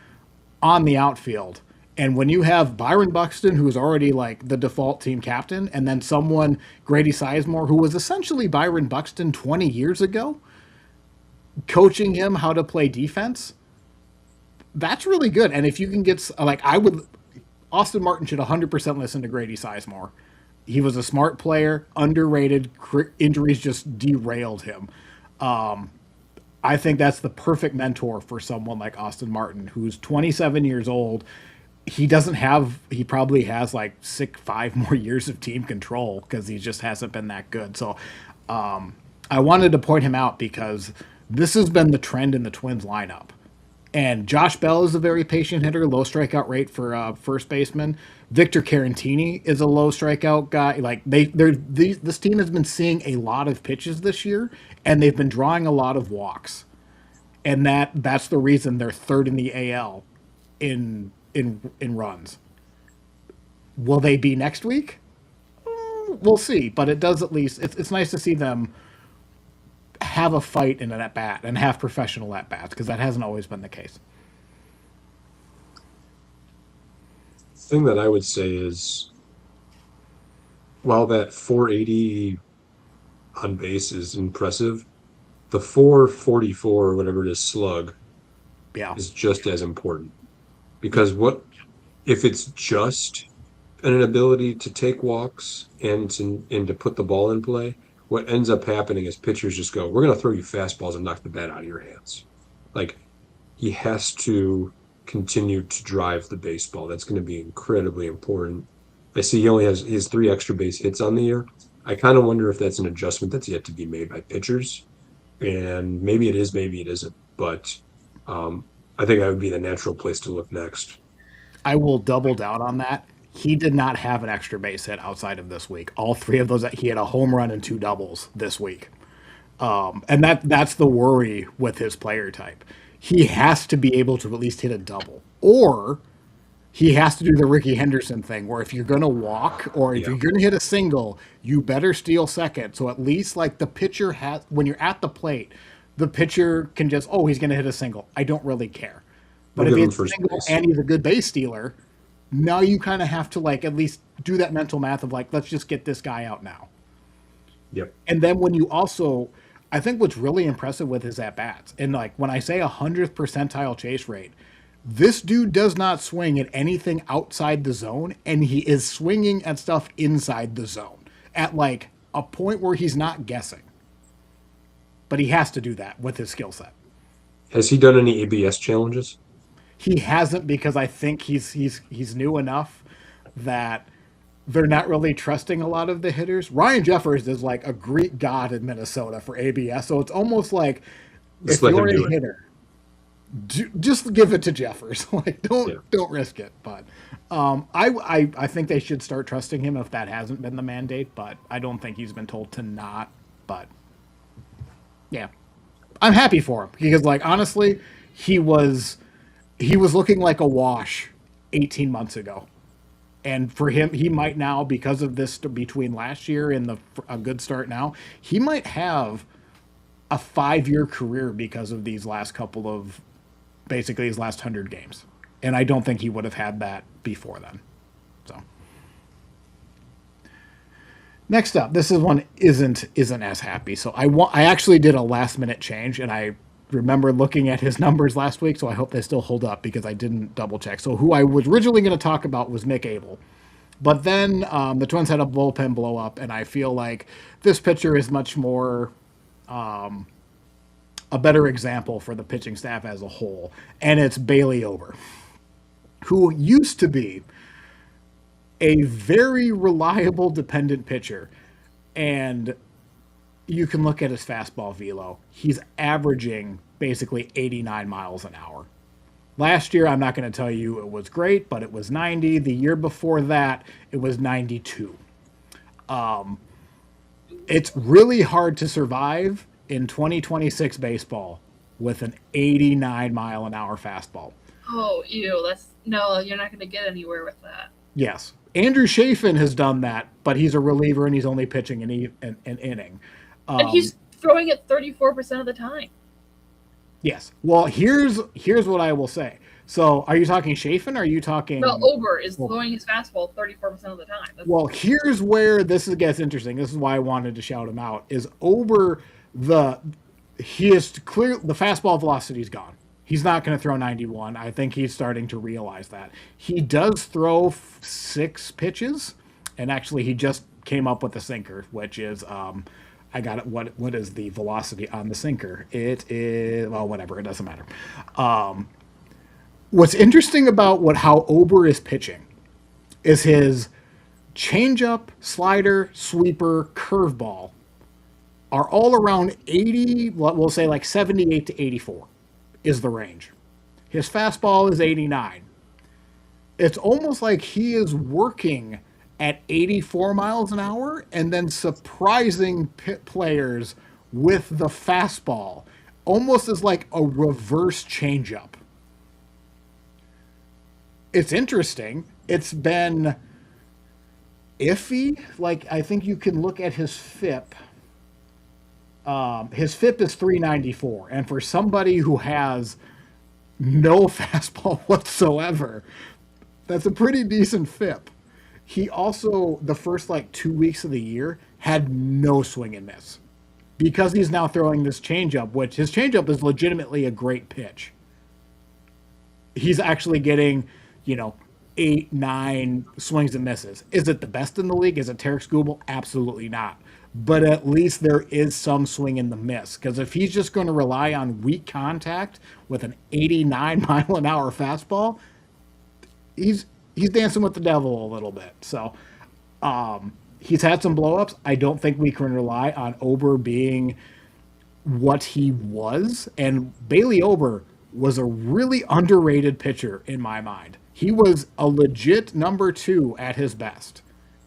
on the outfield. And when you have Byron Buxton, who is already like the default team captain, and then someone, Grady Sizemore, who was essentially Byron Buxton 20 years ago, coaching him how to play defense, that's really good. And if you can get, Austin Martin should 100% listen to Grady Sizemore. He was a smart player, underrated, injuries just derailed him. I think that's the perfect mentor for someone like Austin Martin, who's 27 years old. He probably has like 5 more years of team control because he just hasn't been that good. So I wanted to point him out because this has been the trend in the Twins lineup. And Josh Bell is a very patient hitter, low strikeout rate for first baseman. Victor Carantini is a low strikeout guy. This team has been seeing a lot of pitches this year, and they've been drawing a lot of walks. And that's the reason they're third in the AL in runs. Will they be next week? We'll see. But it does at least. It's nice to see them have a fight in an at-bat and have professional at-bats because that hasn't always been the case. The thing that I would say is, while that 480 on base is impressive, the 444 or whatever it is slug is just as important. Because what if it's just an ability to take walks and to put the ball in play? What ends up happening is pitchers just go, we're going to throw you fastballs and knock the bat out of your hands. Like, he has to continue to drive the baseball. That's going to be incredibly important. I see he only has 3 extra base hits on the year. I kind of wonder if that's an adjustment that's yet to be made by pitchers. And maybe it is, maybe it isn't. But I think that would be the natural place to look next. I will double down on that. He did not have an extra base hit outside of this week. All 3 of those, he had a home run and 2 doubles this week. And that's the worry with his player type. He has to be able to at least hit a double. Or he has to do the Ricky Henderson thing where if you're going to walk or if you're going to hit a single, you better steal second. So at least like the pitcher has, when you're at the plate, the pitcher can just, he's going to hit a single. I don't really care. But if he's a single and he's a good base stealer, Now you kind of have to like at least do that mental math of like, let's just get this guy out now. Yep. And then when you also, I think what's really impressive with his at bats, and like when I say 100th percentile chase rate, this dude does not swing at anything outside the zone, and he is swinging at stuff inside the zone at like a point where he's not guessing. But he has to do that with his skill set. Has he done any ABS challenges? He hasn't because I think he's new enough that they're not really trusting a lot of the hitters. Ryan Jeffers is like a Greek god in Minnesota for ABS, so it's almost like Just if let you're him do a it. hitter, just give it to Jeffers. Like Yeah. don't risk it. But I think they should start trusting him if that hasn't been the mandate. But I don't think he's been told to not. But yeah, I'm happy for him because like honestly, he was looking like a wash 18 months ago. And for him, he might now, because of this between last year and a good start now, he might have a 5-year career because of these last couple of, basically his last 100 games. And I don't think he would have had that before then. So next up, this is one isn't as happy. So I actually did a last minute change, and I remember looking at his numbers last week, so I hope they still hold up because I didn't double check. So who I was originally going to talk about was McGonigle. But then the Twins had a bullpen blow up, and I feel like this pitcher is much more a better example for the pitching staff as a whole, and it's Bailey Ober, who used to be a very reliable, dependent pitcher. And you can look at his fastball velo. He's averaging basically 89 miles an hour. Last year, I'm not going to tell you it was great, but it was 90. The year before that, it was 92. It's really hard to survive in 2026 baseball with an 89 mile an hour fastball. Oh, ew! No, you're not going to get anywhere with that. Yes, Andrew Chafin has done that, but he's a reliever and he's only pitching an inning. And he's throwing it 34% of the time. Yes. Well, here's what I will say. So, are you talking Chafin? Or are you talking? No, Ober is throwing his fastball 34% of the time. Well, here's where gets interesting. This is why I wanted to shout him out. Is Ober he is clear the fastball velocity is gone. He's not going to throw 91. I think he's starting to realize that. He does throw 6 pitches, and actually he just came up with a sinker, which is I got it. What is the velocity on the sinker? It is, well, whatever. It doesn't matter. What's interesting about how Ober is pitching is his changeup, slider, sweeper, curveball are all around 80. We'll say like 78 to 84 is the range. His fastball is 89. It's almost like he is working at 84 miles an hour and then surprising players with the fastball, almost as like a reverse changeup. It's interesting. It's been iffy. Like, I think you can look at his FIP. His FIP is 394, and for somebody who has no fastball whatsoever, that's a pretty decent FIP. He also, the first like 2 weeks of the year, had no swing and miss because he's now throwing this changeup, which his changeup is legitimately a great pitch. He's actually getting, 8, 9 swings and misses. Is it the best in the league? Is it Tarek Skubal? Absolutely not. But at least there is some swing in the miss. Because if he's just going to rely on weak contact with an 89 mile an hour fastball, he's dancing with the devil a little bit. So he's had some blowups. I don't think we can rely on Ober being what he was. And Bailey Ober was a really underrated pitcher in my mind. He was a legit number 2 at his best.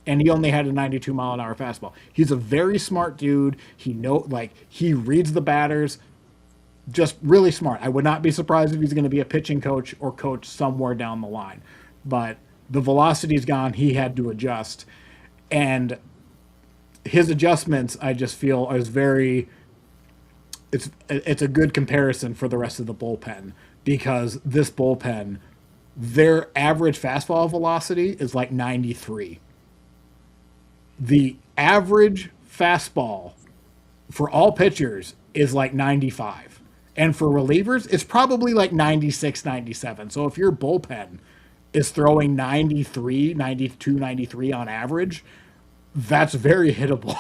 And he only had a 92 mile an hour fastball. He's a very smart dude. He reads the batters. Just really smart. I would not be surprised if he's going to be a pitching coach or coach somewhere down the line. But the velocity's gone. He had to adjust. And his adjustments, I just feel, is very... It's a good comparison for the rest of the bullpen because this bullpen their average fastball velocity is like 93. The average fastball for all pitchers is like 95. And for relievers, it's probably like 96, 97. So if your bullpen is throwing 93, 92, 93 on average, that's very hittable.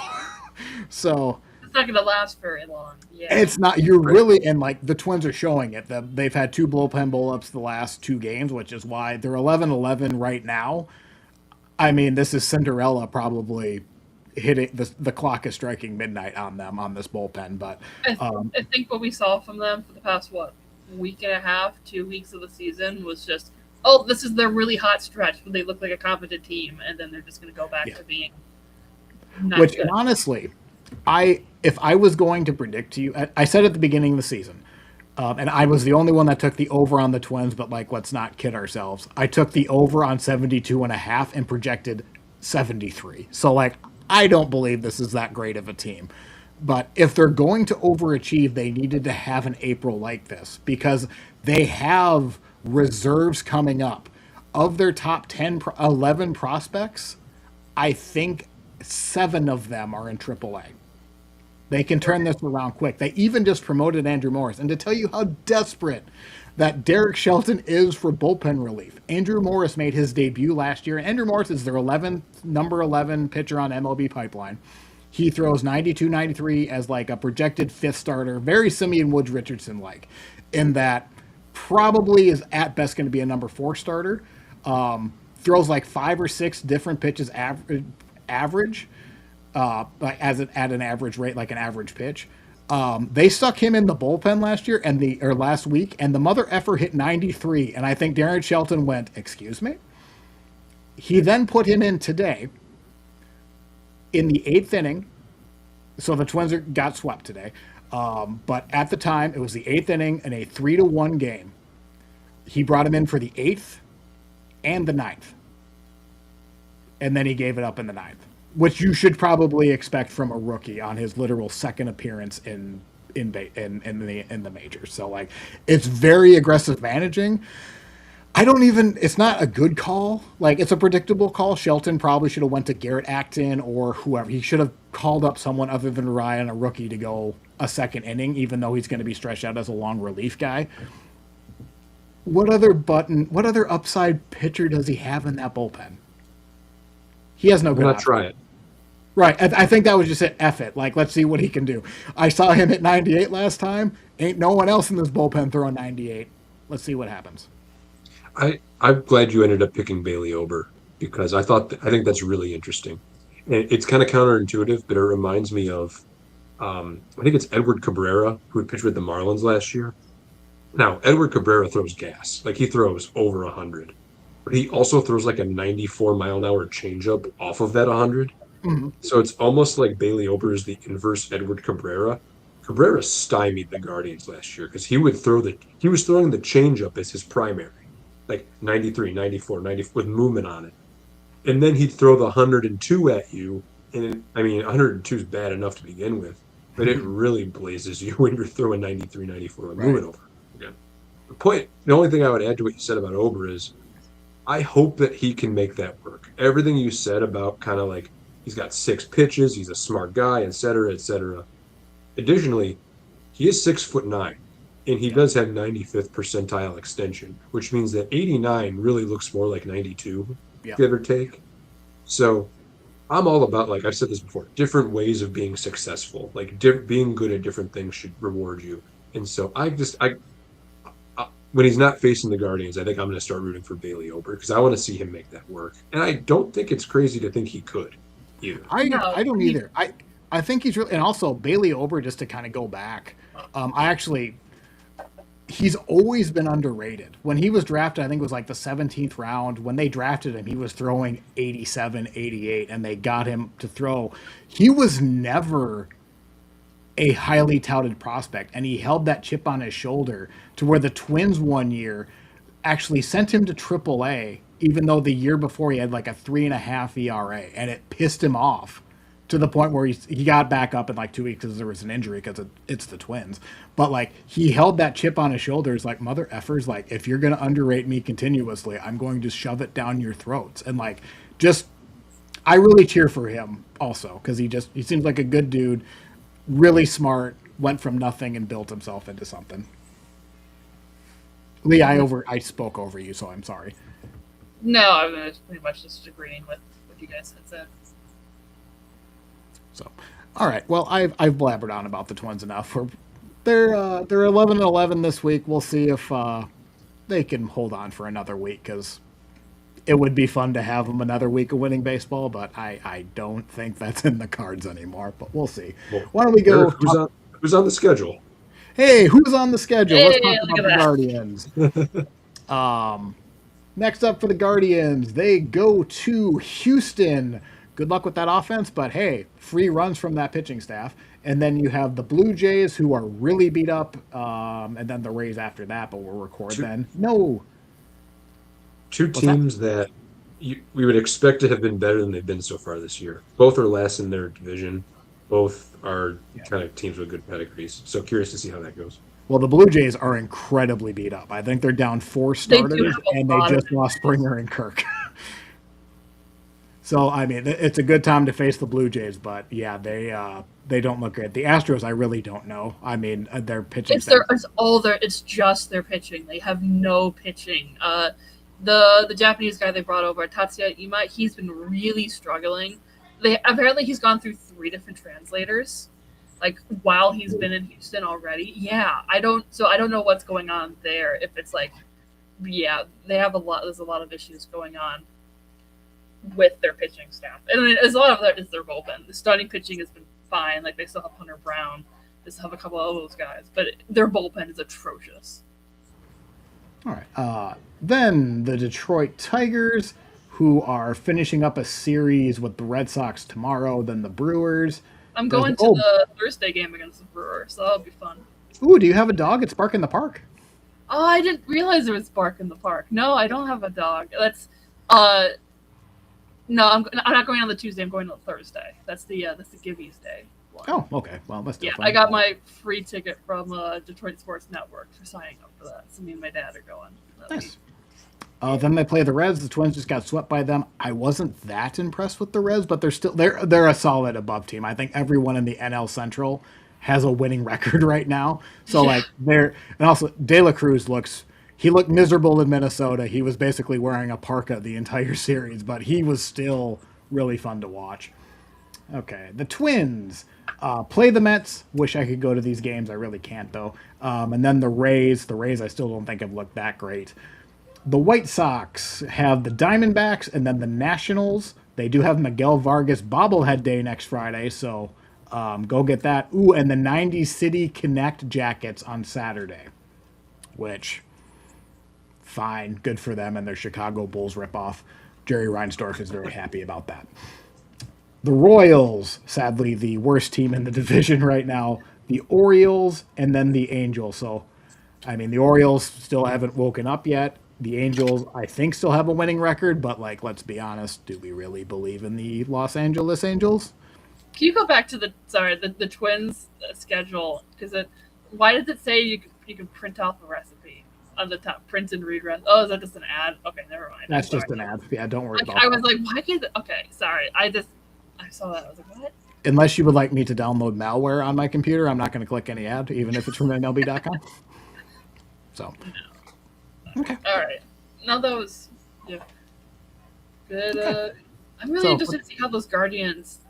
So It's not going to last very long. Yeah. it's not, you're really, and like the Twins are showing it. They've had 2 bullpen blow-ups the last 2 games, which is why they're 11-11 right now. I mean, this is Cinderella probably hitting, the clock is striking midnight on them on this bullpen. But I think what we saw from them for the past, week and a half, 2 weeks of the season was just, oh, this is their really hot stretch when they look like a competent team, and then they're just going to go back to being not which, good. and honestly, if I was going to predict to you, I said at the beginning of the season, and I was the only one that took the over on the Twins, but like, let's not kid ourselves. I took the over on 72.5 and projected 73. So like, I don't believe this is that great of a team. But if they're going to overachieve, they needed to have an April like this because they have reserves coming up. Of their top 10, 11 prospects, I think 7 of them are in AAA. They can turn this around quick. They even just promoted Andrew Morris. And to tell you how desperate that Derek Shelton is for bullpen relief, Andrew Morris made his debut last year. Andrew Morris is their number 11 pitcher on MLB Pipeline. He throws 92, 93 as like a projected 5th starter, very Simeon Woods Richardson like, in that probably is at best going to be a number 4 starter. Throws like 5 or 6 different pitches average. At an average rate, like an average pitch. They stuck him in the bullpen last week, and the mother effer hit 93. And I think Darren Shelton went, "Excuse me." He then put him in today in the 8th inning. So the Twins got swept today, but at the time it was the 8th inning in a 3-1 game. He brought him in for the 8th and the 9th, and then he gave it up in the 9th. Which you should probably expect from a rookie on his literal second appearance in the majors. So like, it's very aggressive managing. It's not a good call. Like, it's a predictable call. Shelton probably should have went to Garrett Acton or whoever. He should have called up someone other than Ryan, a rookie, to go a second inning, even though he's going to be stretched out as a long relief guy. What other upside pitcher does he have in that bullpen? He has no good Not option. try it. Right. I think that was just it. F it. Like, let's see what he can do. I saw him hit 98 last time. Ain't no one else in this bullpen throwing 98. Let's see what happens. I'm glad you ended up picking Bailey Ober because I think that's really interesting. And it's kind of counterintuitive, but it reminds me of I think it's Edward Cabrera who had pitched with the Marlins last year. Now, Edward Cabrera throws gas. Like, he throws over 100. But he also throws like a 94-mile-an-hour changeup off of that 100. Mm-hmm. So it's almost like Bailey Ober is the inverse Edward Cabrera. Cabrera stymied the Guardians last year because he was throwing the changeup as his primary, like 93, 94, 90 with movement on it. And then he'd throw the 102 at you. And 102 is bad enough to begin with, but it really blazes you when you're throwing 93, 94 with movement over again. The only thing I would add to what you said about Ober is I hope that he can make that work. Everything you said about kind of like he's got 6 pitches, he's a smart guy, et cetera, et cetera. Additionally, he is 6'9", and he does have 95th percentile extension, which means that 89 really looks more like 92, give or take. So I'm all about, like I've said this before, different ways of being successful. Like being good at different things should reward you. And so when he's not facing the Guardians, I think I'm going to start rooting for Bailey Ober because I want to see him make that work. And I don't think it's crazy to think he could either. I don't either. I think he's really, and also Bailey Ober, just to kind of go back, he's always been underrated. When he was drafted, I think it was like the 17th round. When they drafted him, he was throwing 87, 88, and they got him to throw. He was never a highly touted prospect, and he held that chip on his shoulder to where the Twins one year actually sent him to AAA, even though the year before he had like a 3.5 ERA, and it pissed him off to the point where he got back up in like 2 weeks because there was an injury because it's the Twins. But like he held that chip on his shoulders, like mother effers. Like if you're gonna underrate me continuously, I'm going to shove it down your throats. And like just, I really cheer for him also because he seems like a good dude, really smart. Went from nothing and built himself into something. Lee, I spoke over you, so I'm sorry. No, I'm pretty much just agreeing with what you guys had said. So, all right. Well, I've blabbered on about the Twins enough. They're 11-11 this week. We'll see if they can hold on for another week because it would be fun to have them another week of winning baseball. But I don't think that's in the cards anymore. But we'll see. Well, Why don't we go? Eric, who's on the schedule? Hey, who's on the schedule? Let's Hey, talk look about at the that. Guardians. Next up for the Guardians, they go to Houston. Good luck with that offense, but hey, free runs from that pitching staff. And then you have the Blue Jays, who are really beat up, and then the Rays after that, but we'll record Two, then. No. two What's that? teams that we would expect to have been better than they've been so far this year. Both are last in their division. Both are kind of teams with good pedigrees. So curious to see how that goes. Well, the Blue Jays are incredibly beat up. I think they're down 4 They do starters, have a and they lot of just lost Springer and Kirk. So, I mean, it's a good time to face the Blue Jays, but yeah, they don't look good. The Astros, I really don't know. I mean, their pitching. It's just their pitching. They have no pitching. The Japanese guy they brought over, Tatsuya Ima, he's been really struggling. Apparently he's gone through 3 different translators, like while he's been in Houston already. Yeah, I don't know what's going on there. If it's like, yeah, they have there's a lot of issues going on with their pitching staff. And I mean, a lot of that is their bullpen. The starting pitching has been fine. Like they still have Hunter Brown. They still have a couple of those guys, but their bullpen is atrocious. All right. Then the Detroit Tigers, who are finishing up a series with the Red Sox tomorrow. Then the Brewers. I'm going to the Thursday game against the Brewers, so that'll be fun. Ooh, do you have a dog? It's Bark in the Park. Oh, I didn't realize there was Bark in the Park. No, I don't have a dog. No, I'm not going on the Tuesday. I'm going on the Thursday. That's the Gibbies Day one. Oh, okay. Well, that's still fun. I got my free ticket from Detroit Sports Network for signing up for that. So me and my dad are going. Nice. Then they play the Reds. The Twins just got swept by them. I wasn't that impressed with the Reds, but they're a solid above team. I think everyone in the NL Central has a winning record right now. So and also De La Cruz looked miserable in Minnesota. He was basically wearing a parka the entire series, but he was still really fun to watch. Okay, the Twins play the Mets. Wish I could go to these games. I really can't though. And then the Rays. The Rays I still don't think have looked that great. The White Sox have the Diamondbacks and then the Nationals. They do have Miguel Vargas bobblehead day next Friday, so go get that. Ooh, and the 90 City Connect Jackets on Saturday, which, fine, good for them and their Chicago Bulls ripoff. Jerry Reinsdorf is very happy about that. The Royals, sadly, the worst team in the division right now. The Orioles and then the Angels. So, I mean, the Orioles still haven't woken up yet. The Angels, I think, still have a winning record, but, like, let's be honest, do we really believe in the Los Angeles Angels? Can you go back to the Twins schedule? Because why does it say you can print off a recipe on the top? Print and read recipe. Oh, is that just an ad? Okay, never mind. That's just an ad. Yeah, don't worry about that. I was like, why can't? Okay, sorry. I saw that. I was like, what? Unless you would like me to download malware on my computer, I'm not going to click any ad, even if it's from MLB.com. So. No. Okay. All right. Now that was good. Okay. I'm really interested to see how those Guardians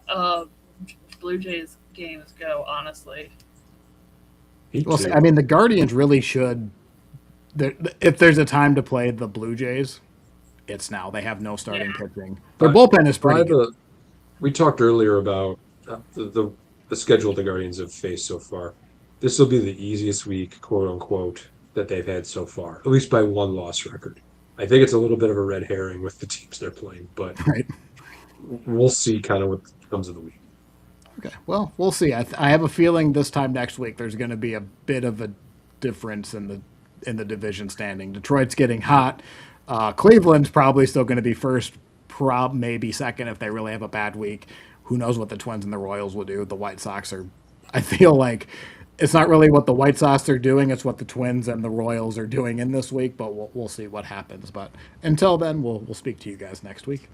Blue Jays games go, honestly. Well, I mean, the Guardians really should. If there's a time to play the Blue Jays, it's now. They have no starting pitching. Their bullpen is pretty good. We talked earlier about the schedule the Guardians have faced so far. This will be the easiest week, quote unquote, that they've had so far, at least by 1 loss record. I think it's a little bit of a red herring with the teams they're playing, but we'll see kind of what comes of the week. Okay, well, we'll see. I have a feeling this time next week there's going to be a bit of a difference in the division standing. Detroit's getting hot. Cleveland's probably still going to be first, maybe second if they really have a bad week. who knows what the Twins and the Royals will do. The White Sox are, I feel like it's not really what the White Sox are doing, it's what the Twins and the Royals are doing in this week, but we'll see what happens. But until then, we'll speak to you guys next week.